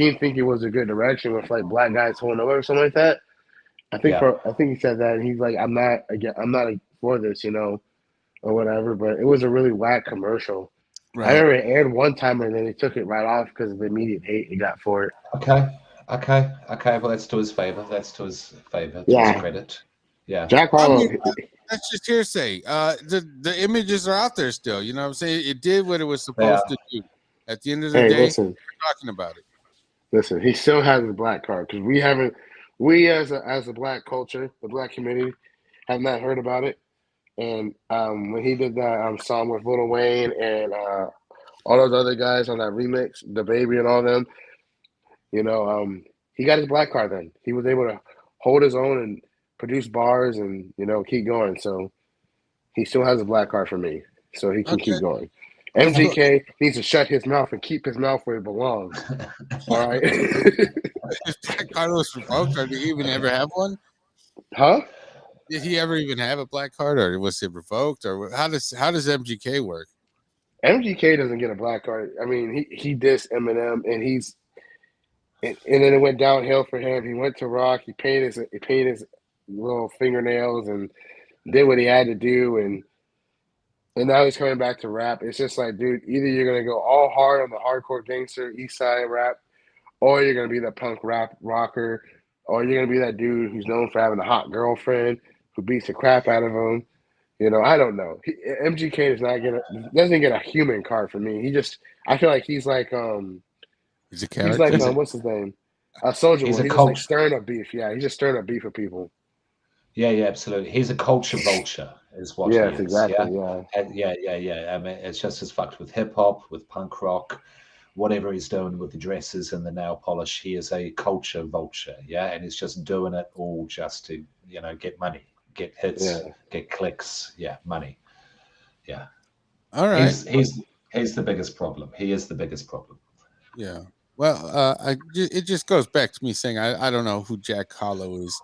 didn't think it was a good direction with like black guys holding over or something like that. I think he said that, and he's like, I'm not for this, or whatever. But it was a really whack commercial. Right. I remember it aired one time, and then they took it right off because of the immediate hate he got for it. Okay. Well, that's to his favor. To his credit. Yeah. Jack Harlow. That's just hearsay. The images are out there still. You know what I'm saying? It did what it was supposed to do. At the end of the day, we're talking about it. Listen, he still has his black card because we as a black culture, the black community, have not heard about it. And when he did that song with Lil Wayne and all those other guys on that remix, The Baby and all them, he got his black card then. He was able to hold his own and produce bars and, keep going. So he still has a black card for me. So he can keep going. MGK needs to shut his mouth and keep his mouth where it belongs. All right. Is Black card was revoked, or did he even ever have one? Huh? Did he ever even have a black card, or was it revoked, or how does MGK work? MGK doesn't get a black card. I mean, he dissed Eminem, and then it went downhill for him. He went to rock. He painted his little fingernails and did what he had to do, and And now he's coming back to rap. It's just like, dude, either you're gonna go all hard on the hardcore gangster East Side rap, or you're gonna be the punk rap rocker, or you're gonna be that dude who's known for having a hot girlfriend who beats the crap out of him. You know, I don't know. MGK doesn't get a human card for me. I feel like he's like He's a he's character. like what's his name? A Soldier He's Boy. a He's just like culture. stirring up beef. Yeah, he's just stirring up beef for people. Yeah, absolutely. He's a culture vulture, is what he Yes, is. exactly. Yeah, Yeah. yeah. I mean, it's just as fucked with hip hop, with punk rock, whatever he's doing with the dresses and the nail polish. He is a culture vulture. Yeah, and he's just doing it all just to get money, get hits, get clicks. Yeah, money. Yeah. All right. He's the biggest problem. He is the biggest problem. Yeah. Well, it just goes back to me saying I don't know who Jack Harlow is.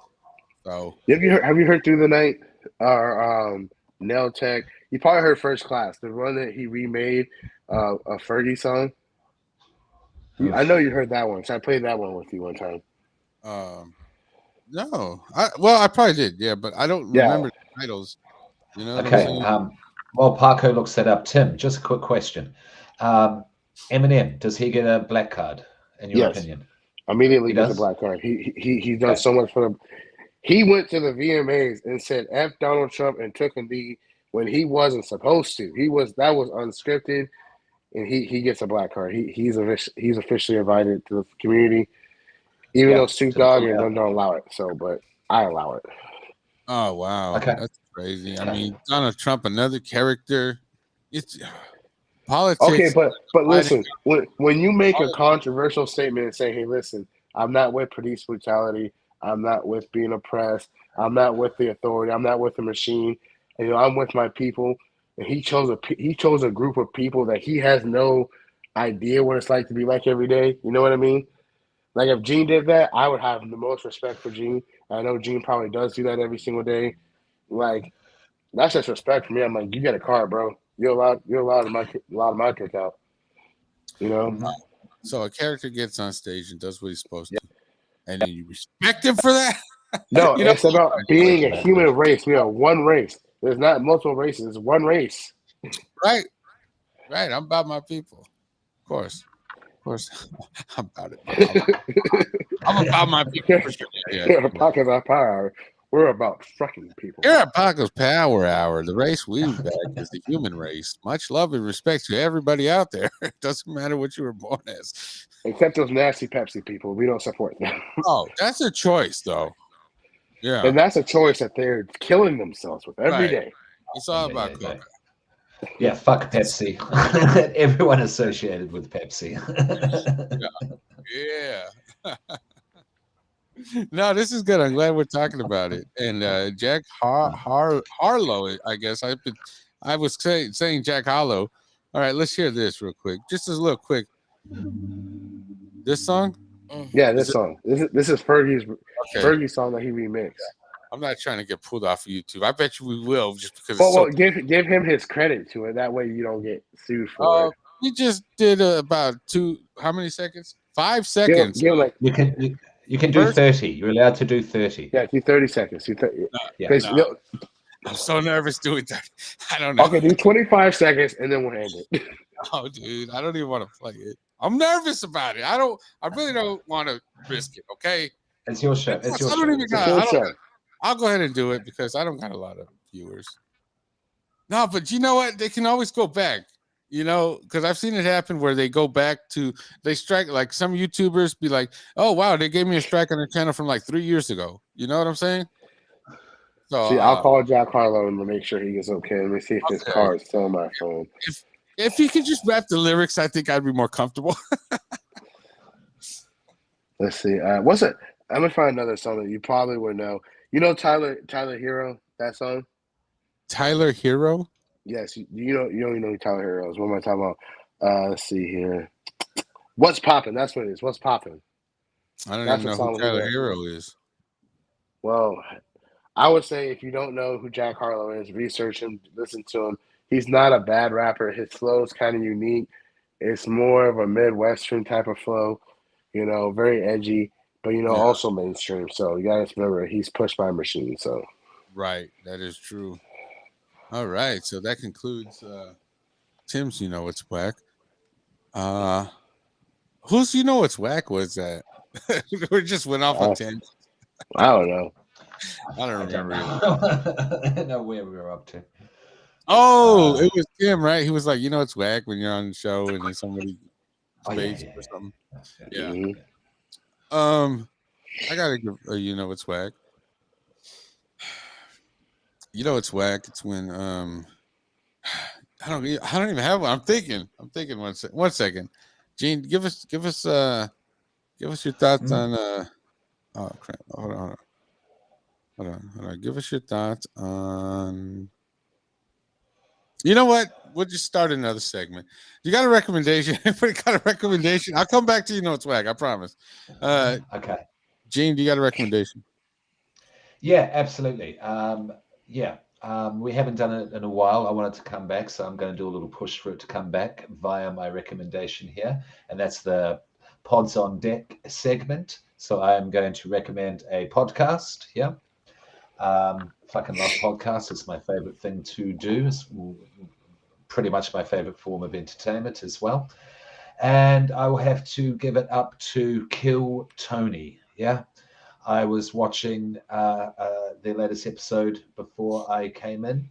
So Have you heard Through the Night or Nail Tech? You probably heard First Class, the one that he remade, a Fergie song. I know you heard that one, so I played that one with you one time. No, I probably did, yeah, but I don't remember the titles. You know what I'm Okay. saying? While Paco looks that up, Tim, just a quick question. Eminem, does he get a black card in your opinion? Immediately He gets a does? black card. He's done so much for them. He went to the VMAs and said F Donald Trump and took a knee when he wasn't supposed to. That was unscripted, and he gets a black card. He's officially invited to the community, even though Snoop Dogg and them don't allow it. So, but I allow it. Oh wow, Okay. that's crazy. I mean, Donald Trump, another character. It's politics. Okay, but listen, when you make a controversial statement and say, "Hey, listen, I'm not with police brutality. I'm not with being oppressed. I'm not with the authority. I'm not with the machine. And, I'm with my people." And he chose a group of people that he has no idea what it's like to be like every day. You know what I mean? Like if Gene did that, I would have the most respect for Gene. I know Gene probably does do that every single day. Like that's just respect for me. I'm like, you get a car, bro. You're allowed my cookout. You know. So a character gets on stage and does what he's supposed to, and then you respect him for that. No, it's about being a human race. We are one race. There's not multiple races. It's one race. Right. I'm about my people. Of course. I'm about it. I'm about my people for sure. Yeah. Paco's our power. We're about fucking people. Here at Paco's Power Hour, the race we back is the human race. Much love and respect to everybody out there. It doesn't matter what you were born as. Except those nasty Pepsi people. We don't support them. Oh, that's a choice, though. Yeah. And that's a choice that they're killing themselves with every day. It's all about Coca. Yeah, fuck Pepsi. Everyone associated with Pepsi. Yeah. No, this is good. I'm glad we're talking about it. And Jack Harlow, I guess I was saying Jack Harlow. All right, let's hear this real quick. Just as a little quick. This song? Yeah, this song. This is Fergie's song that he remixed. I'm not trying to get pulled off of YouTube. I bet you we will, just because. Well, give him his credit to it. That way you don't get sued for it. We just did about how many seconds? 5 seconds. You can do 30. You're allowed to do 30. Yeah, do 30 seconds. I'm so nervous doing that. I don't know. Okay, do 25 seconds and then we'll end it. Oh, dude, I don't even want to play it. I'm nervous about it. I really don't want to risk it. Okay, it's your show. I'll go ahead and do it because I don't got a lot of viewers. No, but you know what? They can always go back. Because I've seen it happen where they go back they strike, like some YouTubers be like, oh, wow, they gave me a strike on their channel from like 3 years ago. You know what I'm saying? So see, I'll call Jack Harlow and make sure he gets okay. Let me see if his car is still on my phone. If he could just rap the lyrics, I think I'd be more comfortable. Let's see. What's it? I'm gonna find another song that you probably would know. You know Tyler Hero, that song? Tyler Hero? Yes, you know who Tyler Hero is. What am I talking about? Let's see here. What's popping? That's what it is. What's popping? I don't even know who Tyler Hero is. Well, I would say if you don't know who Jack Harlow is, research him, listen to him. He's not a bad rapper. His flow is kind of unique. It's more of a Midwestern type of flow, very edgy, but also mainstream. So you gotta remember he's pushed by a machine. So right, that is true. All right, so that concludes Tim's You Know It's Whack. Who's You Know It's Whack was that? We just went off on 10. I don't know. I don't remember either. I don't know where we were up to. Oh, it was Tim, right? He was like, you know, it's whack when you're on the show and then somebody debates or something. Yeah. I gotta give you know it's whack. You know it's whack. It's when I don't even have one. I'm thinking one second. Gene, give us your thoughts on oh crap. Hold on. Give us your thoughts on. You know what? We'll just start another segment. You got a recommendation? Anybody got a recommendation? I'll come back to you know it's whack. I promise. Okay. Gene, do you got a recommendation? Yeah, absolutely. We haven't done it in a while. I wanted to come back, so I'm going to do a little push for it to come back via my recommendation here, and that's the Pods on Deck segment. So I am going to recommend a podcast. Yeah. Fucking love podcasts. It's my favorite thing to do. It's pretty much my favorite form of entertainment as well. And I will have to give it up to Kill Tony. Yeah. I was watching their latest episode before I came in.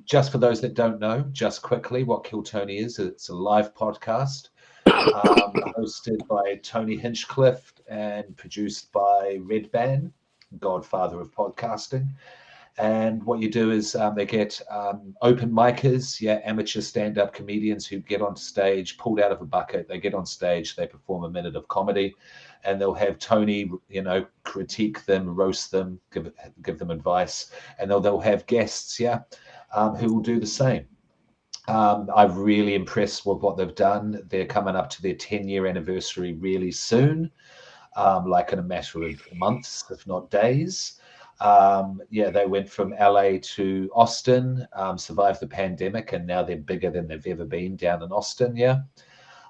Just for those that don't know, just quickly, what Kill Tony is, it's a live podcast hosted by Tony Hinchcliffe and produced by Redban, godfather of podcasting. And what you do is they get open micers, amateur stand-up comedians who get on stage, pulled out of a bucket. They get on stage, they perform a minute of comedy, and they'll have Tony, critique them, roast them, give them advice, and they'll have guests, who will do the same. I'm really impressed with what they've done. They're coming up to their 10-year anniversary really soon, like in a matter of months, if not days. They went from LA to Austin, survived the pandemic, and now they're bigger than they've ever been down in Austin.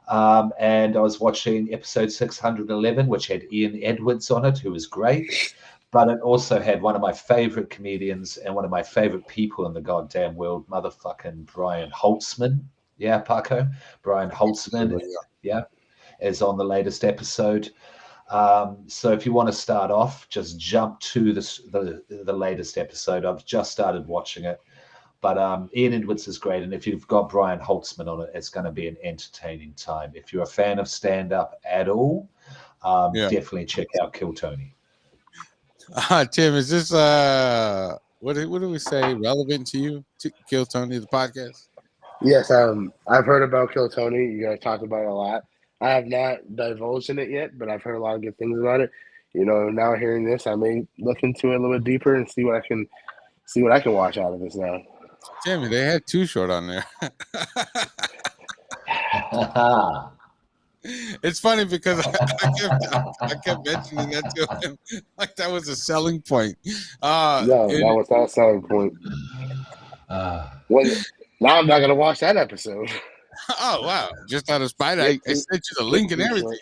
And I was watching episode 611, which had Ian Edwards on it, who was great. But it also had one of my favorite comedians and one of my favorite people in the goddamn world, motherfucking Brian Holtzman. Yeah, Paco. Brian Holtzman, is on the latest episode. So if you want to start off, just jump to the latest episode. I've just started watching it, but Ian Edwards is great, and if you've got Brian Holtzman on it, it's going to be an entertaining time. If you're a fan of stand-up at all, definitely check out Kill Tony. Tim, is this what do we say relevant to you? To Kill Tony, the podcast? Yes, I've heard about Kill Tony. You guys talked about it a lot. I have not divulged in it yet, but I've heard a lot of good things about it. Now hearing this, I may look into it a little bit deeper and see what I can watch out of this now. Tim, they had Too Short on there. It's funny because I kept mentioning that to him, like that was a selling point. No, that was not a selling point. Now I'm not gonna watch that episode. Oh wow! Just out of spite, I sent you the link and everything.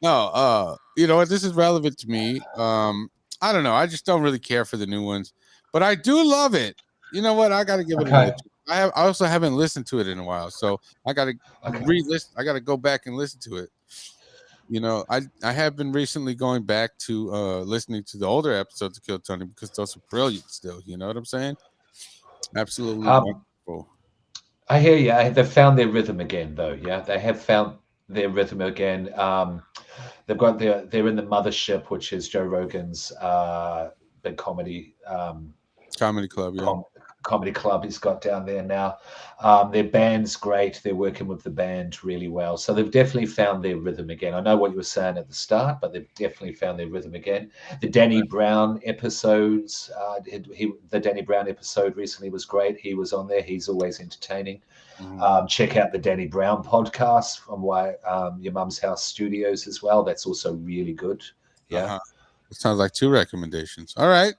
No, you know what? This is relevant to me. I don't know. I just don't really care for the new ones, but I do love it. You know what? I got to give it another. I also haven't listened to it in a while, so I got to re-listen. I got to go back and listen to it. I have been recently going back to listening to the older episodes of Kill Tony because those are brilliant still. You know what I'm saying? Absolutely wonderful. I hear you. They've found their rhythm again, though. Yeah, they have found their rhythm again. They've got they're in the mothership, which is Joe Rogan's big comedy club. Comedy club he's got down there now. Their band's great. They're working with the band really well. So they've definitely found their rhythm again. I know what you were saying at the start, but they've definitely found their rhythm again. The Danny Brown episodes, the Danny Brown episode recently was great. He was on there. He's always entertaining. Check out the Danny Brown podcast from Your Mum's House Studios as well. That's also really good. Yeah. It sounds like 2 recommendations. All right.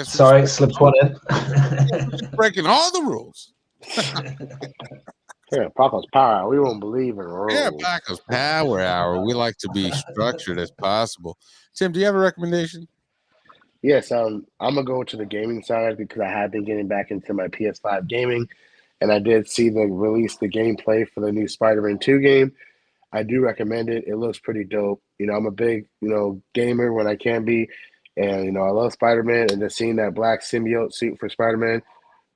Sorry, slipped one in. Breaking all the rules. Yeah, Paco's Power Hour. We won't believe in rules. Yeah, Paco's Power Hour. We like to be structured as possible. Tim, do you have a recommendation? Yes, I'm gonna go to the gaming side because I have been getting back into my PS5 gaming, and I did see the release the gameplay for the new Spider-Man 2 game. I do recommend it. It looks pretty dope. I'm a big, gamer when I can be, and I love Spider-Man, and just seeing that black symbiote suit for Spider-Man,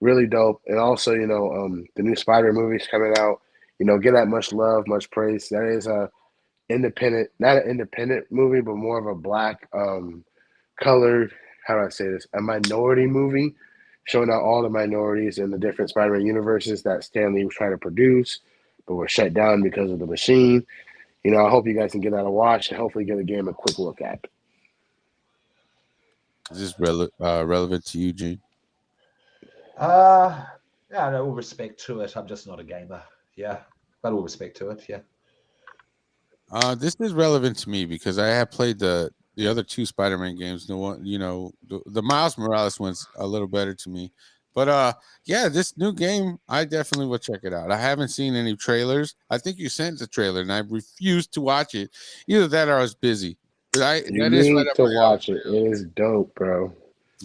really dope. And also, the new Spider movie's coming out. Get that much love, much praise. That is a independent, not an independent movie, but more of a black, colored. How do I say this? A minority movie, showing out all the minorities in the different Spider-Man universes that Stan Lee was trying to produce, but were shut down because of the machine. I hope you guys can get that a watch and hopefully get the game a quick look at. Is this relevant to you, Gene? Yeah, no, all respect to it. I'm just not a gamer. Yeah, but all respect to it. Yeah. This is relevant to me because I have played the other two Spider-Man games. The one, the Miles Morales one's a little better to me. But yeah, this new game, I definitely will check it out. I haven't seen any trailers. I think you sent the trailer, and I refused to watch it. Either that or I was busy. But You that is right need up to my alley. watch it. It is dope, bro.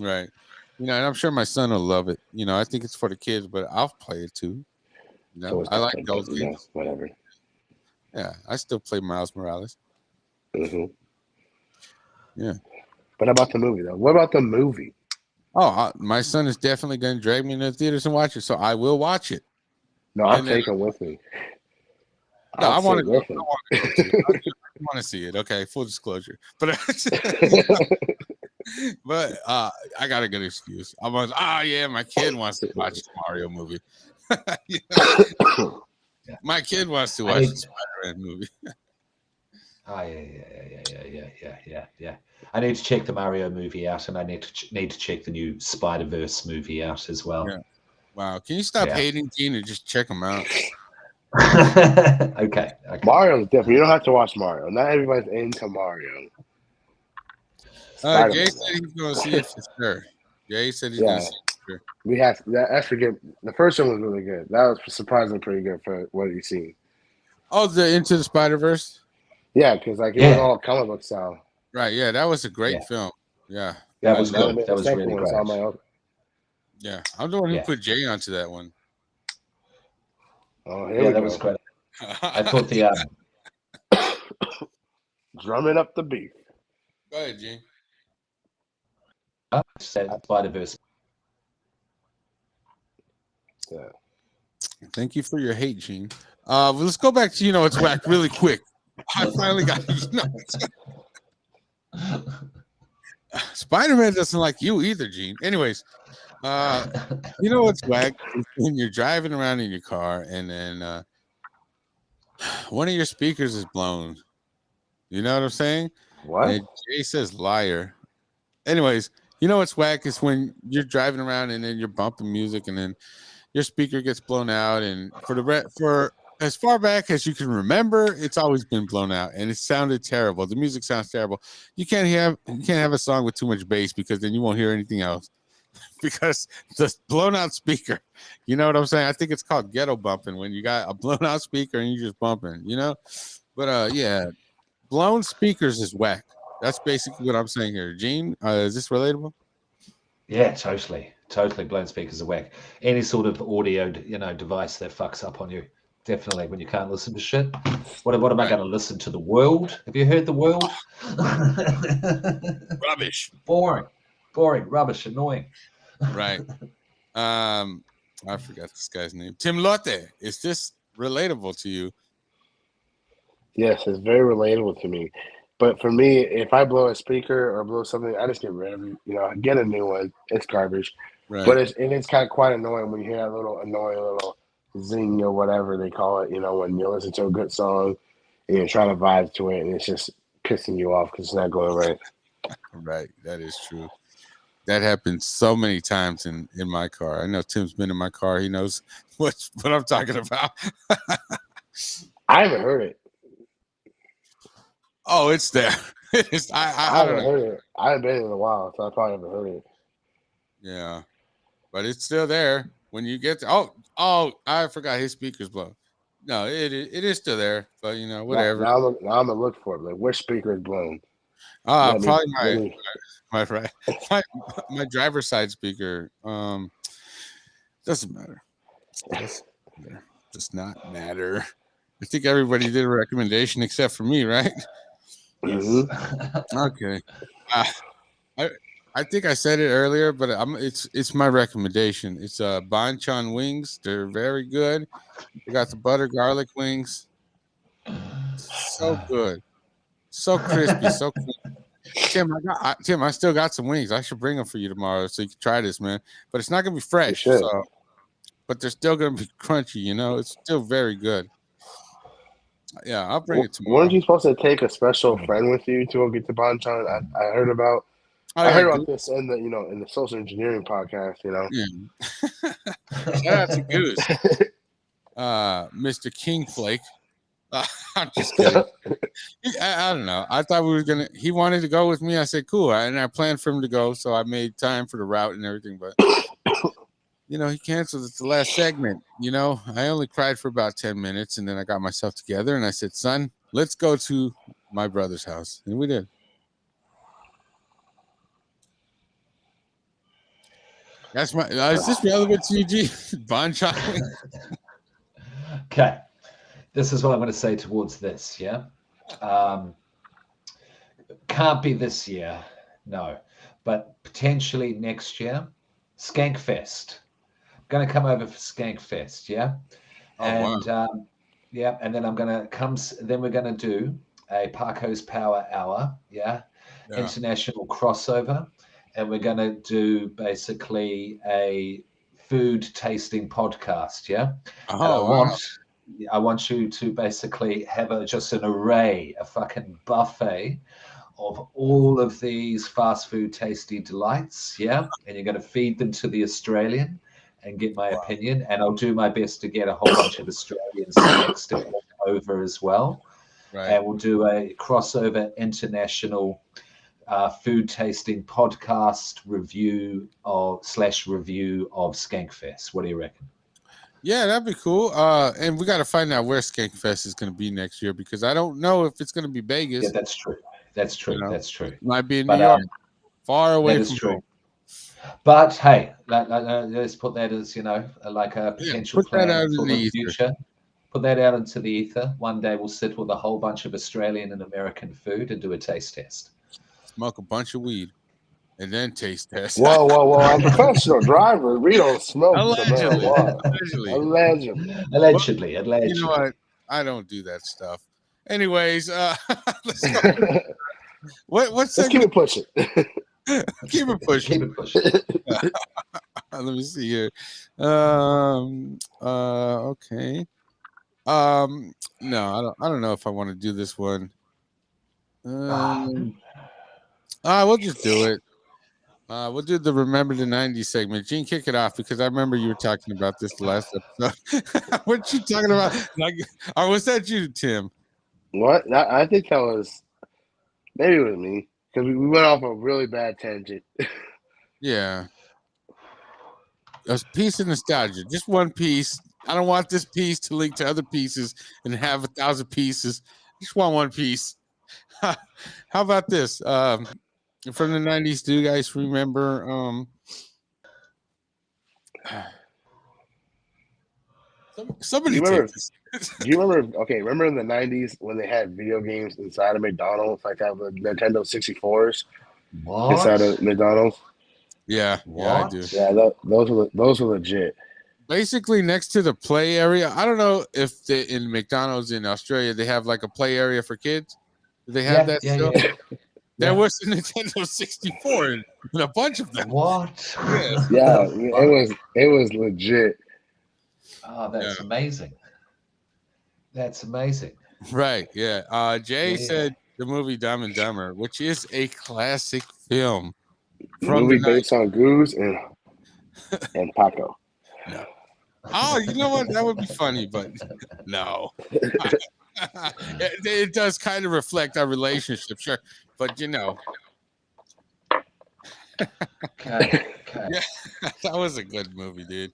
Right. And I'm sure my son will love it. I think it's for the kids, but I'll play it too. So it's I like different, those but games. whatever. Yeah, I still play Miles Morales. hmm Yeah. But how about the movie, though? What about the movie? Oh, my son is definitely going to drag me into the theaters and watch it, so I will watch it. No, I'll And then, take him with me. no, I'll I want sit to go. with I him. want to go too. I want to see it. Okay, full disclosure. But but I got a good excuse. I'm like, yeah, my kid wants to watch the Mario movie. Yeah. My kid wants to I watch need. the Spider-Man movie. Oh yeah. I need to check the Mario movie out, and I need to check the new Spider-Verse movie out as well. Yeah. Wow. Can you stop Yeah. hating, Gene, and just check them out? Okay. Mario's different. You don't have to watch Mario. Not everybody's into Mario. Jay Spider-Man, said he's going to see it for sure. Jay said he's going to yeah, see it for sure. we have that. That's forget. The first one was really good. That was surprisingly pretty good for what you've seen. Oh, the Into the Spider-Verse? Yeah, because it was Yeah. all comic book style. Right. Yeah, that was a great Yeah. film. Yeah. That was That'll good. be That the was second really one. It's on my great. own. Yeah. I'm the one who Yeah. put Jay onto that one. Oh, here Yeah, we that go. was great. I thought the Drumming up the beat. Go ahead, Gene. Spider-Verse. Yeah. Thank you for your hate, Gene. Well, let's go back to it's whack really quick. I finally got Spider-Man doesn't like you either, Gene. Anyways, what's whack is when you're driving around in your car and then one of your speakers is blown. You know what I'm saying? What? And Jay says liar. Anyways, what's whack is when you're driving around and then you're bumping music and then your speaker gets blown out, and for as far back as you can remember, it's always been blown out, and it sounded terrible. The music sounds terrible. You can't have a song with too much bass because then you won't hear anything else because the blown out speaker. You know what I'm saying? I think it's called ghetto bumping when you got a blown out speaker and you're just bumping. But yeah, blown speakers is whack. That's basically what I'm saying here. Gene, is this relatable? Yeah, totally. Blown speakers are whack. Any sort of audio, device that fucks up on you. Definitely when you can't listen to shit. What am I going to listen to? The World? Have you heard The World? Rubbish. Boring, rubbish, annoying. Right. I forgot this guy's name. TimmyLotes. Is this relatable to you? Yes, it's very relatable to me. But for me, if I blow a speaker or blow something, I just get rid of it. Get a new one. It's garbage. Right. But it's kind of quite annoying when you hear that little annoying little zing or whatever they call it. When you listen to a good song and you're trying to vibe to it, and it's just pissing you off because it's not going right. Right. That is true. That happens so many times in my car. I know Tim's been in my car. He knows what I'm talking about. I haven't heard it. Oh, it's there. I don't know. Heard it. I haven't been in a while, so I probably haven't heard it. Yeah, but it's still there when you get to. Oh, I forgot his speaker's blown. No, it is still there, but whatever. Now I'm gonna look for it. Like, which speaker is blown? Probably let me- my right my, my driver's side speaker. Doesn't matter. Doesn't matter. Does not matter. I think everybody did a recommendation except for me, right? Yes. Okay. Uh, I I think I said it earlier, but it's my recommendation. It's Bonchon wings. They're very good. They got the butter garlic wings. So good. So crispy, so crispy. Tim, I still got some wings. I should bring them for you tomorrow so you can try this, man. But it's not gonna be You fresh, should. so but they're still gonna be crunchy. You know, it's still very good. Yeah, I'll bring it Weren't tomorrow. you supposed to take a special friend with you to go get the banchan? I heard about. Oh I yeah, heard about this in the in the social engineering podcast. yeah. Shout out to Goose, Mr. King Flake. I'm just kidding. I don't know. I thought we were gonna. He wanted to go with me. I said cool, and I planned for him to go, so I made time for the route and everything. But he canceled at the last segment. I only cried for about 10 minutes, and then I got myself together and I said, "Son, let's go to my brother's house," and we did. That's my. Is this relevant to you, G? Bon chocolate. Okay. This is what I'm going to say towards this. Yeah. Can't be this year, no, but potentially next year. Skankfest. Going to come over for Skankfest. Yeah. Oh And wow. yeah, and then I'm gonna come. Then we're gonna do a Parko's Power Hour. Yeah, Yeah. international crossover, and we're gonna do basically a food tasting podcast. Yeah, and Oh wow. I want you to basically have just an array, a fucking buffet of all of these fast food tasty delights. Yeah, and you're gonna feed them to the Australian and get my opinion, and I'll do my best to get a whole bunch of Australian snacks to come over as well. Right. And we'll do a crossover international food tasting podcast review of Skankfest. What do you reckon? Yeah, that'd be cool. And we got to find out where Skankfest is going to be next year because I don't know if it's going to be Vegas. Yeah, that's true. That's true. That's true. It might be in New York, far away from home. But hey, let's put that as like a potential plan for the future. Put that out into the ether. One day we'll sit with a whole bunch of Australian and American food and do a taste test. Smoke a bunch of weed and then taste test. Whoa! I'm a professional driver. We don't smoke Allegedly. Allegedly. You know what? I don't do that stuff. Anyways, let's go. Let's keep it pushing. Keep it pushing. Let me see here. Okay. No, I don't know if I want to do this one. We'll just do it. We'll do the Remember the 90s segment. Gene, kick it off because I remember you were talking about this the last episode. What you talking about? Or was that you, Tim? What? I think that was maybe it was me because we went off a really bad tangent. Yeah. A piece of nostalgia, just one piece. I don't want this piece to link to other pieces and have 1,000 pieces. Just want one piece. How about this? From the 90s, do you guys remember somebody take this? Do you remember? Okay, remember in the 90s when they had video games inside of McDonald's, like that with Nintendo 64s inside of McDonald's? Yeah, I do. Yeah, those were legit. Basically, next to the play area. I don't know if in McDonald's in Australia they have like a play area for kids. Do they have that still? Yeah. There was a Nintendo 64 and a bunch of them. What? Yeah, it was legit. Oh, that's amazing. That's amazing. Right. Yeah. Jay said the movie Dumb and Dumber, which is a classic film. Movie based on Goose and Paco. No. Oh, you know what? That would be funny, but no. It does kind of reflect our relationship, sure. But Okay. Yeah, that was a good movie, dude.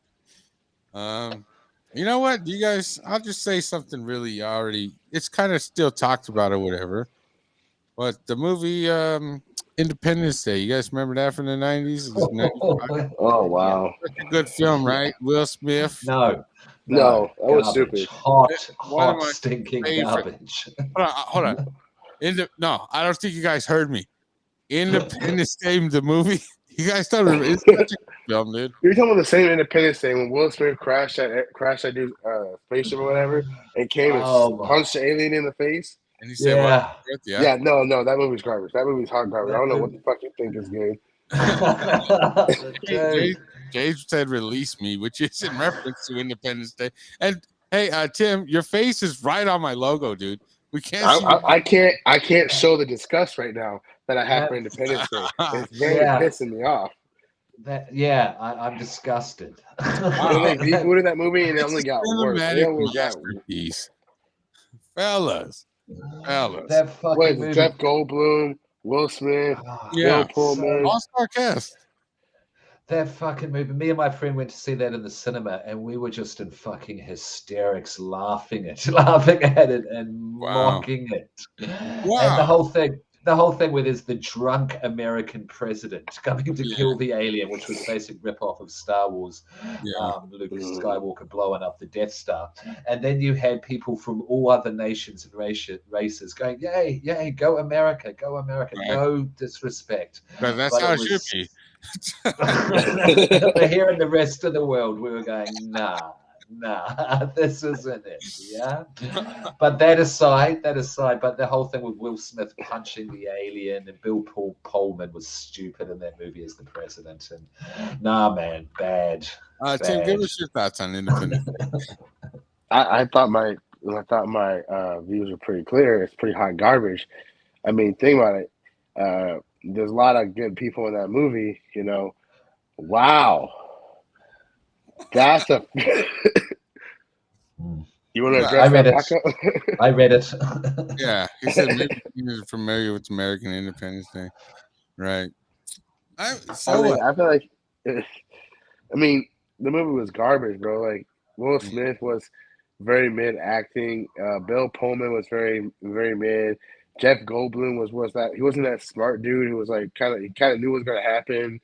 You know what? You guys, I'll just say something really already. It's kind of still talked about or whatever. What the movie Independence Day? You guys remember that from the 90s? Oh wow. Such a good film, right? Will Smith. No, No, that was garbage. stupid. One of Hot, my stinking favorite. garbage. Hold on. No, I don't think you guys heard me. Independence Day, the movie. You guys thought it's such a good film, dude. You're talking about the same Independence Day when Will Smith crashed that dude's spaceship or whatever, and came and punched the alien in the face. And he said, Yeah. Yeah, no, that movie's garbage. That movie's hot garbage. I don't know what the fuck you think is good. Jay said release me, which is in reference to Independence Day. And hey, Tim, your face is right on my logo, dude. We can't see I can't show the disgust right now that I have for Independence Day. It's very pissing me off. I'm disgusted. They rebooted that movie and it only got worse. Masterpiece. Fellas. That fucking movie. Jeff Goldblum, Will Smith, Bill Pullman. All-star cast. That fucking movie. Me and my friend went to see that in the cinema, and we were just in fucking hysterics, laughing at it, and mocking it. Wow. And the whole thing with is the drunk American president coming to kill the alien, which was a basic ripoff of Star Wars. Luke Skywalker blowing up the Death Star, and then you had people from all other nations and races going, "Yay, yay, go America, go America!" Right. No disrespect, but that's how it should be. But here in the rest of the world, we were going, nah, this isn't it. Yeah. But that aside, but the whole thing with Will Smith punching the alien and Bill Pullman was stupid in that movie as the president. And nah, man, bad. Tim, give us your thoughts on Independence. I thought my views were pretty clear. It's pretty hot garbage. I mean, think about it. There's a lot of good people in that movie, you know. Wow. That's a You want to address that, Paco? I read it. Yeah. He said maybe you're familiar with American Independence Day. Right. I feel like the movie was garbage, bro. Like Will Smith was very mid acting. Bill Pullman was very, very mid. Jeff Goldblum was that he wasn't that smart dude who was like kind of knew what was gonna happen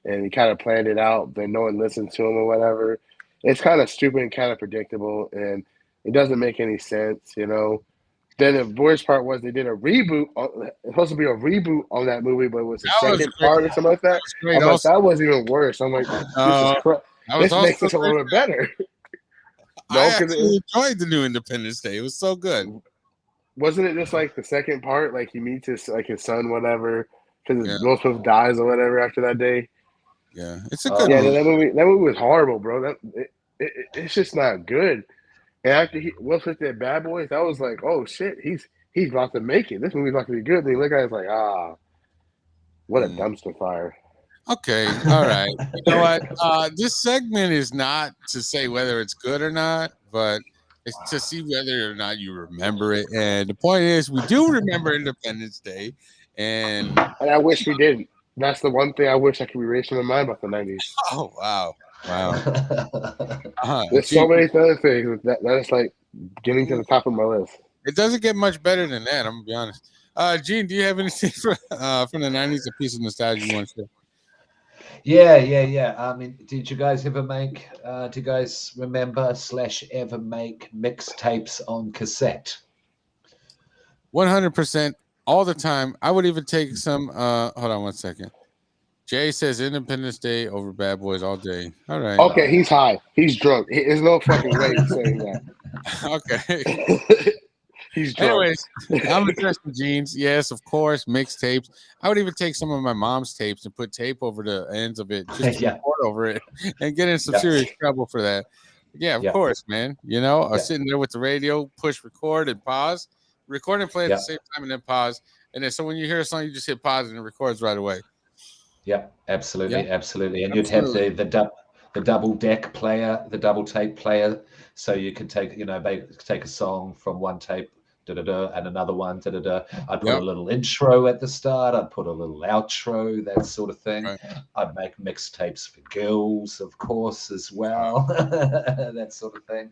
and he kind of planned it out, then no one listened to him or whatever. It's kind of stupid and kind of predictable and it doesn't make any sense, you know. Then the worst part was they did a reboot. It's supposed to be a reboot on that movie, but it was the second part or something like that. That was even worse. I'm like, this makes it a little bit better. I actually enjoyed the new Independence Day. It was so good. Wasn't it just like the second part? Like he meets his son, whatever, because Will Smith dies or whatever after that day. Yeah, it's a good movie. That movie was horrible, bro. It's just not good. And after Will Smith did Bad Boys, that was like, oh shit, he's about to make it. This movie's about to be good. And you look at it, it's like, what a dumpster fire. Okay, all right. You know what? This segment is not to say whether it's good or not, but it's to see whether or not you remember it. And the point is, we do remember Independence Day, and I wish we didn't. That's the one thing I wish I could erase from my mind about the 90s. Oh wow. There's so many other things that is like getting to the top of my list. It doesn't get much better than that. I'm gonna be honest. Gene, do you have anything from the 90s? A piece of nostalgia you want to share? Yeah. I mean, did you guys ever make? Do you guys remember / ever make mixtapes on cassette? 100%, all the time. I would even take some. Hold on 1 second. Jay says Independence Day over Bad Boys all day. All right. Okay, he's high. He's drunk. There's no fucking way he's saying that. Okay. He's drunk. Anyways, I'm addressing Jeans. Yes, of course, mixtapes. I would even take some of my mom's tapes and put tape over the ends of it, just to record over it, and get in some serious trouble for that. Yeah, of course, man. You know, sitting there with the radio, push record and pause, record and play at the same time, and then pause. And then so when you hear a song, you just hit pause and it records right away. Yeah, absolutely. And you'd have the double deck player, the double tape player, so you could take a song from one tape and another one. I'd put a little intro at the start. I'd put a little outro, that sort of thing. Right. I'd make mixtapes for girls, of course, as well. That sort of thing.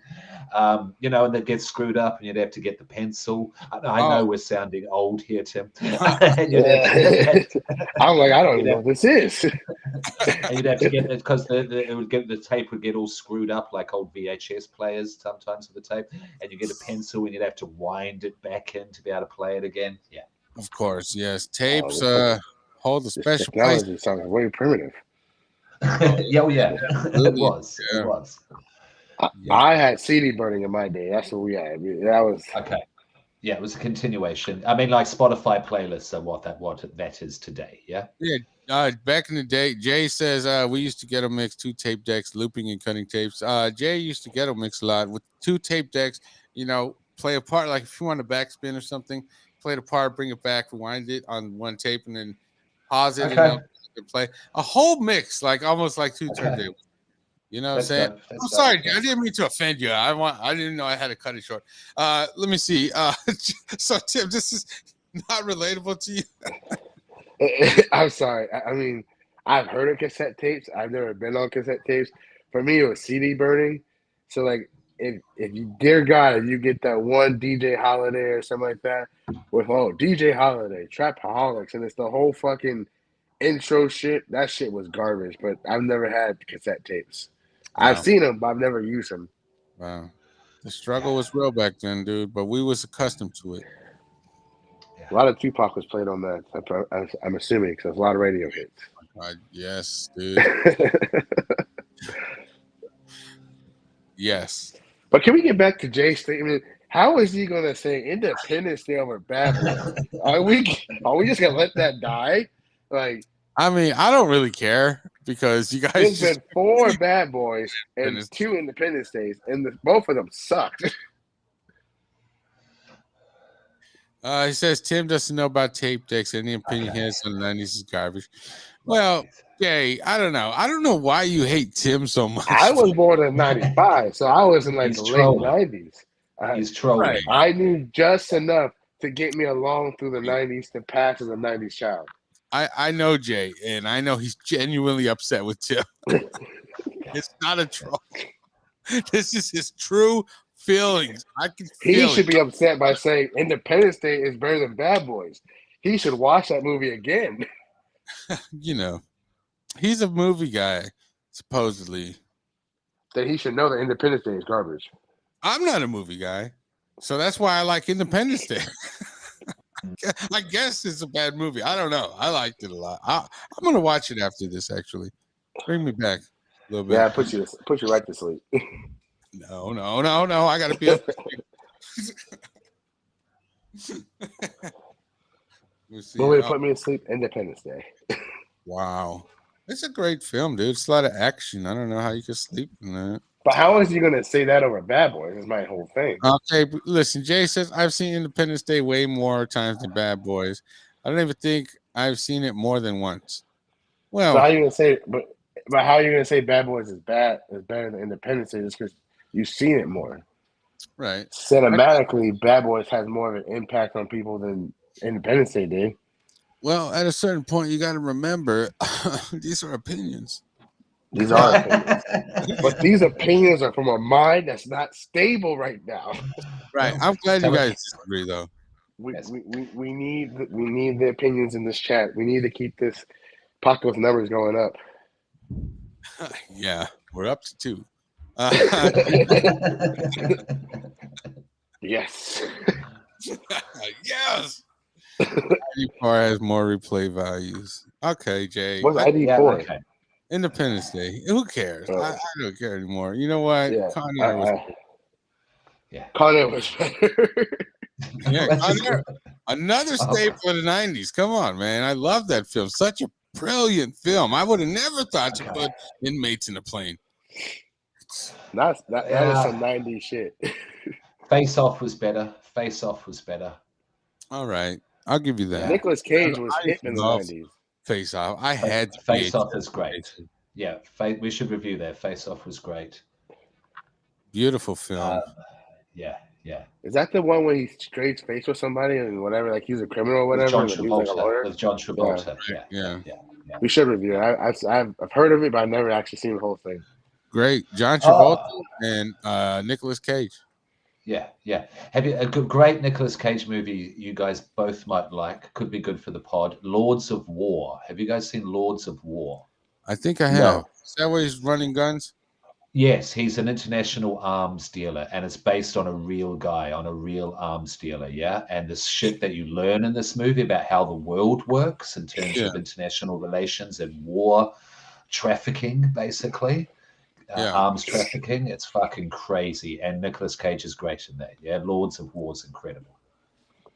And they'd get screwed up, and you'd have to get the pencil. I know we're sounding old here, Tim. And you'd have to I'm like, I don't even know what this is. and you'd have to get it because the tape would get all screwed up like old VHS players sometimes with the tape, and you get a pencil and you'd have to wind it back in to be able to play it again. Yeah, of course, yes. Tapes hold a special place. Technology sounds way primitive. yeah, it was. Yeah. It was. I had CD burning in my day. That's what we had. That was okay. Yeah, it was a continuation. I mean, like Spotify playlists are what that is today. Yeah. Yeah. Back in the day, Jay says we used to get them mixed 2 tape decks, looping and cutting tapes. Jay used to get them mixed a lot with 2 tape decks. Play a part, like if you want a backspin or something, play the part, bring it back, rewind it on 1 tape, and then pause it and play a whole mix, like almost like 2 turntables. You know what I'm saying? I'm sorry, I didn't mean to offend you. I didn't know I had to cut it short. Let me see. So Tim, this is not relatable to you. I'm sorry. I mean, I've heard of cassette tapes. I've never been on cassette tapes. For me, it was CD burning. So, like, if you, dear God, if you get that one DJ Holiday or something like that with, DJ Holiday, Trapaholics, and it's the whole fucking intro shit, that shit was garbage. But I've never had cassette tapes. Wow. I've seen them, but I've never used them. Wow. The struggle was real back then, dude, but we was accustomed to it. A lot of Tupac was played on that. I'm assuming because there's a lot of radio hits. Yes, dude. Yes. But can we get back to Jay's statement? How is he going to say Independence Day over Bad Boys? Are we just going to let that die? Like, I mean, I don't really care because you guys. There's been 4 Bad Boys and 2 Independence Days, and both of them sucked. He says Tim doesn't know about tape decks. Any opinion he has on the 90s is garbage. Well, Jay, I don't know. I don't know why you hate Tim so much. I was born in 95, so I was in like the late 90s. He's trolling. I knew just enough to get me along through the 90s to pass as a 90s child. I know Jay, and I know he's genuinely upset with Tim. It's not a troll. This is his true feelings. I can feel He should be upset by saying Independence Day is better than Bad Boys. He should watch that movie again. He's a movie guy, supposedly. That he should know that Independence Day is garbage. I'm not a movie guy, so that's why I like Independence Day. I guess it's a bad movie. I don't know. I liked it a lot. I'm gonna watch it after this. Actually, bring me back a little bit. Yeah, put you right to sleep. No. I gotta be up. One way to put me to sleep: Independence Day. Wow, it's a great film, dude. It's a lot of action. I don't know how you could sleep in that. But how is he going to say that over Bad Boys? Is my whole thing. Okay, listen. Jay says I've seen Independence Day way more times than Bad Boys. I don't even think I've seen it more than once. Well, so how are you going to say? But how are you going to say Bad Boys is better than Independence Day just because you've seen it more? Right. Cinematically, Bad Boys has more of an impact on people than Independence Day did. Well, at a certain point, you got to remember these are opinions. These are opinions. But these opinions are from a mind that's not stable right now. Right. I'm glad you guys disagree, though. We need the opinions in this chat. We need to keep this Paco's numbers going up. Yeah, we're up to 2. Yes. Yes. ID4 has more replay values. Okay, Jay. What's ID4? Okay. Independence Day. Who cares? I don't care anymore. You know what? Yeah. Kanye was Kanye was better. Yeah, Kanye, another staple of the 90s. Come on, man. I love that film. Such a brilliant film. I would have never thought to put inmates in a plane. That is some 90s shit. Face Off was better. Face Off was better. All right. I'll give you that. Nicolas Cage was hit in the 90s. Face Off. I had to Face Off is great. Yeah, we should review that. Face Off was great. Beautiful film. Yeah. Yeah. Is that the one where he trades face with somebody and whatever, like he's a criminal or With whatever, John and the dude's like a Travolta. lawyer? With John Travolta. Yeah. We should review it. I've heard of it, but I've never actually seen the whole thing. Great, John Oh. Travolta and Nicolas Cage. Yeah. Have you a great Nicolas Cage movie you guys both might like? Could be good for the pod. Lords of War. Have you guys seen Lords of War? I think I No. have. Is that where he's running guns? Yes, he's an international arms dealer, and it's based on a real guy, on a real arms dealer. Yeah, and this shit that you learn in this movie about how the world works in terms of international relations and war trafficking, basically. Arms trafficking, it's fucking crazy, and Nicolas Cage is great in that. Yeah, Lords of War is incredible.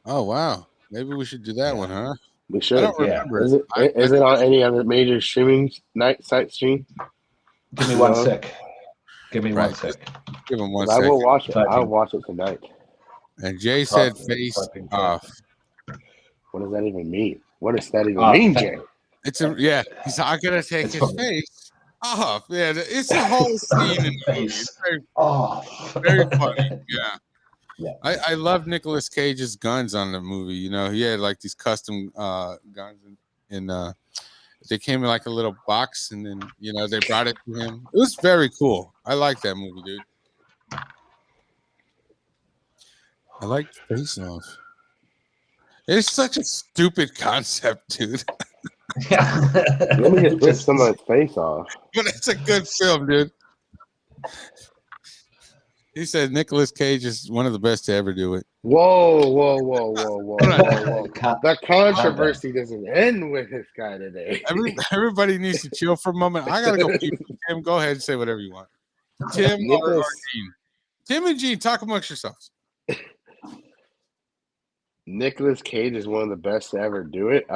Oh wow, maybe we should do that one, huh? We should. I don't remember. Is it on any other major streaming site stream? Give me one sec. Give me one sec. Give him 1 I second. will watch it. I'll watch it tonight. And Jay said face off. What does that even mean? What does that even mean, Jay? It's he's not gonna take his face off. Yeah, it's a whole scene in the movie. It's very funny. Yeah. I love Nicolas Cage's guns on the movie. You know, he had like these custom guns and they came in like a little box, and then they brought it to him. It was very cool. I like that movie, dude. I like Face Off. It's such a stupid concept, dude. Let me just rip someone's face off. But it's a good film, dude. He said Nicolas Cage is one of the best to ever do it. Whoa. The controversy doesn't end with this guy today. Everybody needs to chill for a moment. I gotta go. Tim, go ahead and say whatever you want. Tim or Gene. Tim and Gene, talk amongst yourselves. Nicolas Cage is one of the best to ever do it.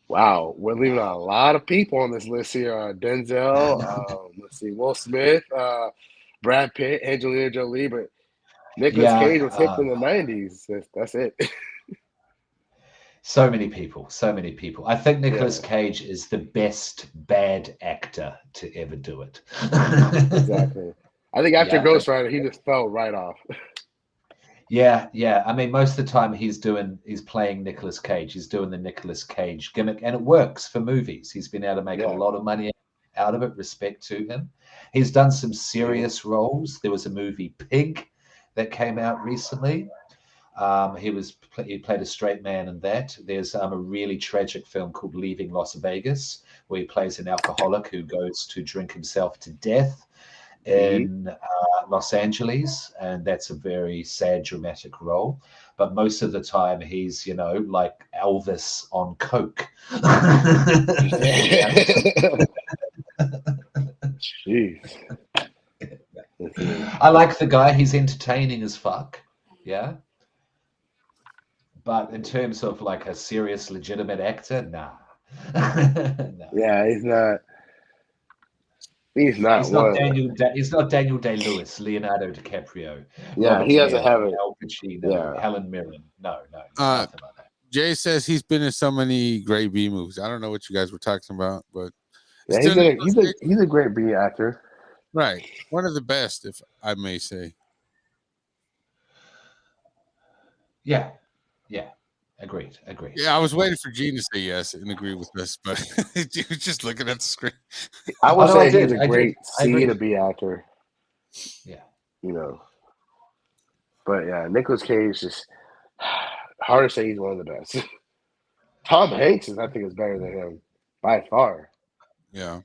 Wow, we're leaving out a lot of people on this list here. Denzel, let's see, Will Smith, Brad Pitt, Angelina Jolie, but Nicolas Cage was hip in the 90s. That's it. So many people. I think Nicolas Cage is the best bad actor to ever do it. Exactly. I think after Ghost Rider, he just fell right off. Yeah. I mean, most of the time he's playing Nicolas Cage. He's doing the Nicolas Cage gimmick, and it works for movies. He's been able to make a lot of money out of it. Respect to him. He's done some serious roles. There was a movie Pig that came out recently. He played a straight man in that. There's a really tragic film called Leaving Las Vegas, where he plays an alcoholic who goes to drink himself to death in Los Angeles, and that's a very sad, dramatic role. But most of the time, he's like Elvis on coke. Jeez. I like the guy. He's entertaining as fuck. Yeah. But in terms of like a serious, legitimate actor, nah. No. Yeah, he's not. He's not Daniel Day-Lewis, Leonardo DiCaprio. Yeah, Robert he doesn't have it. Al Pacino, Helen Mirren. No, nothing like that. Jay says he's been in so many great B movies. I don't know what you guys were talking about, but he's a great B actor. Right, one of the best, if I may say. Yeah. Agreed. Yeah, I was waiting for Gene to say yes and agree with this, but he was just looking at the screen. I would say he's a great C to B actor. Yeah. But yeah, Nicolas Cage just hard to say he's one of the best. Tom Hanks I think is better than him by far. Yeah.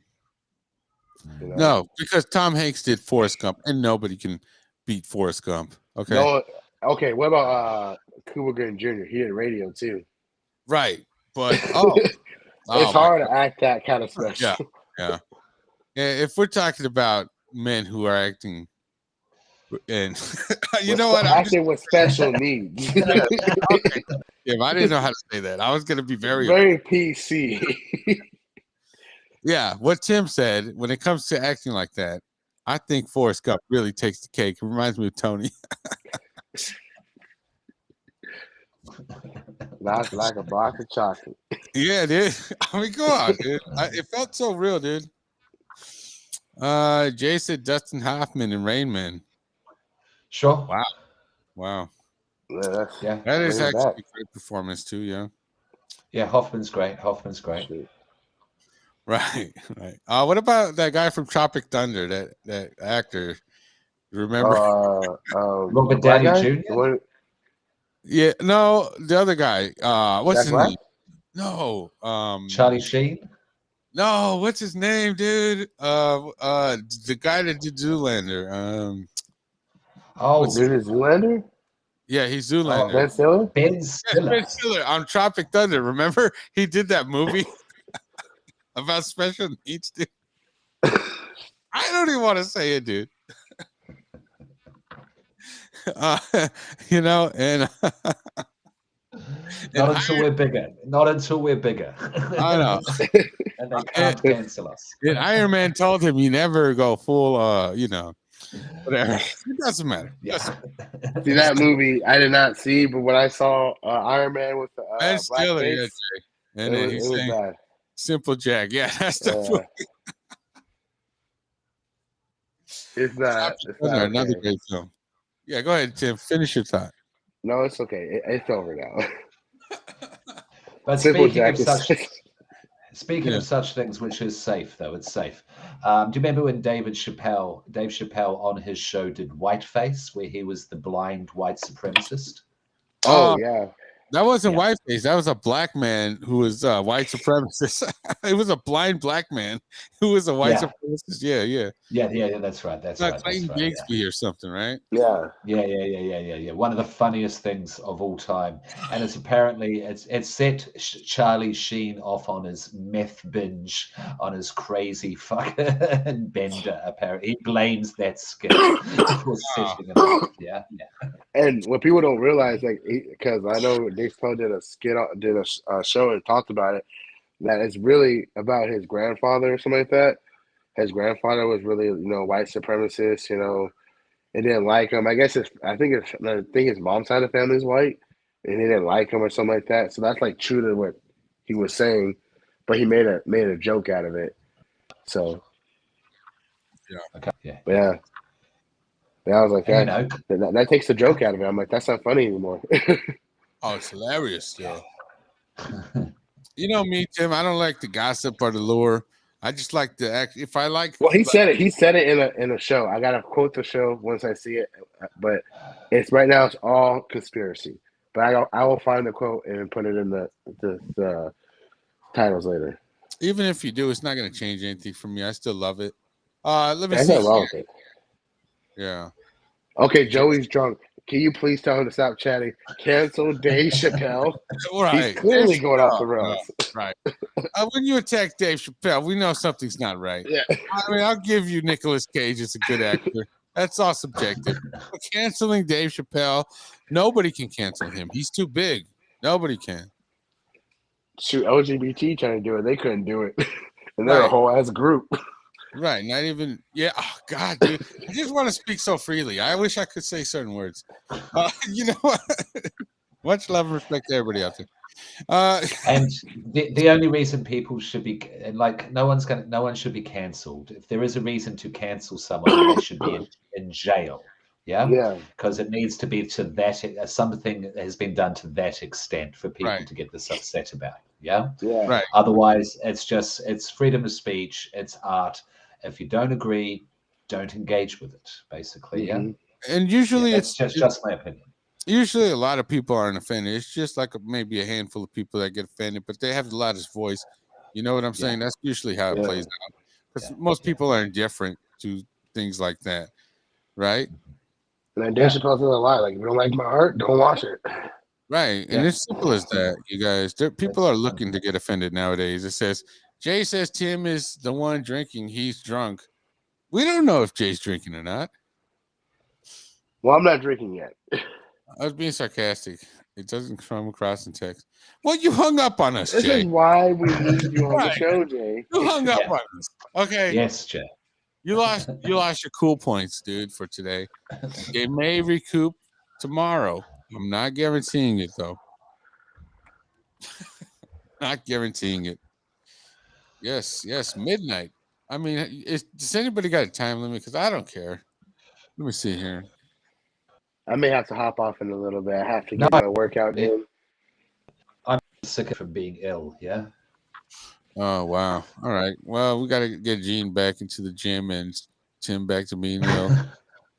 No, because Tom Hanks did Forrest Gump, and nobody can beat Forrest Gump. Okay. No, okay. What about Cuba Gooding Jr.? He did Radio too. Right, but it's hard to act that kind of special. Yeah. If we're talking about men who are acting, and acting with special needs. Okay. Yeah, but I didn't know how to say that. I was going to be very PC. Yeah, what Tim said, when it comes to acting like that, I think Forrest Gump really takes the cake. It reminds me of Tony. Not like a box of chocolate. Yeah, dude. I mean, go on, dude. It felt so real, dude. Jay said Dustin Hoffman and Rain Man. Sure. Wow. Wow. Yeah, That is bring it actually back. a great performance too. Yeah. Yeah, Hoffman's great. Hoffman's great. Shit. Right. Right. What about that guy from Tropic Thunder? That actor. Remember? Robert Black Downey guy? Jr. The one, Yeah. No, the other guy. What's Jack his Black? name? No. Charlie Sheen. No. What's his name, dude? The guy that did Zoolander. Oh, What's Dude, is Zoolander? Yeah, he's oh, Zoolander. Ben Stiller? Ben Yes, Stiller. Ben Stiller on Tropic Thunder. Remember, he did that movie about special needs, dude. I don't even want to say it, dude. Uh, and Not until we're bigger. Not until we're bigger. I know. And they can't cancel us. And Iron Man told him, "You never go full, whatever. It doesn't matter." Yeah. See that movie? I did not see, but when I saw Iron Man with the Ben black Stiller, yeah, face, Jay. And then it he's was saying, bad. "Simple Jack." Yeah, that's the movie. It's not Another okay. great film. Yeah, go ahead, Tim. Finish your thought. No, it's okay. It's over now. But Simple speaking Jack of is such Speaking Yeah. of such things, which is safe though, it's safe. Do you remember when Dave Chappelle on his show did Whiteface, where he was the blind white supremacist? Oh yeah. That wasn't Yeah. whiteface. That was a black man who was white supremacist. It was a blind black man who was a white Yeah. supremacist. Yeah. Yeah, that's right. That's Like right. Clayton That's right. Yeah. Bigsby or something, right? Yeah. Yeah. One of the funniest things of all time, and it's apparently it's set Charlie Sheen off on his meth binge, on his crazy fucking bender. Apparently, he blames that skit for setting him off. Yeah. And what people don't realize, like, because I know Dave Chappelle did a show and talked about it, that it's really about his grandfather or something like that. His grandfather was really, white supremacist, and didn't like him. I think his mom's side of the family is white, and he didn't like him or something like that. So that's like true to what he was saying, but he made a joke out of it. So Okay. Yeah. yeah. I was like, And, that takes the joke out of it. I'm like, that's not funny anymore. Oh, it's hilarious still. You know me, Tim. I don't like the gossip or the lure. I just like the act. If I like, Well, he said it. He said it in a show. I gotta quote the show once I see it. But it's right now. It's all conspiracy. But I will find the quote and put it in the titles later. even if you do, it's not going to change anything for me. I still love it. Let me There's see. nothing wrong with it. Yeah. Okay, Joey's drunk. Can you please tell him to stop chatting? Cancel Dave Chappelle. Right. He's clearly Dave going off Chappelle, the rails. Right. When you attack Dave Chappelle, we know something's not right. Yeah. I mean, I'll give you Nicolas Cage is a good actor. That's all subjective. But canceling Dave Chappelle, nobody can cancel him. He's too big. Nobody can. Shoot, LGBT trying to do it. They couldn't do it. And they're a Right. whole ass group. Right. Not even. Yeah. Oh, God, dude. I just want to speak so freely. I wish I could say certain words. You know what? Much love and respect to everybody out there. And the only reason people should be like, no one should be cancelled. If there is a reason to cancel someone, they should be in jail. Yeah. Because it needs to be to that something has been done to that extent for people Right. to get this upset about. Yeah. Yeah. Right. Otherwise, it's freedom of speech. It's art. If you don't agree, don't engage with it. Basically, Mhm. And usually That's just my opinion. Usually a lot of people aren't offended. It's just like maybe a handful of people that get offended, but they have the loudest voice. You know what I'm saying? That's usually how it Yeah. plays out. Because most people are indifferent to things like that, right? And then Dave Chappelle says a lot. Like, if you don't like my art, don't watch it. Right. And it's simple as that, you guys. People are looking to get offended nowadays. It says, Jay says Tim is the one drinking. He's drunk. We don't know if Jay's drinking or not. Well, I'm not drinking yet. I was being sarcastic. It doesn't come across in text. Well, you hung up on us, This Jay. is why we need you on the Right. show, Jay. You hung up on us. Okay. Yes, Jay. You lost your cool points, dude, for today. It may recoup tomorrow. I'm not guaranteeing it though. Not guaranteeing it. Yes, midnight. I mean, does anybody got a time limit? Because I don't care. Let me see here. I may have to hop off in a little bit. I have to get my workout in. I'm sick from being ill. Yeah. Oh wow! All right. Well, we got to get Gene back into the gym and Tim back to being ill.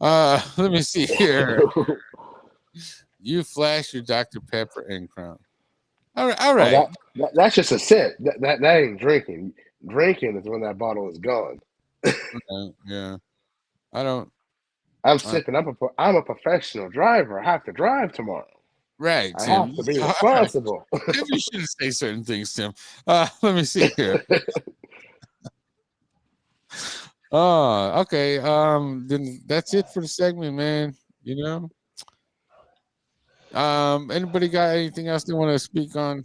Let me see here. You flash your Dr. Pepper and Crown. All right. All right. That's just a sip. That ain't drinking. Drinking is when that bottle is gone. Yeah. I don't. I'm sipping. I'm a professional driver. I have to drive tomorrow. Right, I Tim. have to be All right. responsible. Maybe you shouldn't say certain things, Tim. Let me see here. Oh, okay. Then that's it for the segment, man. You know. Anybody got anything else they want to speak on?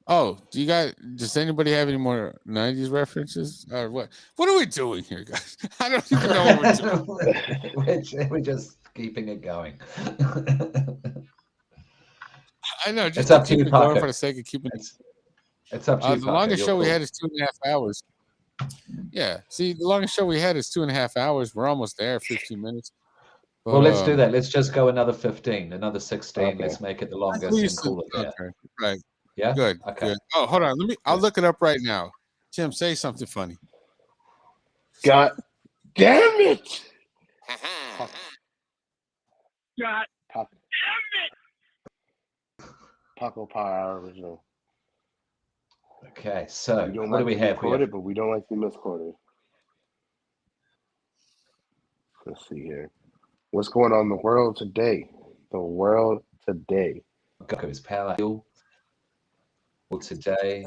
Oh, does anybody have any more 90s references? Or what? What are we doing here, guys? I don't even know what we're doing. We're just keeping it going. I know, just It's to up to keep you, it going Paco. for the sake of keeping It's up to you, the Paco. longest You're show we cool. had is 2.5 hours. Yeah. See, the longest show we had is 2.5 hours. We're almost there, 15 minutes. But, Well, let's do that. Let's just go another 15, another 16. Okay. Let's make it the longest and call it there. Okay. Right. Yeah? Good. Okay. Good. Oh, hold on. I'll look it up right now. Tim, say something funny. God damn it! God Paco Power original. Okay, so We don't what like do we to be have? quoted, but we don't like to be misquoted. Let's see here. What's going on in the world today? The world today. Goku's power heal. Well, today.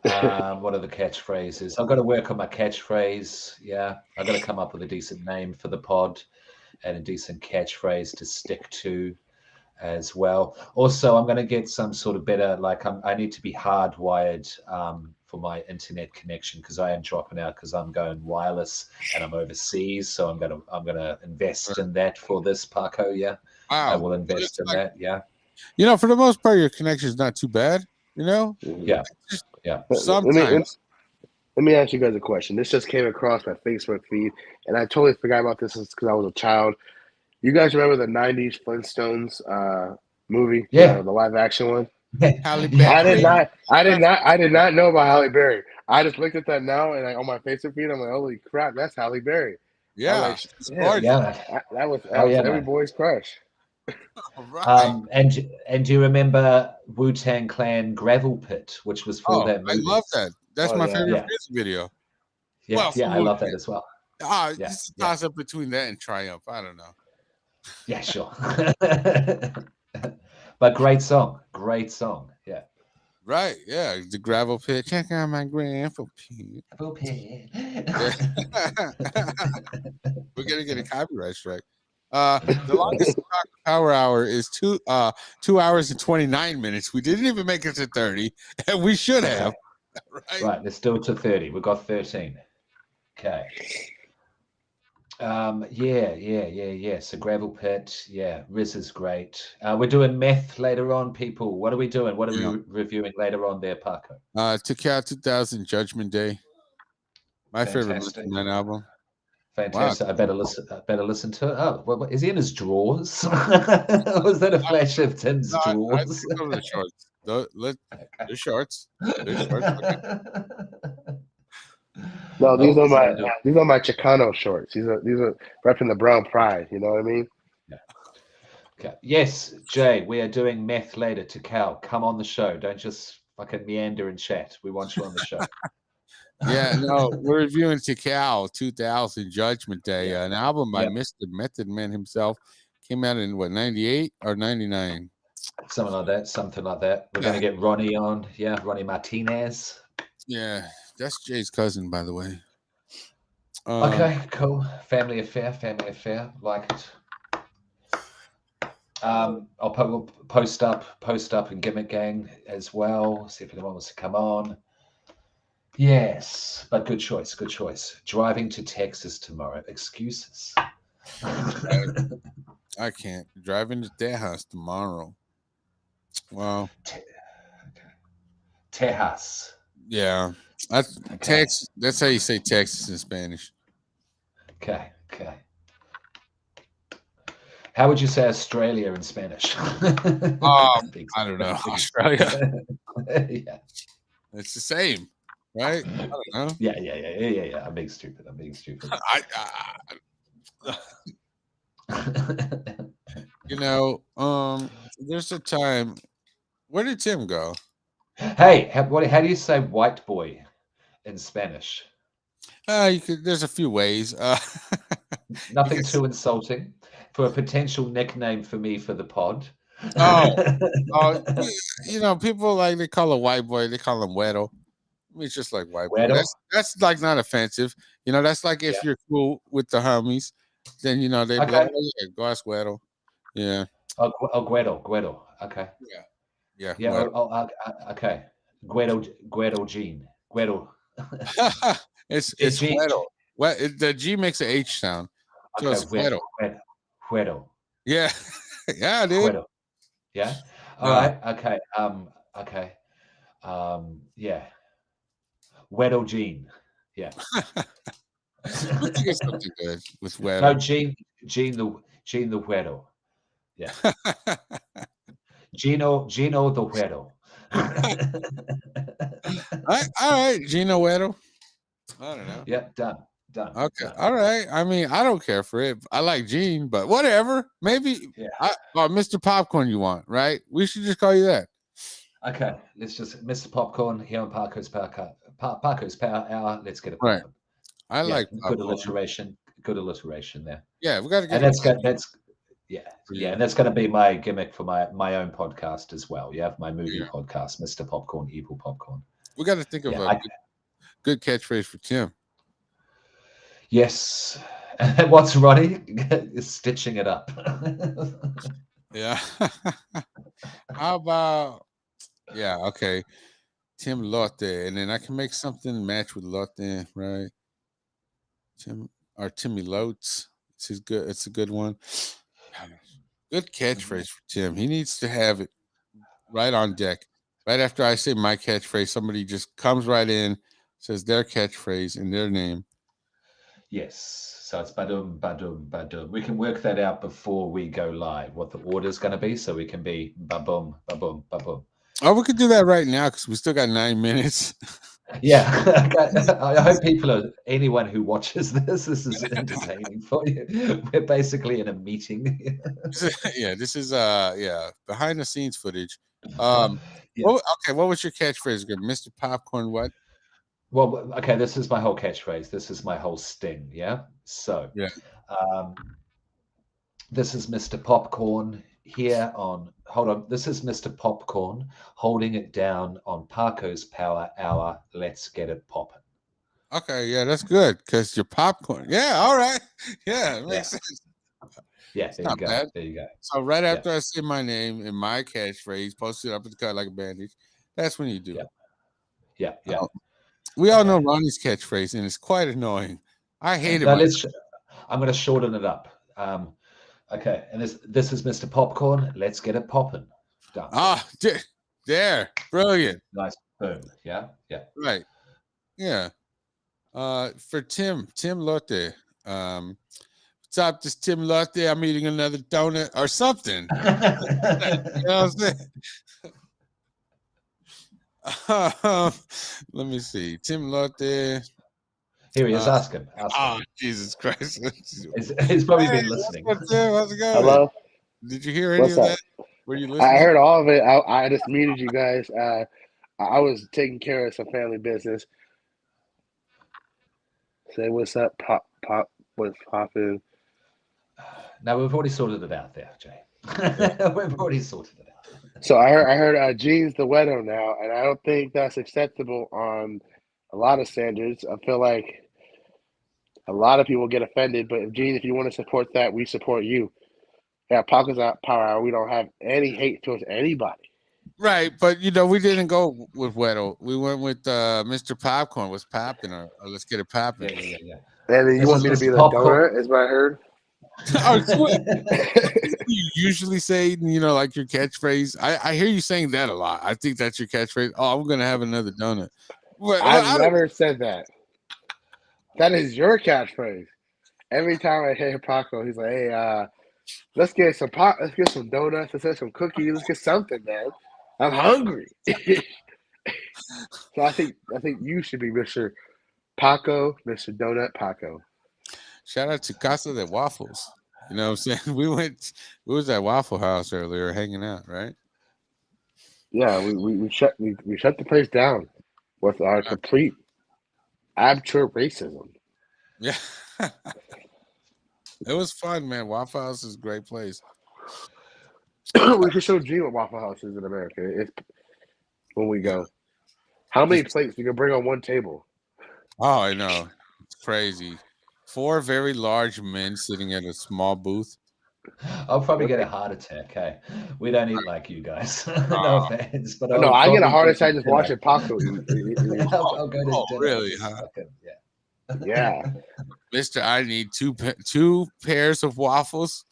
What are the catchphrases? I've got to work on my catchphrase. Yeah, I've got to come up with a decent name for the pod and a decent catchphrase to stick to as well. Also, I'm going to get some sort of better, like I need to be hardwired for my internet connection because I am dropping out because I'm going wireless and I'm overseas. So I'm gonna invest in that for this, Paco. Yeah, wow. I will invest in that. Yeah. You know, for the most part, your connection is not too bad. You know. Yeah. Yeah. Sometimes. Let me ask you guys a question. This just came across my Facebook feed, and I totally forgot about this because I was a child. You guys remember the '90s Flintstones movie? Yeah. The live action one. Halle I Berry. did not know about Halle Berry. I just looked at that now, and on my Facebook feed, I'm like, holy crap, that's Halle Berry. Yeah. I'm like, It's yeah, gorgeous. that was yeah, every man. boy's crush. Right. And do you remember Wu-Tang Clan Gravel Pit, which was for that movie? I love that. That's my favorite Yeah. music video. Yeah, Well, yeah, I love that as well. It's a toss up between that and Triumph. I don't know. Yeah, sure. But great song. Yeah. Right. Yeah. The gravel pit. Check out my gravel pit. Yeah. We're gonna get a copyright strike. The longest power hour is 2 hours and 29 minutes. We didn't even make it to 30, and we should have. Right, let's do it to 30. We've got 13. Okay. Yeah. So gravel pit, yeah. Riz is great. We're doing meth later on, people. What are we doing? What are we reviewing later on there, Paco? Tical 2000 Judgment Day. My favorite Method Man album. Fantastic. Wow. I better listen to it. Oh, what, is he in his drawers? Was that a flash of Tim's drawers? The shorts. The shorts. Okay. No, these are my Chicano shorts. These are repping the brown pride. You know what I mean? Yeah. Okay. Yes, Jay, we are doing meth later. Tical, come on the show. Don't just fucking meander and chat. We want you on the show. Yeah, no, we're reviewing Tical 2000 Judgment Day, an album by Mr. Method Man himself. Came out in 98 or 99? Something like that. We're going to get Ronnie on. Yeah, Ronnie Martinez. Yeah, that's Jay's cousin, by the way. Okay, cool. Family affair. Like it. I'll post up in Gimmick Gang as well. See if anyone wants to come on. Yes, but good choice. Driving to Texas tomorrow. Excuses. I can't. Driving to Tejas tomorrow. Wow. Tejas. Yeah. Texas. That's how you say Texas in Spanish. Okay. How would you say Australia in Spanish? I don't know. Australia. Yeah. It's the same, right? I don't know. Yeah. I'm being stupid. There's a time. Where did Tim go? Hey, how do you say white boy in Spanish? There's a few ways. Nothing too insulting for a potential nickname for me for the pod. Oh, people they call a white boy. They call him Weddle. I mean, it's just like white boy. Weddle? That's like not offensive. That's like if you're cool with the homies, then they'd be like, oh, yeah, go ask Weddle. Yeah. Oh, Guedo. Okay. Yeah. Yeah. Okay. Guedo Gene. Guedo. it's G. Weddle. The G makes an H sound, so Okay. it's Weddle. Guedo. Yeah. Yeah, dude. Guedo. Yeah. All right. Okay. Okay. Yeah. Weddle Gene. Yeah. Let's get something good with Weddle. No, Gene the Weddle. Yeah. Gino the Weddle. All right, Gino Weddle. I don't know. Yeah, done. Okay. Done. All right. I mean, I don't care for it. I like Gene, but whatever. Maybe Mr. Popcorn you want, right? We should just call you that. Okay. Let's just Mr. Popcorn here on Paco's Power Hour. Let's get it Right. popping. I like good popcorn. alliteration there. Yeah, we got to get and that's and that's going to be my gimmick for my own podcast as well. You have my movie podcast, Mr. Popcorn, Evil Popcorn. We got to think of a good catchphrase for Tim. Yes. What's Ronnie? Is stitching it up. Yeah. How about okay. TimmyLotes, and then I can make something match with Lotte, right? TimmyLotes. It's a good one. Good catchphrase for Tim. He needs to have it right on deck. Right after I say my catchphrase, somebody just comes right in, says their catchphrase and their name. Yes. So it's badum, badum, badum. We can work that out before we go live, what the order is going to be, so we can be babum, babum, babum. Oh, we could do that right now because we still got 9 minutes. Yeah. I hope anyone who watches this is entertaining for you. We're basically in a meeting. This is behind the scenes footage. What was your catchphrase again? Mr. Popcorn what? Well, okay, this is my whole catchphrase. This is my whole sting, yeah? So, this is Mr. Popcorn here on, hold on, this is Mr. Popcorn holding it down on Paco's Power Hour. Let's get it popping. Okay, yeah, that's good because your popcorn. Yeah, all right. Yeah, it makes sense. Yeah, there you go. Bad. There you go. So right after I say my name and my catchphrase, post it up at the cut like a bandage, that's when you do it. Yeah. We all know Ronnie's catchphrase, and it's quite annoying. I hate it. I'm going to shorten it up. Okay, and this is Mr. Popcorn. Let's get it popping. Done. There, brilliant. Nice, boom. Yeah. Right. Yeah. For TimmyLotes. What's up? This TimmyLotes. I'm eating another donut or something. You know what I'm saying? Let me see. TimmyLotes. Here he is. Ask him. Oh, Jesus Christ. He's probably been listening. Tim, how's it going? Hello. Did you hear any of that? Were you listening? I heard all of it. I just muted you guys. I was taking care of some family business. Say what's up, Pop, what's popping? No, we've already sorted it out there, Jay. We've already sorted it out. So I heard Gene's the Weddle now, and I don't think that's acceptable on a lot of standards. I feel like a lot of people get offended, but Gene, if you want to support that, we support you. Yeah, Paco's Power Hour. We don't have any hate towards anybody. Right, but we didn't go with Weddle. We went with Mr. Popcorn. Was popping, or let's get it popping. Yeah. And then you want me to be the donut, is what I heard. You usually say, like your catchphrase. I hear you saying that a lot. I think that's your catchphrase. Oh, I'm gonna have another donut. But, I've never said that. That is your catchphrase. Every time I hear Paco, he's like, "Hey, Let's get some pot. Let's get some donuts. Let's get some cookies. Let's get something, man. I'm hungry. So I think you should be Mr. Paco, Mr. Donut Paco. Shout out to Casa de Waffles. You know what I'm saying? We was at Waffle House earlier hanging out, right? Yeah, we shut the place down with our complete abjure racism. Yeah. It was fun, man. Waffle House is a great place. We should show Gene what Waffle House is in America. It's when we go. How many plates you can bring on one table? Oh, I know. It's crazy. 4 very large men sitting at a small booth. I'll probably get a heart attack. Hey, we don't eat like you guys. No Oh. offense, but No, I get a heart attack just dinner. watching Paco eat. I'll go to Oh, dinner. really, Just huh? fucking- yeah. Yeah. Mister, I need two pairs of waffles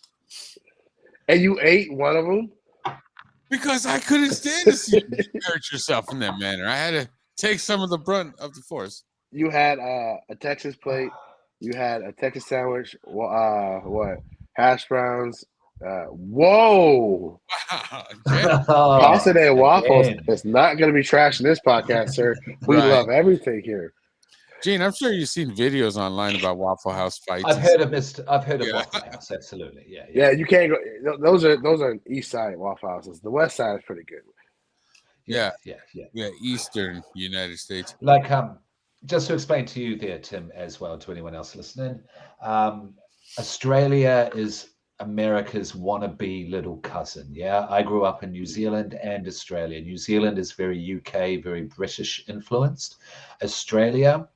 And you ate one of them? because I couldn't stand to see you hurt yourself in that manner. I had to take some of the brunt of the force. You had a Texas plate. You had a Texas sandwich. What? Hash browns. Whoa! Jen, Pasta and waffles again. is not going to be trash in this podcast, sir. We Right. love everything here. Gene, I'm sure you've seen videos online about Waffle House fights. I've heard of Yeah. Waffle House. Absolutely, yeah. Yeah, you can't go. Those are east side Waffle Houses. The west side is pretty good. Yeah. yeah. Eastern United States. Like just to explain to you there, Tim, as well, to anyone else listening, Australia is America's wannabe little cousin. Yeah, I grew up in New Zealand and Australia. New Zealand is very UK, very British influenced. Australia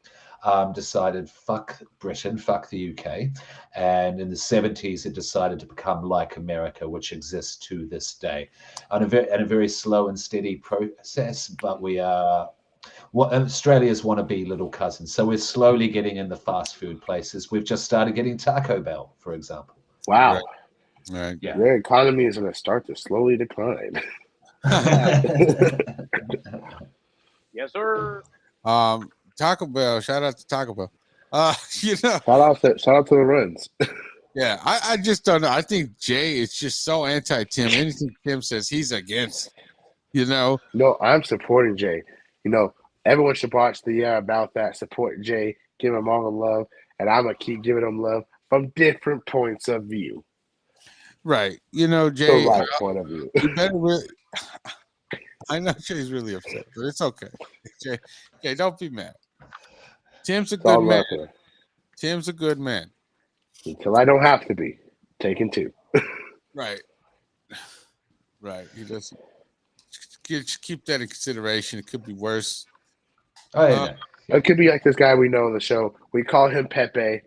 decided fuck Britain, fuck the UK, and in the 70s it decided to become like America, which exists to this day, on a very slow and steady process. But we are. Australia's wannabe little cousin. So we're slowly getting in the fast food places. We've just started getting Taco Bell, for example. Wow. Right. Yeah. Their economy is going to start to slowly decline. Yes, sir. Taco Bell. Shout out to Taco Bell. You know. Shout out to the runs. Yeah, I just don't know. I think Jay is just so anti-Tim. Anything Tim says, he's against. You know. No, I'm supporting Jay. You know, everyone should watch the About That. Support Jay. Give him all the love, and I'm gonna keep giving him love from different points of view. Right. You know, Jay. The right point of view. You better really. I know Jay's really upset, but it's okay. Jay, don't be mad. Tim's a It's all good man. love here. Tim's a good man. Until I don't have to be. Taking two. Right. Right. He doesn't keep that in consideration. It could be worse. Oh, yeah. It could be like this guy we know on the show. We call him Pepe.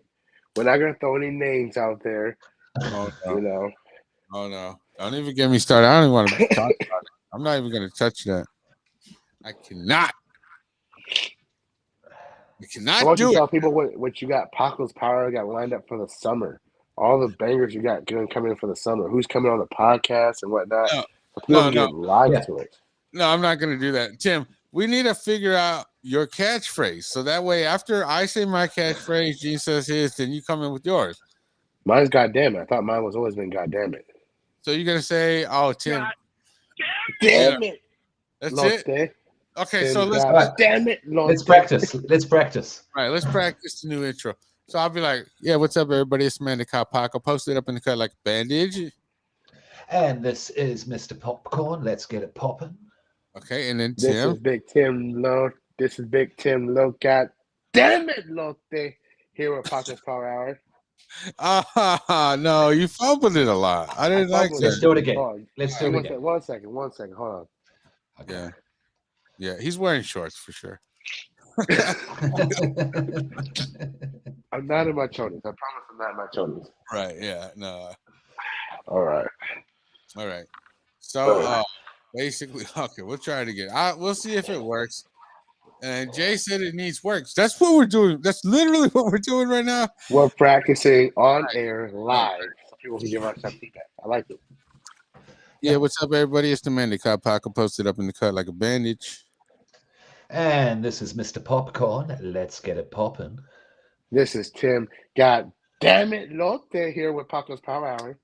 We're not gonna throw any names out there. Oh no. You know. Oh no. Don't even get me started. I don't even want to talk about it. I'm not even gonna touch that. I cannot. I I cannot want you do to it. tell people what you got. Paco's Power got lined up for the summer. All the bangers you got coming in for the summer. Who's coming on the podcast and whatnot. No, Get live Yeah. to it. No, I'm not gonna do that. Tim, we need to figure out your catchphrase. So that way, after I say my catchphrase, Gene says his, then you come in with yours. Mine's goddamn it. I thought mine was always been goddamn it. So you're gonna say, "Oh, Tim." Damn it. That's Lotte. it. Okay, Tim so let's damn it. Let's Lotte. practice. Let's practice. let's practice the new intro. So I'll be like, "Yeah, what's up, everybody? It's Amanda Paco. Post it up in the cut like a bandage." And this is Mr. Popcorn. Let's get it popping. Okay, and then This Tim. is Big Tim Low. This is Big Tim Low. God damn it, Lotte. Here with Paco's Power Hour. No, you fumbled it a lot. I didn't like fumbled Let's that. do it again. Hold on. Let's do it again. One second. Hold on. Okay. Yeah, he's wearing shorts for sure. I'm not in my chonies. I promise I'm not in my chonies. Right? Yeah. No. All right. All right. So basically, okay, we'll try it again. We'll see if it works. And Jay said it needs work. That's what we're doing. That's literally what we're doing right now. We're practicing on air live. So people can give us some feedback. I like it. Yeah, what's up, everybody? It's the man that caught Paco posted up in the cut like a bandage. And this is Mr. Popcorn. Let's get it popping. This is Tim. God damn it, Lotte here with Paco's Power Hour.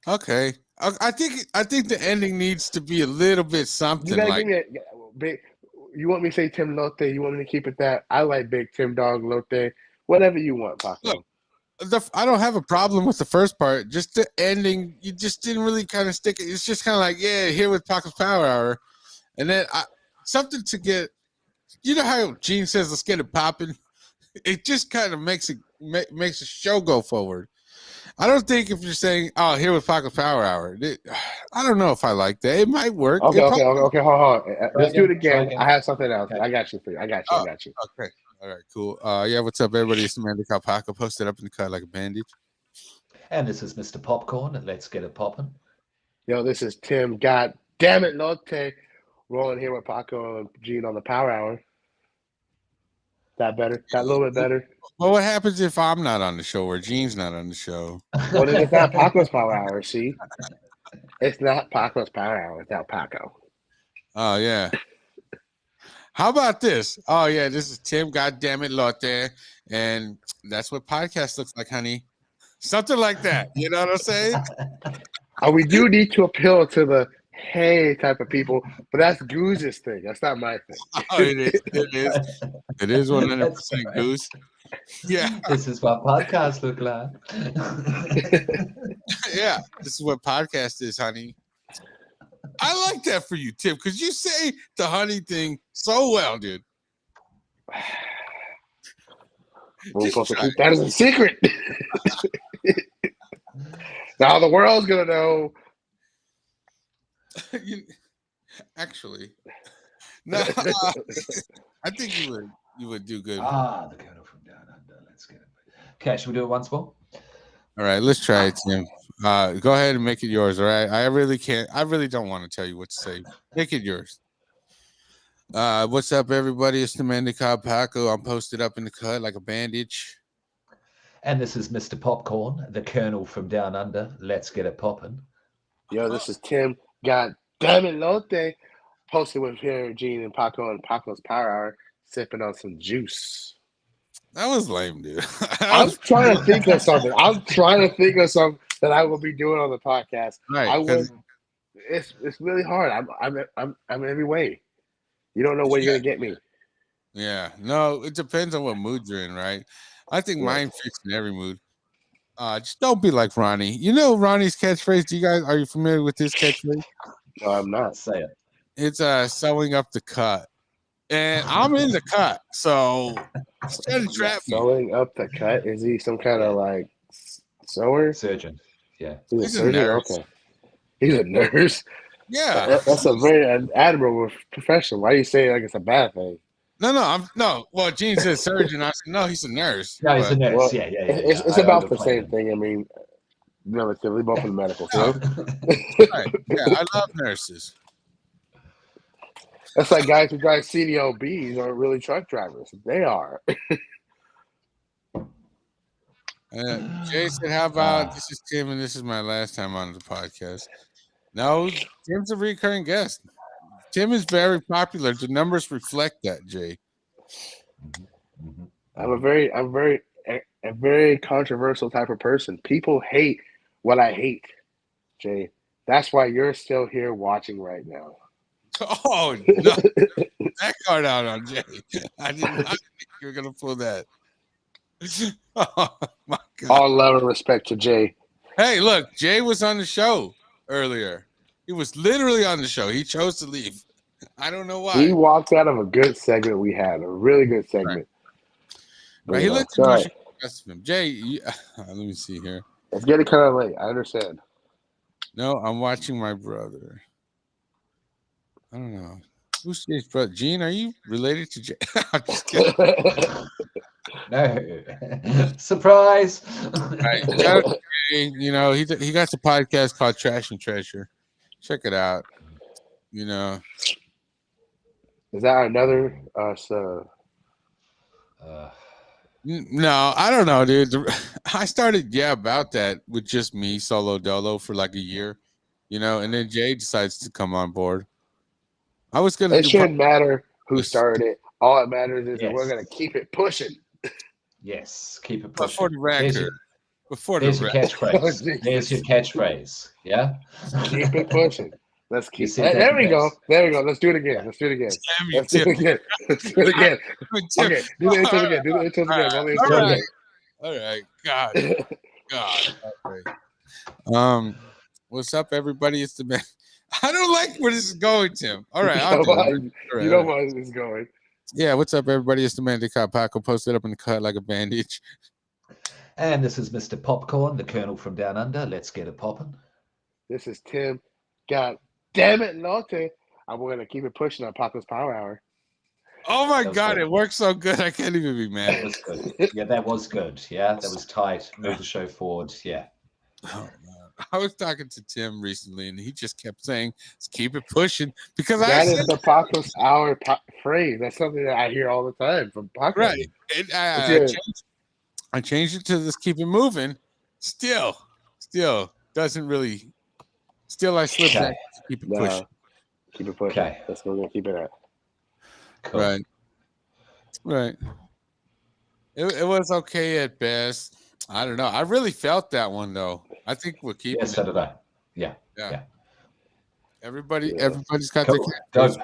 Okay. I think the ending needs to be a little bit You something gotta like. give me a big. You want me to say Tim Lotte? You want me to keep it that? I like Big Tim Dog Lotte. Whatever you want, Look, Paco. I don't have a problem with the first part. Just the ending, you just didn't really kind of stick it. It's just kind of like, yeah, here with Paco's Power Hour, and then something to get. You know how Gene says, "Let's get it popping." It just kind of makes makes the show go forward. I don't think if you're saying, "Oh, here with Paco's Power Hour," I don't know if I like that. It might work. Okay, It okay, probably. okay, okay. Hold on. Let's do it Try again. again. I have something else. Okay. I got you for you. I got you. I Oh, got you. okay. All right. Cool. Yeah. What's up, everybody? It's Amanda Paco posted up in the cut like a bandage. And this is Mr. Popcorn, and let's get it popping. Yo, this is Tim. God damn it, Lotte. Rolling here with Paco and Gene on the Power Hour. That better? That a little bit better? Well, what happens if I'm not on the show or Gene's not on the show? Well, then it's not Paco's Power Hour, see? It's not Paco's Power Hour. It's not Paco. Oh yeah. How about this? Oh yeah, this is Tim. God damn it, Lotte, and that's what podcast looks like, honey. Something like that. You know what I'm saying? We do need to appeal to the hey type of people, but that's Goose's thing. That's not my thing. Oh, it is. It is 100% That's right. Goose. Yeah, This is what podcasts look like. yeah. This is what podcast is, honey. I like that for you, Tim, because you say the honey thing so well, dude. We're Just supposed to try keep that as a secret. Now the world's gonna know. Actually, no. I think you would do good. The colonel from down under. Let's get it. Okay, should we do it once more? All right, let's try it, Tim. Go ahead and make it yours. All right. I really can't. I really don't want to tell you what to say. Make it yours. What's up, everybody? It's the Mandicob Paco. I'm posted up in the cut like a bandage. And this is Mr. Popcorn, the colonel from down under. Let's get it popping. Yo, this is Tim. God damn it, Lotte. Posted with here, Gene and Paco and Paco's Power Hour, sipping on some juice. That was lame, dude. I'm trying to think of something. I'm trying to think of something that I will be doing on the podcast. Right, I would. It's really hard. I'm every way. You don't know where you're gonna get me. Yeah, no, it depends on what mood you're in, right? I think mine fits in every mood. Just don't be like Ronnie. You know Ronnie's catchphrase. Are you familiar with his catchphrase? No, I'm not. Say it. It's sewing up the cut. And I'm in the cut, so trying to trap me. Sewing up the cut? Is he some kind of like sewer? Surgeon. Yeah. He's a He's a surgeon? nurse. Okay. He's a nurse? Yeah. That's a very admirable profession. Why do you say it like it's a bad thing? No. Well, Gene says surgeon. I said, no, he's a nurse. No, he's a nurse. Well, yeah. It's about the same thing. I mean, relatively, both in the medical field. Right. Yeah, I love nurses. That's like guys who drive CDLBs aren't really truck drivers. They are. Jay said, how about this is Tim and this is my last time on the podcast. No, Tim's a recurring guest. Tim is very popular. The numbers reflect that, Jay. I'm a very controversial type of person. People hate what I hate, Jay. That's why you're still here watching right now. Oh, no. That card out on Jay. I did not think you were going to pull that. Oh, my God. All love and respect to Jay. Hey, look, Jay was on the show earlier. He was literally on the show. He chose to leave. I don't know why. He walked out of a good segment we had, a really good segment. Right. He looked at the rest of him. Jay, let me see here. It's getting kind of late. I understand. No, I'm watching my brother. I don't know. Who's Jay's brother? Gene, are you related to Jay? I'm just kidding. No. Surprise. Right. Shout out to Jay. You know, he got a podcast called Trash and Treasure. Check it out. You know. Is that another No, I don't know, dude. I started about that with just me solo dolo for like a year, you know, and then Jay decides to come on board. I was gonna. It shouldn't matter who started it. All that matters is that we're gonna keep it pushing. Yes, keep it pushing. For the record, before There's the your rest. catchphrase. There's your catchphrase. Yeah. Keep it pushing. Let's You keep. said that There we go. best. There we go. Let's do it again. Yeah. Let's do it again. Damn you, Let's do it Tim. again. Let's do it again. Tim. Okay, do the intros again. Do the intros again. Roll the All intros right. All right. God. Okay. What's up, everybody? It's the man. I don't like where this is going, Tim. All right. I'll do it. All right, You know all right. why this is going. Yeah. What's up, everybody? It's the man they call Paco, posted up in the cut like a bandage. And this is Mr. Popcorn, the Colonel from Down Under. Let's get it popping. This is Tim. God damn it, Lotte. I'm going to keep it pushing on Paco's Power Hour. Oh my That was God! good. It works so good. I can't even be That mad. was good. Yeah, that was good. Yeah, that was tight. Move the show forward. Yeah. Oh, man. I was talking to Tim recently, and he just kept saying, "Let's keep it pushing," because That I is said the Paco's Hour phrase. That's something that I hear all the time from Paco. right. And I changed it to "Let's keep it moving." Still doesn't really. Still, I slip back. To keep it pushing. Keep it pushing. Okay. That's what we're going to keep it at. Cool. Right. It was okay at best. I don't know. I really felt that one though. I think we're keeping Yeah, so did I. Yeah. Everybody's got Cool. their Go. catchphrase.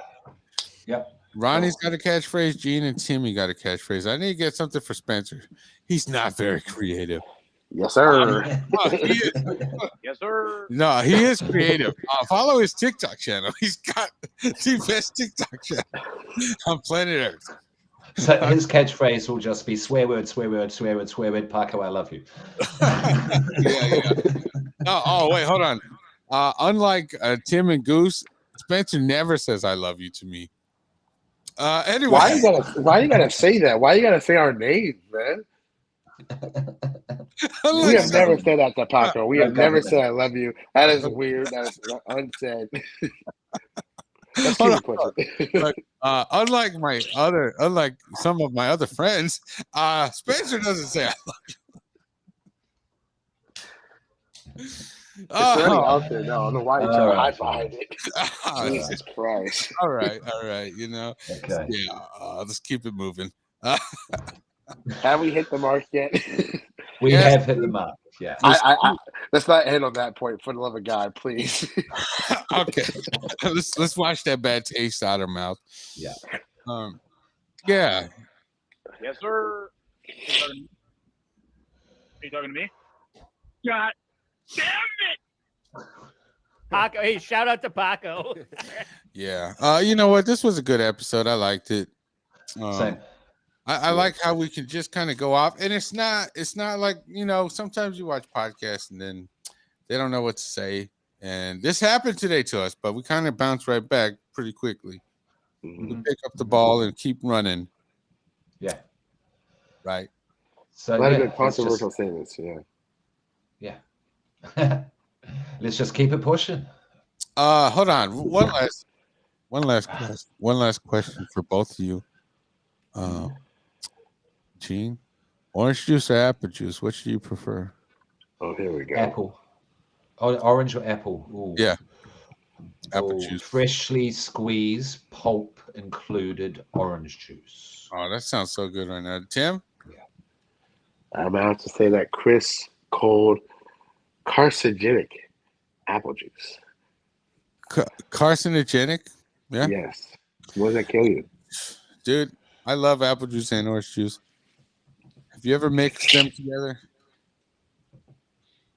Yep. Ronnie's got a catchphrase. Gene and Timmy got a catchphrase. I need to get something for Spencer. He's not very creative. Yes, sir. He is. Yes, sir. No, he is creative. Follow his TikTok channel. He's got the best TikTok channel on planet Earth. So his catchphrase will just be swear word, swear word, swear word, swear word, Paco, I love you. Yeah. Oh, wait, hold on. Unlike Tim and Goose, Spencer never says "I love you" to me. Anyway, Why you gotta say that? Why you gotta say our names, man? We have never said that to Paco. We have never said "I love you." That is weird. That is unsaid. Let's keep it pushing. Unlike some of my other friends, Spencer doesn't say "I love you." It's already out there now. I don't know why you're trying to hide behind it. Jesus Christ. All right. You know, Okay. yeah. Let's keep it moving. Have we hit the mark yet? We have hit the mark. Yeah. Let's not end on that point. For the love of God, please. Okay. let's wash that bad taste out of our mouth. Yeah. Yeah. Yes, sir. Are you talking to me? God damn it! Paco, hey, shout out to Paco. Yeah. You know what? This was a good episode. I liked it. Same. I like how we can just kind of go off, and it's not like, you know, sometimes you watch podcasts and then they don't know what to say, and this happened today to us, but we kind of bounce right back pretty quickly. We pick up the ball and keep running. Yeah. Right. So A lot of yeah, good controversial statements. Yeah. Let's just keep it pushing. Hold on. One last question for both of you. Gene, orange juice or apple juice? Which do you prefer? Oh, here we go. Apple. Oh, orange or apple? Ooh. Yeah. Apple Ooh, juice. Freshly squeezed, pulp included orange juice. Oh, that sounds so good right now. Tim? I'm about to say that crisp, cold, carcinogenic apple juice. Carcinogenic? Yeah. Yes. What does that kill you? Dude, I love apple juice and orange juice. Have you ever mixed them together?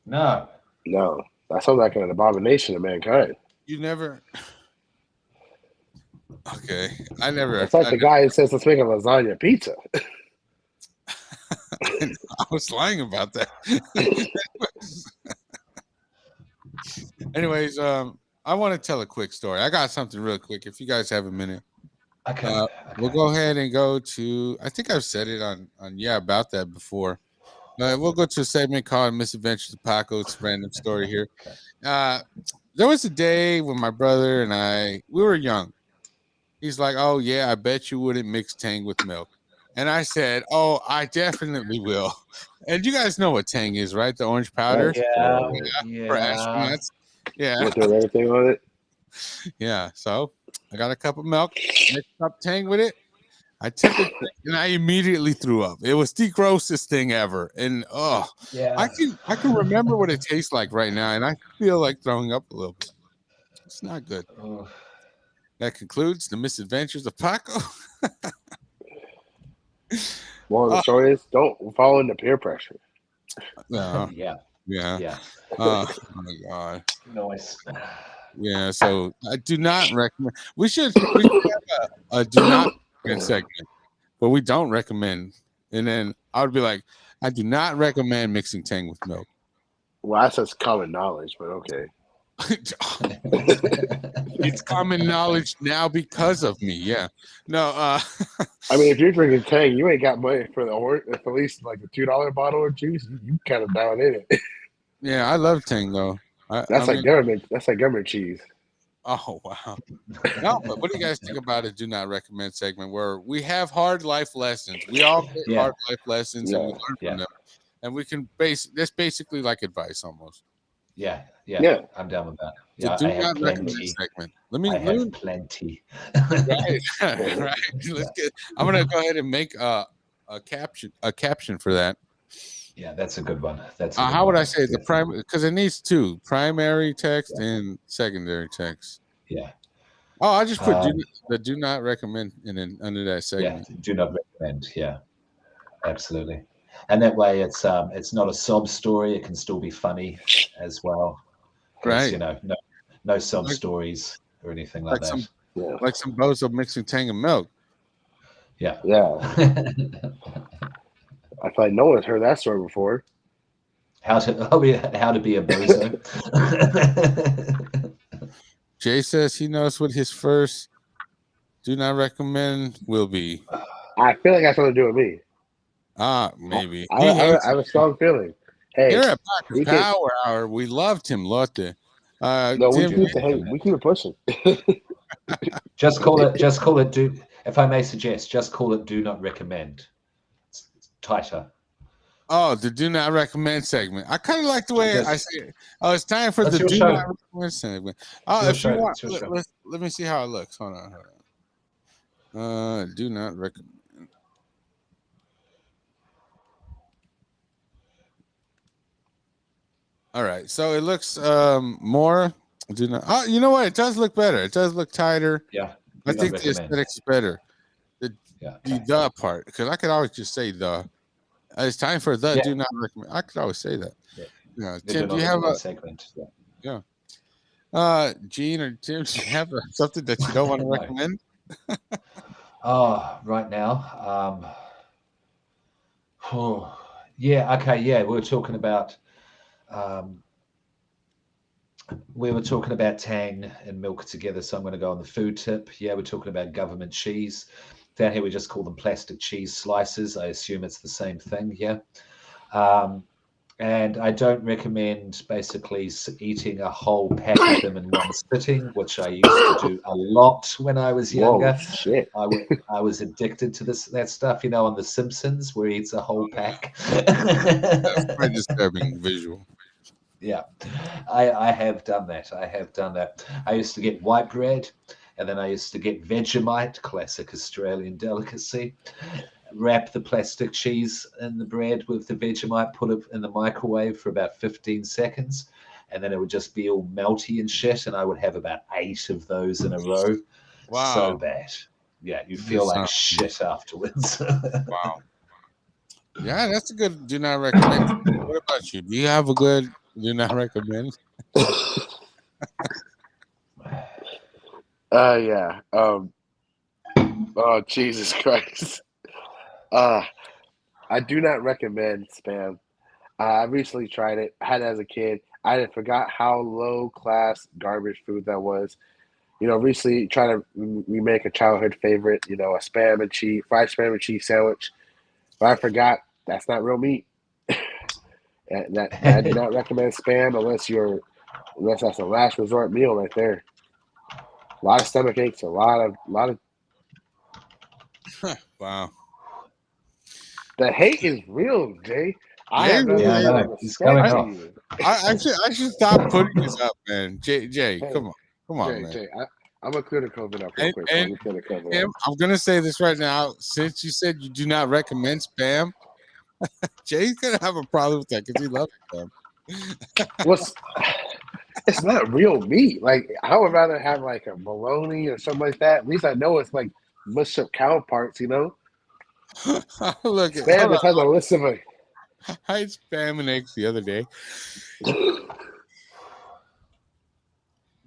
No. No. That sounds like an abomination of mankind. You never. Okay. I never. It's like the guy who says, let's make a lasagna pizza. I was lying about that. Anyways, I want to tell a quick story. I got something real quick. If you guys have a minute, Okay. we'll go ahead and go to. I think I've said it on about that before. We'll go to a segment called "Misadventures of Paco." It's a random story here. There was a day when my brother and we were young. He's like, "Oh yeah, I bet you wouldn't mix Tang with milk." And I said, "Oh, I definitely will." And you guys know what Tang is, right? The orange powder. Yeah. For astronauts. Yeah. With everything on it. Yeah. So I got a cup of milk, mixed up Tang with it. I took it and I immediately threw up. It was the grossest thing ever. And Yeah. I can remember what it tastes like right now, and I feel like throwing up a little bit. It's not good. Oh, That concludes the misadventures of Paco. Well, the story is don't fall into peer pressure. No, yeah. yeah. Yeah. Oh my god. Nice. Yeah. So I do not recommend. We should have a do not recommend segment, but we don't recommend. And then I would be like, I do not recommend mixing Tang with milk. Well, that's just common knowledge, but okay. It's common knowledge now because of me. Yeah. No. I mean, if you're drinking Tang, you ain't got money for the at least like the $2 bottle of juice. You kind of down in it. Yeah, I love Tang though. That's like government. That's like government cheese. Oh wow. No, but what do you guys think about a do not recommend segment where we have hard life lessons? We all get hard life lessons and we learn from them. And we can that's basically like advice almost. Yeah. I'm down with that. Yeah, I have have plenty. plenty. Segment. I have plenty. Right. Let's get. I'm gonna go ahead and make a caption for that. Yeah, that's a good one. That's how would I say the primary? Because it needs two: primary text and secondary text. Yeah. Oh, I just put do not recommend and then under that segment. Yeah, do not recommend. Yeah, absolutely. And that way, it's not a sob story. It can still be funny as well. Right. You know, no sob stories or anything like that. Like some bozo mixing Tang and milk. Yeah. Yeah. I feel like no one's heard that story before. How to be a bozo. Jay says he knows what his first do not recommend will be. I feel like that's something to do with me. Maybe. I have a strong feeling. Hey, here at Paco Power Hour, we loved him, Lotte. No, we keep it pushing. Just call it do. If I may suggest, just call it do not recommend. It's tighter. Oh, the do not recommend segment. I kind of like the way I say it. Oh, it's time for the do not recommend segment. Oh, if you want, let me see how it looks. Hold on. Do not recommend. All right, so it looks more. Do not. Oh, you know what? It does look better. It does look tighter. Yeah, I think the aesthetics better. The part, because I could always just say the. It's time for the do not recommend. I could always say that. Yeah. Tim, do you have a segment? Yeah. Gene or Tim, do you have something that you don't want to recommend? Right now. Yeah. Okay. Yeah, we were talking about. We were talking about Tang and milk together, so I'm going to go on the food tip. Yeah, we're talking about government cheese. Down here, we just call them plastic cheese slices. I assume it's the same thing. Yeah. And I don't recommend basically eating a whole pack of them in one sitting, which I used to do a lot when I was younger. Whoa, shit. I was addicted to that stuff, on The Simpsons, where he eats a whole pack. That's quite disturbing visual. Yeah, I have done that. I used to get white bread, and then I used to get Vegemite, classic Australian delicacy. Wrap the plastic cheese in the bread with the Vegemite, put it in the microwave for about 15 seconds, and then it would just be all melty and shit, and I would have about 8 of those in a row. Wow. So bad. Yeah, you feel like shit afterwards. Wow. Yeah, that's a good do not recommend. What about you? Do you have a good do not recommend? Yeah. Oh, Jesus Christ. I do not recommend Spam. I recently tried it. I had it as a kid. I forgot how low class garbage food that was. Recently trying to remake a childhood favorite, a fried spam and cheese sandwich. But I forgot that's not real meat. I do not recommend Spam unless that's a last resort meal right there. A lot of stomach aches, a lot of Wow. The hate is real, Jay. I should stop putting this up, man. Jay, come on, Jay, man. Jay, I'm gonna clear the COVID up real quick. And- Let me clear the COVID Tim, up. I'm gonna say this right now. Since you said you do not recommend spam, Jay's gonna have a problem with that because he loves spam. What's it's not real meat. Like I would rather have like a bologna or something like that. At least I know it's like mushed up cow parts, you know. Look, at, Spam hold just has a list of it. on. I ate spam and eggs the other day.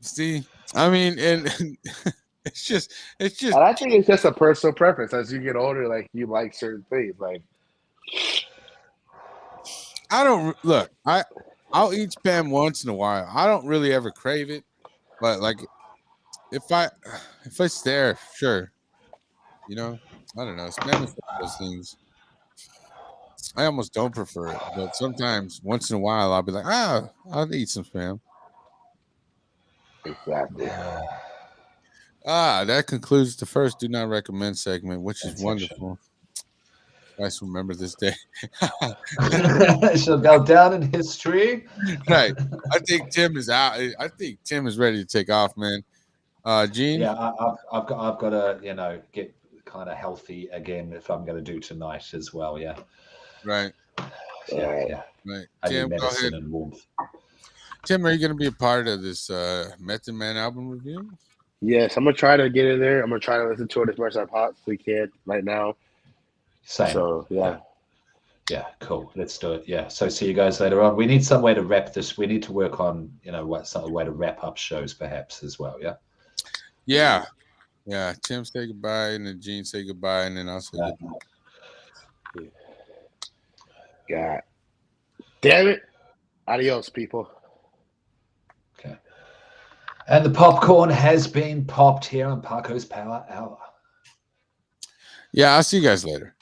See, I mean, and it's just And I think it's just a personal preference. As you get older, like you like certain things. Like I don't look. I'll eat spam once in a while. I don't really ever crave it, but like if it's there, sure. You know, I don't know. Spam is one of those things. I almost don't prefer it, but sometimes once in a while I'll be like, I'll eat some spam. exactly. That concludes the first do not recommend segment, which is That section. wonderful. Guys, remember this day. Shall go down in history. Right. I think Tim is out. I think Tim is ready to take off, man. Gene? Yeah, I've got to get kind of healthy again if I'm going to do tonight as well. Yeah. Right. Yeah. Right. I need Tim, go medicine ahead. and warmth. Tim, are you going to be a part of this Method Man album review? Yes, I'm gonna try to get in there. I'm gonna try to listen to it as much as I possibly can right now. Same. So yeah. Yeah, cool. Let's do it. Yeah. So see you guys later on. We need some way to wrap this. We need to work on, some way to wrap up shows perhaps as well. Yeah. Yeah. Yeah. Tim, say goodbye, and then Gene say goodbye, and then I'll say goodbye. God damn it. Adios, people. Okay. And the popcorn has been popped here on Paco's Power Hour. Yeah, I'll see you guys later.